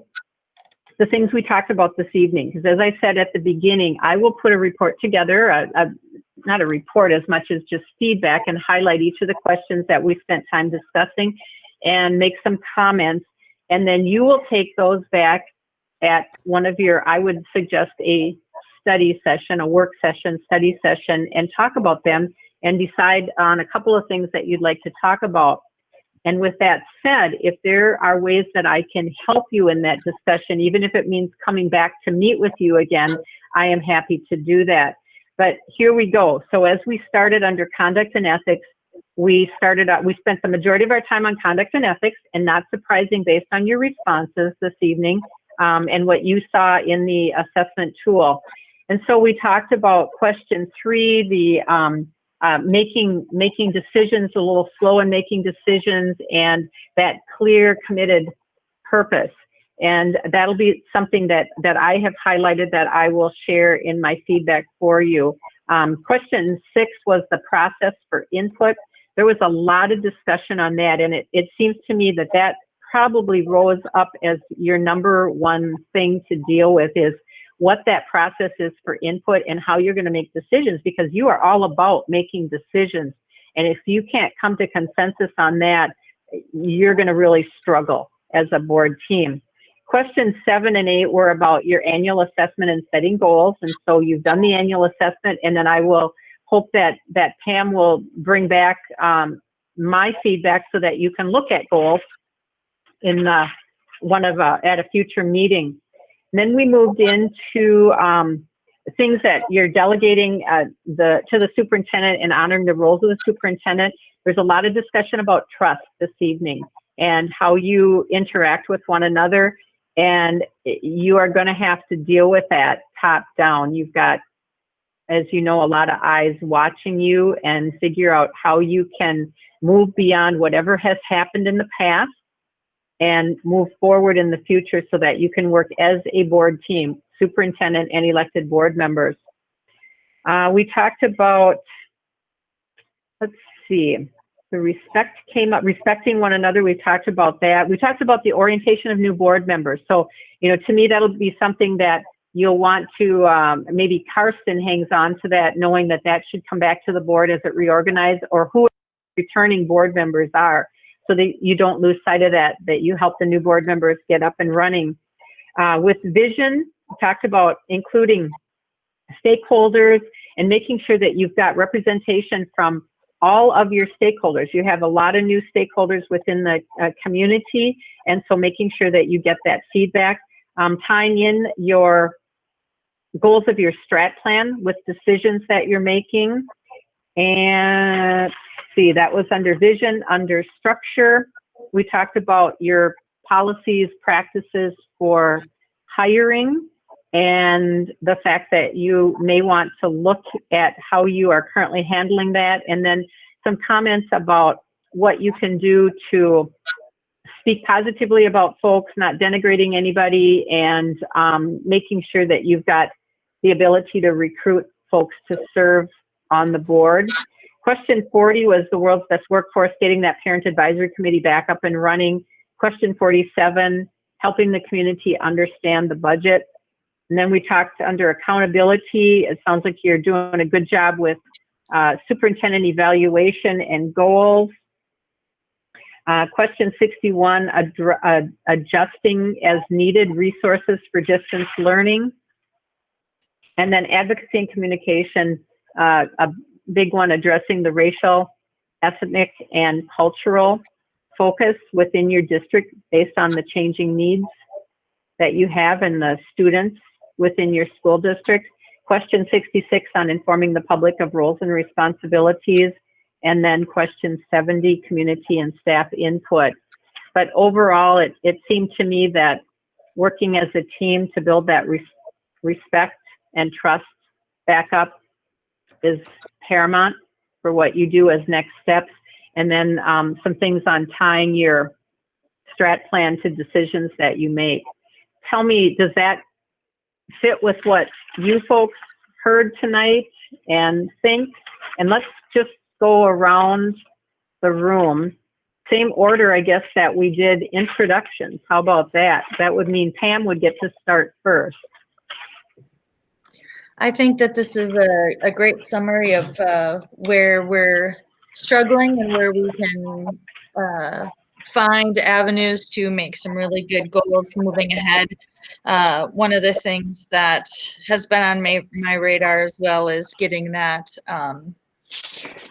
the things we talked about this evening, because as I said at the beginning, I will put a report together, not a report as much as just feedback, and highlight each of the questions that we spent time discussing and make some comments. And then you will take those back at one of your, I would suggest a study session, a work session, study session, and talk about them and decide on a couple of things that you'd like to talk about. And with that said, if there are ways that I can help you in that discussion, even if it means coming back to meet with you again, I am happy to do that. But here we go. So as we started under conduct and ethics, we spent the majority of our time on conduct and ethics, and not surprising based on your responses this evening and what you saw in the assessment tool. And so we talked about question 3, the making decisions, a little slow in making decisions, and that clear, committed purpose. And that'll be something that I have highlighted that I will share in my feedback for you. Question 6 was the process for input. There was a lot of discussion on that, and it seems to me that probably rose up as your number one thing to deal with, is what that process is for input and how you're going to make decisions, because you are all about making decisions. And if you can't come to consensus on that, you're going to really struggle as a board team. Questions 7 and 8 were about your annual assessment and setting goals. And so you've done the annual assessment, and then I will hope that Pam will bring back my feedback so that you can look at goals in at a future meeting. And then we moved into things that you're delegating to the superintendent and honoring the roles of the superintendent. There's a lot of discussion about trust this evening and how you interact with one another. And you are going to have to deal with that top down. You've got, as you know, a lot of eyes watching you, and figure out how you can move beyond whatever has happened in the past and move forward in the future so that you can work as a board team, superintendent and elected board members. We talked about, let's see, the respect came up, respecting one another. We talked about that. We talked about the orientation of new board members. So, to me, that'll be something that you'll want to, maybe Karsten hangs on to that, knowing that should come back to the board as it reorganizes, or who returning board members are, so that you don't lose sight of that you help the new board members get up and running. With vision, we talked about including stakeholders and making sure that you've got representation from all of your stakeholders. You have a lot of new stakeholders within the community, and so making sure that you get that feedback. Tying in your goals of your strat plan with decisions that you're making. And see, that was under vision. Under structure, we talked about your policies, practices for hiring, and the fact that you may want to look at how you are currently handling that, and then some comments about what you can do to speak positively about folks, not denigrating anybody, and making sure that you've got the ability to recruit folks to serve on the board. Question 40 was the world's best workforce, getting that parent advisory committee back up and running. Question 47, helping the community understand the budget. And then we talked under accountability. It sounds like you're doing a good job with superintendent evaluation and goals. Question 61, adjusting as needed resources for distance learning. And then advocacy and communication, a big one, addressing the racial, ethnic, and cultural focus within your district based on the changing needs that you have and the students within your school district. Question 66 on informing the public of roles and responsibilities. And then question 70, community and staff input. But overall, it seemed to me that working as a team to build that respect and trust back up is paramount for what you do as next steps. And then some things on tying your strat plan to decisions that you make. Tell me, does that fit with what you folks heard tonight and think? And let's just go around the room. Same order, I guess, that we did introductions. How about that? That would mean Pam would get to start first. I think that this is a great summary of where we're struggling and where we can find avenues to make some really good goals moving ahead. One of the things that has been on my radar as well is getting that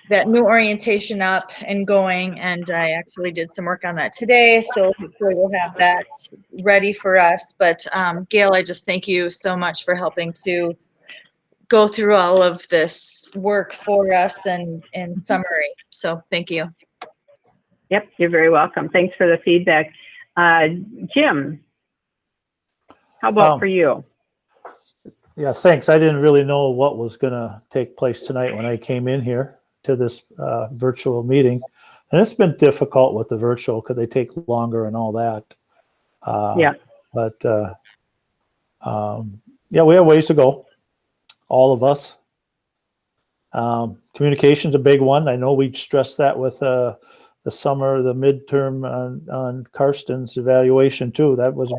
that new orientation up and going, and I actually did some work on that today, so hopefully we'll have that ready for us. But Gail, I just thank you so much for helping to go through all of this work for us and in summary. So thank you. Yep, you're very welcome. Thanks for the feedback. Jim, how about for you? Yeah, thanks. I didn't really know what was going to take place tonight when I came in here to this virtual meeting. And it's been difficult with the virtual because they take longer and all that. Yeah. But yeah, we have ways to go. All of us. Communication's a big one. I know we stressed that with the summer, the midterm on Karsten's evaluation too. That was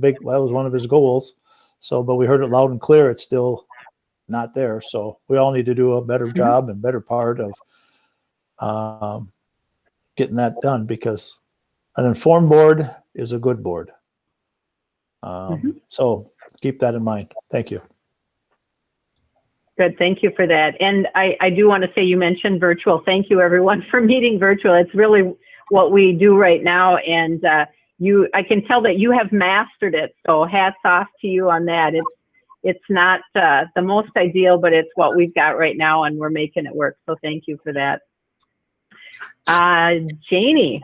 one of his goals. So, but we heard it loud and clear. It's still not there. So we all need to do a better job and better part of getting that done, because an informed board is a good board. So keep that in mind. Thank you. Good, thank you for that. And I do want to say, you mentioned virtual. Thank you everyone for meeting virtual. It's really what we do right now. And I can tell that you have mastered it. So hats off to you on that. It's not the most ideal, but it's what we've got right now and we're making it work. So thank you for that. Janie.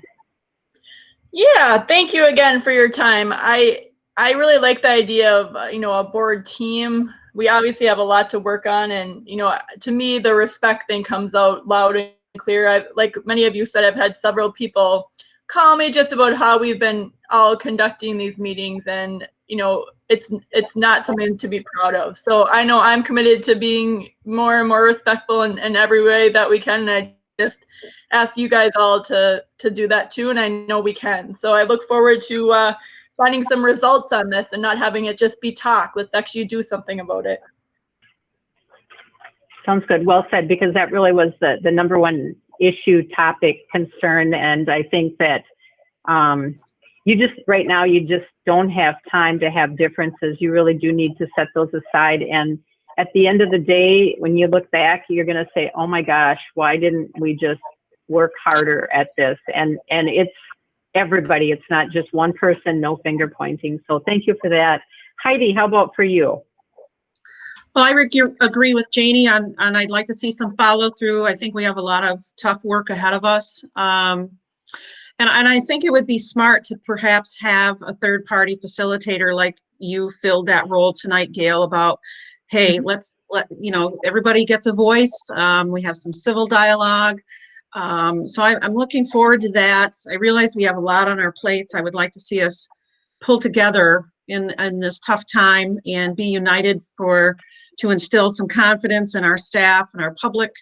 Yeah, thank you again for your time. I really like the idea of, a board team. We obviously have a lot to work on, and, to me, the respect thing comes out loud and clear. Like many of you said, I've had several people call me just about how we've been all conducting these meetings, and, it's not something to be proud of. So I know I'm committed to being more and more respectful in every way that we can, and I just ask you guys all to do that too, and I know we can. So I look forward to finding some results on this and not having it just be talk. Let's actually do something about it. Sounds good. Well said, because that really was the number one issue, topic, concern. And I think that right now, you just don't have time to have differences. You really do need to set those aside. And at the end of the day, when you look back, you're going to say, oh my gosh, why didn't we just work harder at this? And it's everybody. It's not just one person, no finger pointing. So thank you for that. Heidi, how about for you? Well, I agree with Janie on I'd like to see some follow through. I think we have a lot of tough work ahead of us. And I think it would be smart to perhaps have a third party facilitator like you filled that role tonight, Gail, about, hey, everybody gets a voice. We have some civil dialogue. So I'm looking forward to that. I realize we have a lot on our plates. I would like to see us pull together in this tough time and be united to instill some confidence in our staff and our public.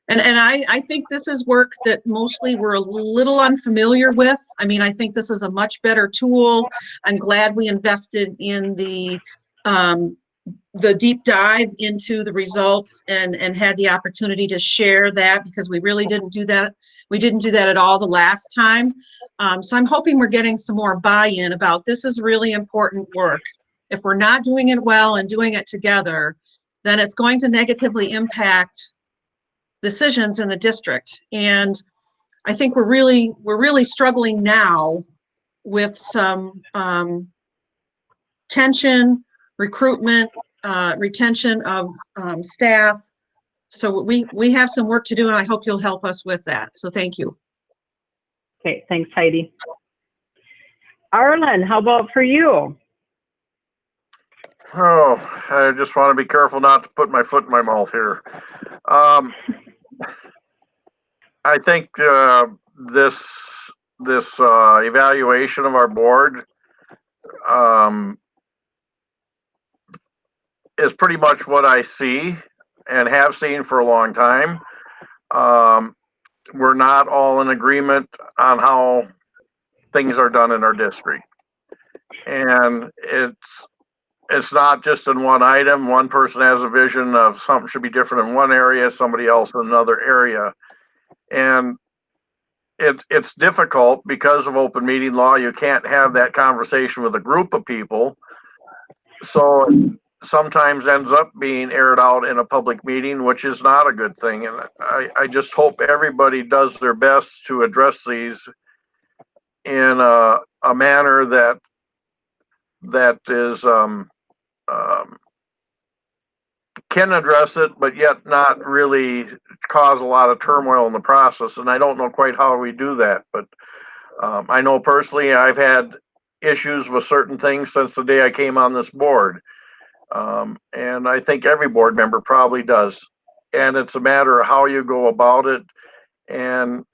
And I think this is work that mostly we're a little unfamiliar with. I mean, I think this is a much better tool. I'm glad we invested in the deep dive into the results and had the opportunity to share that, because we really didn't do that. We didn't do that at all the last time. So I'm hoping we're getting some more buy-in about this is really important work. If we're not doing it well and doing it together, then it's going to negatively impact decisions in the district. And I think we're really struggling now with some tension, recruitment, retention of staff. So we have some work to do, and I hope you'll help us with that. So thank you. Okay, thanks, Heidi. Arlen, how about for you? Oh, I just want to be careful not to put my foot in my mouth here. I think this evaluation of our board is pretty much what I see and have seen for a long time. We're not all in agreement on how things are done in our district, and it's not just in one item. One person has a vision of something should be different in one area, somebody else in another area. And it's difficult because of open meeting law. You can't have that conversation with a group of people. So it sometimes ends up being aired out in a public meeting, which is not a good thing. And I just hope everybody does their best to address these in a manner that is can address it, but yet not really cause a lot of turmoil in the process. And I don't know quite how we do that, but I know personally I've had issues with certain things since the day I came on this board. And I think every board member probably does. And it's a matter of how you go about it. And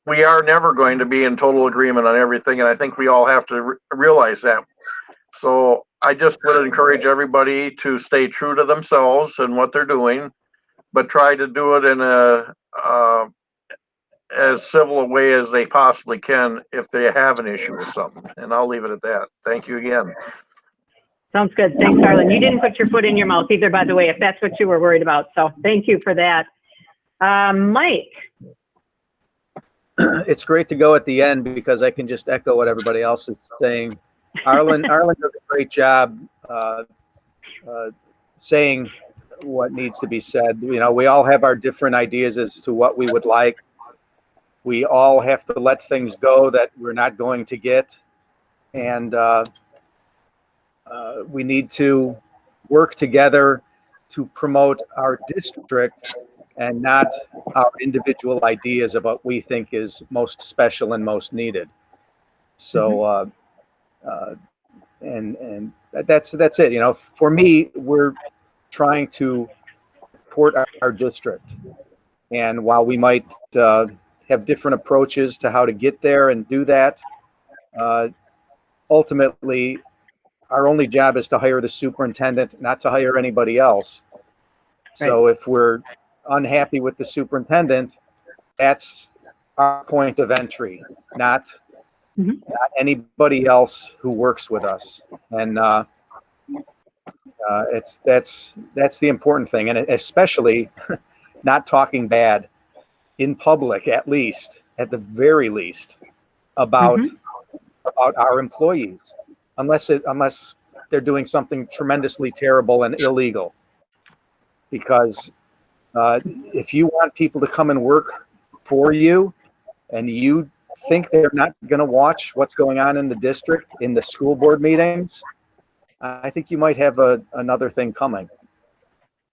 we are never going to be in total agreement on everything. And I think we all have to realize that. So I just would encourage everybody to stay true to themselves and what they're doing, but try to do it in as civil a way as they possibly can if they have an issue with something. And I'll leave it at that. Thank you again. Sounds good. Thanks, Arlen. You didn't put your foot in your mouth either, by the way, if that's what you were worried about. So thank you for that. Mike. It's great to go at the end because I can just echo what everybody else is saying. Arlen does a great job saying what needs to be said. You know, we all have our different ideas as to what we would like. We all have to let things go that we're not going to get. And we need to work together to promote our district and not our individual ideas of what we think is most special and most needed. So, and that's it. You know, for me, we're trying to support our district. And while we might have different approaches to how to get there and do that, ultimately, our only job is to hire the superintendent, not to hire anybody else. So if we're unhappy with the superintendent, that's our point of entry, not anybody else who works with us. And that's the important thing, and especially not talking bad in public, at the very least, about our employees, unless they're doing something tremendously terrible and illegal. Because if you want people to come and work for you, and you think they're not going to watch what's going on in the district, in the school board meetings, I think you might have another thing coming.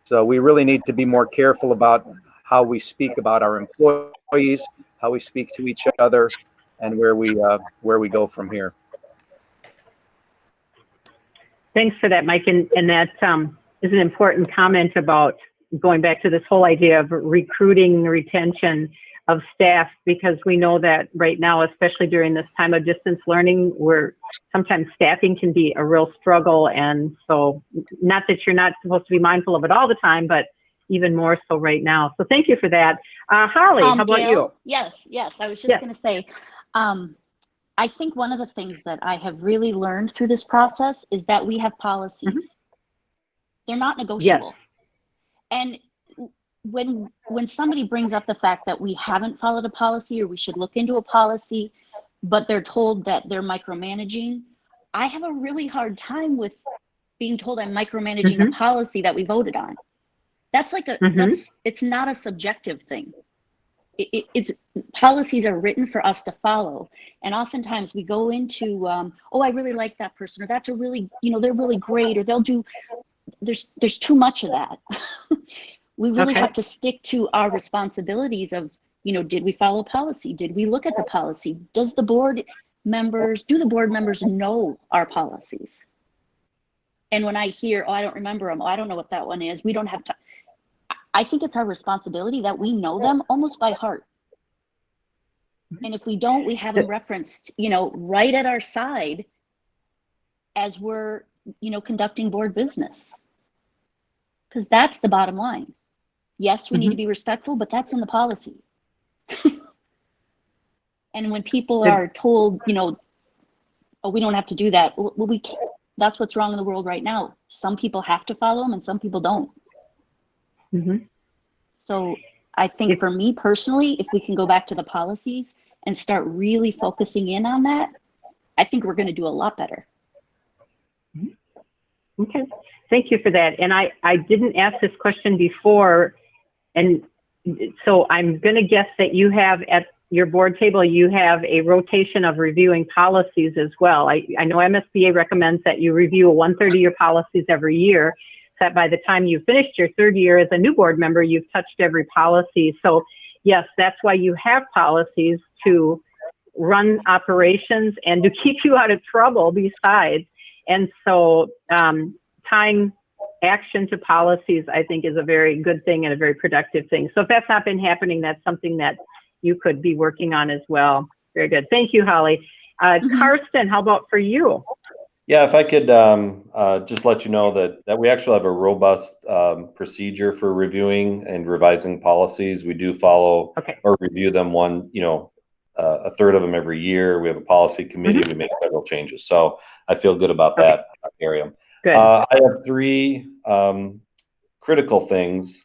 So we really need to be more careful about how we speak about our employees, how we speak to each other, and where we go from here. Thanks for that, Mike. And that is an important comment about going back to this whole idea of recruiting, retention of staff, because we know that right now, especially during this time of distance learning, where sometimes staffing can be a real struggle. And so not that you're not supposed to be mindful of it all the time, but even more so right now. So thank you for that. Holly, how about Gail? you? Yes. I was just going to say, I think one of the things that I have really learned through this process is that we have policies. Mm-hmm. They're not negotiable. Yes. And when somebody brings up the fact that we haven't followed a policy or we should look into a policy, but they're told that they're micromanaging, I have a really hard time with being told I'm micromanaging a policy that we voted on. That's like it's not a subjective thing. It's policies are written for us to follow. And oftentimes we go into, oh, I really like that person, or that's a really, they're really great, or they'll do, there's too much of that. We really have to stick to our responsibilities of, did we follow policy? Did we look at the policy? Do the board members know our policies? And when I hear, oh, I don't remember them, oh, I don't know what that one is, we don't have time. I think it's our responsibility that we know them almost by heart. And if we don't, we have them referenced, right at our side as we're, conducting board business. Because that's the bottom line. Yes, we need to be respectful, but that's in the policy. And when people are told, oh, we don't have to do that, well, we can't. That's what's wrong in the world right now. Some people have to follow them and some people don't. So I think for me personally, if we can go back to the policies and start really focusing in on that, I think we're going to do a lot better. Okay, thank you for that. And I didn't ask this question before, and so I'm going to guess that you have at your board table, you have a rotation of reviewing policies as well. I know MSBA recommends that you review 1/3 of your policies every year, so that by the time you've finished your 3rd year as a new board member, you've touched every policy. So yes, that's why you have policies, to run operations and to keep you out of trouble besides. And so tying action to policies, I think, is a very good thing and a very productive thing. So if that's not been happening, that's something that you could be working on as well. Very good. Thank you, Holly. Karsten, how about for you? Yeah, if I could just let you know that we actually have a robust procedure for reviewing and revising policies. We do follow or review them a third of them every year. We have a policy committee. We make several changes. So I feel good about that area. Good. I have 3 critical things.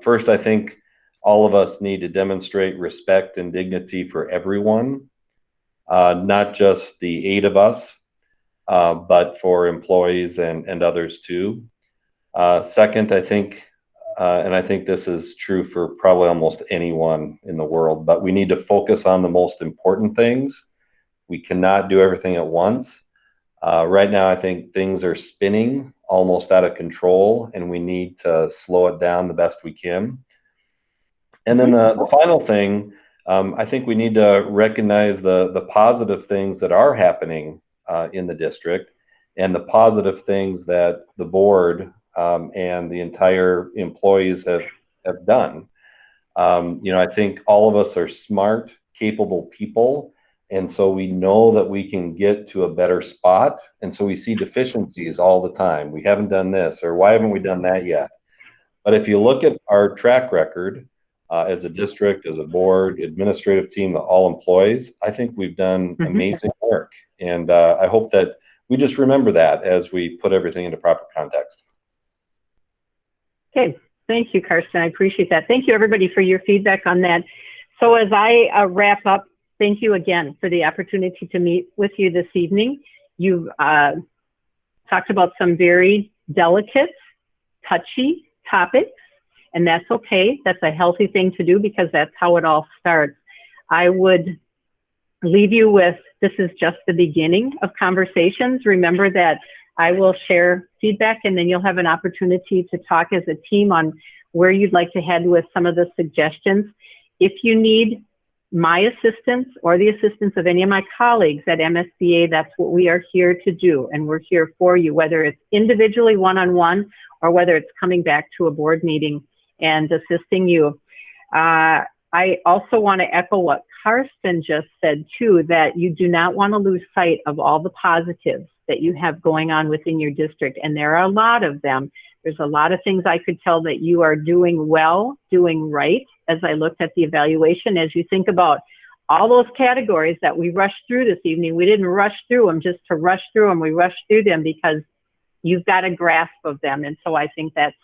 First, I think all of us need to demonstrate respect and dignity for everyone, not just the 8 of us, but for employees and others too. Second, I think, and I think this is true for probably almost anyone in the world, but we need to focus on the most important things. We cannot do everything at once. Right now, I think things are spinning almost out of control, and we need to slow it down the best we can. And then the final thing, I think we need to recognize the positive things that are happening in the district, and the positive things that the board and the entire employees have done. I think all of us are smart, capable people, and so we know that we can get to a better spot. And so we see deficiencies all the time. We haven't done this, or why haven't we done that yet? But if you look at our track record as a district, as a board, administrative team, all employees, I think we've done amazing work. And I hope that we just remember that as we put everything into proper context. Okay, thank you, Karsten. I appreciate that. Thank you, everybody, for your feedback on that. So as I wrap up, thank you again for the opportunity to meet with you this evening. You've talked about some very delicate, touchy topics, and that's okay. That's a healthy thing to do because that's how it all starts. I would leave you with, this is just the beginning of conversations. Remember that I will share feedback, and then you'll have an opportunity to talk as a team on where you'd like to head with some of the suggestions. If you need my assistance or the assistance of any of my colleagues at MSBA, that's what we are here to do, and we're here for you, whether it's individually one-on-one or whether it's coming back to a board meeting and assisting you. I also want to echo what Karsten just said too, that you do not want to lose sight of all the positives that you have going on within your district, and there are a lot of them. There's a lot of things I could tell that you are doing well, doing right, as I looked at the evaluation. As you think about all those categories that we rushed through this evening, we didn't rush through them just to rush through them. We rushed through them because you've got a grasp of them. And so I think that's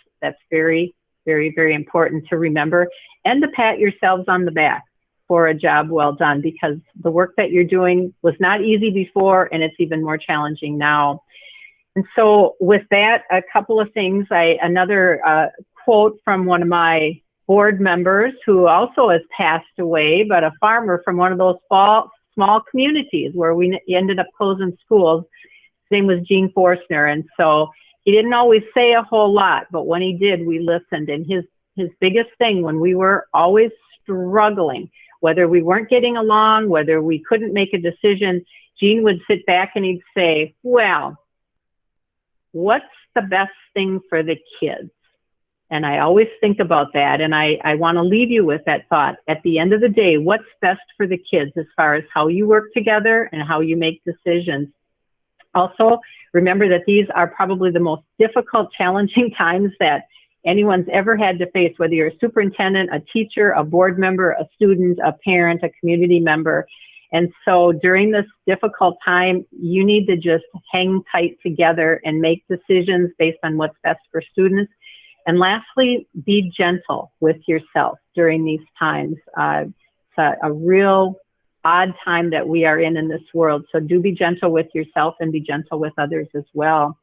very, very, very important to remember, and to pat yourselves on the back for a job well done, because the work that you're doing was not easy before, and it's even more challenging now. And so with that, a couple of things. Another quote from one of my board members who also has passed away, but a farmer from one of those small communities where we ended up closing schools. His name was Gene Forstner. And so he didn't always say a whole lot, but when he did, we listened. And his biggest thing when we were always struggling, whether we weren't getting along, whether we couldn't make a decision, Gene would sit back and he'd say, well, what's the best thing for the kids? And I always think about that, and I want to leave you with that thought. At the end of the day, what's best for the kids as far as how you work together and how you make decisions. Also, remember that these are probably the most difficult, challenging times that anyone's ever had to face, whether you're a superintendent, a teacher, a board member, a student, a parent, a community member. And so during this difficult time, you need to just hang tight together and make decisions based on what's best for students. And lastly, be gentle with yourself during these times. It's a real odd time that we are in this world. So do be gentle with yourself and be gentle with others as well.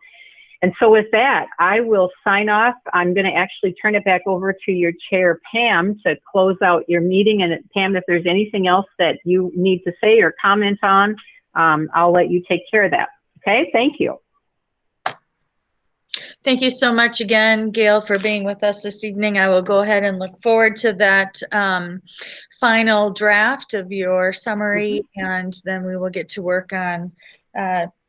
And so with that, I will sign off. I'm going to actually turn it back over to your chair, Pam, to close out your meeting. And Pam, if there's anything else that you need to say or comment on, I'll let you take care of that. Okay, thank you. Thank you so much again, Gail, for being with us this evening. I will go ahead and look forward to that final draft of your summary, and then we will get to work on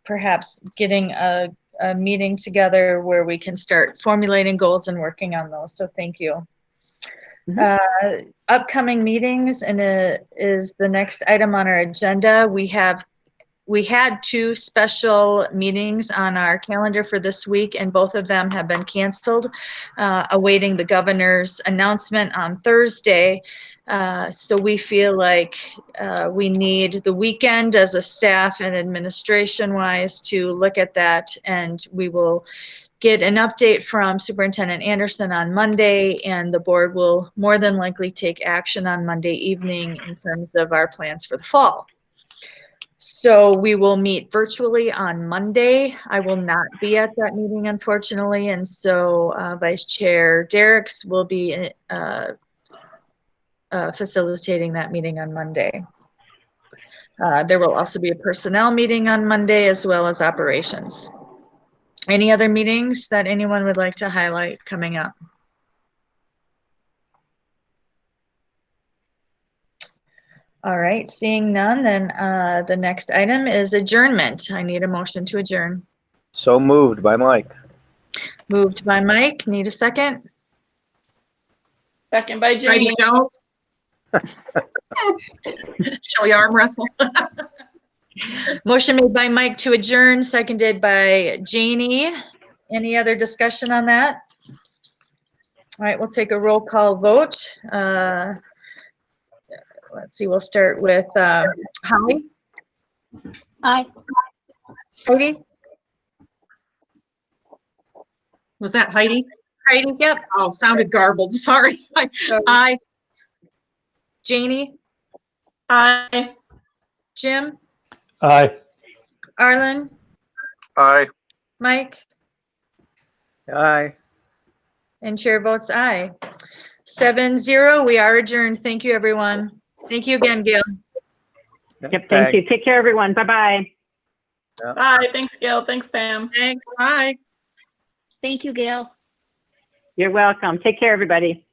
perhaps getting a meeting together where we can start formulating goals and working on those. So thank you. Upcoming meetings is the next item on our agenda. We had 2 special meetings on our calendar for this week, and both of them have been canceled, awaiting the governor's announcement on Thursday. So we feel like we need the weekend as a staff and administration-wise to look at that, and we will get an update from Superintendent Anderson on Monday, and the board will more than likely take action on Monday evening in terms of our plans for the fall. So we will meet virtually on Monday. I will not be at that meeting, unfortunately, and so Vice Chair Derricks will be facilitating that meeting on Monday. There will also be a personnel meeting on Monday as well as operations. Any other meetings that anyone would like to highlight coming up? All right, seeing none, then the next item is adjournment. I need a motion to adjourn. So moved by Mike. Moved by Mike. Need a second? Second by Heidi Janie. Jones. Shall we arm wrestle? Motion made by Mike to adjourn, seconded by Janie. Any other discussion on that? All right, we'll take a roll call vote. Let's see, we'll start with Holly. Aye. Heidi? Was that Heidi? Heidi, yep. Oh, sounded garbled. Sorry. Aye. Janie? Aye. Jim? Aye. Arlen? Aye. Mike? Aye. And chair votes aye. 7-0, we are adjourned. Thank you, everyone. Thank you again, Gail. Yep, thank you. Take care, everyone. Bye-bye. Bye. Thanks, Gail. Thanks, Pam. Thanks. Bye. Thank you, Gail. You're welcome. Take care, everybody.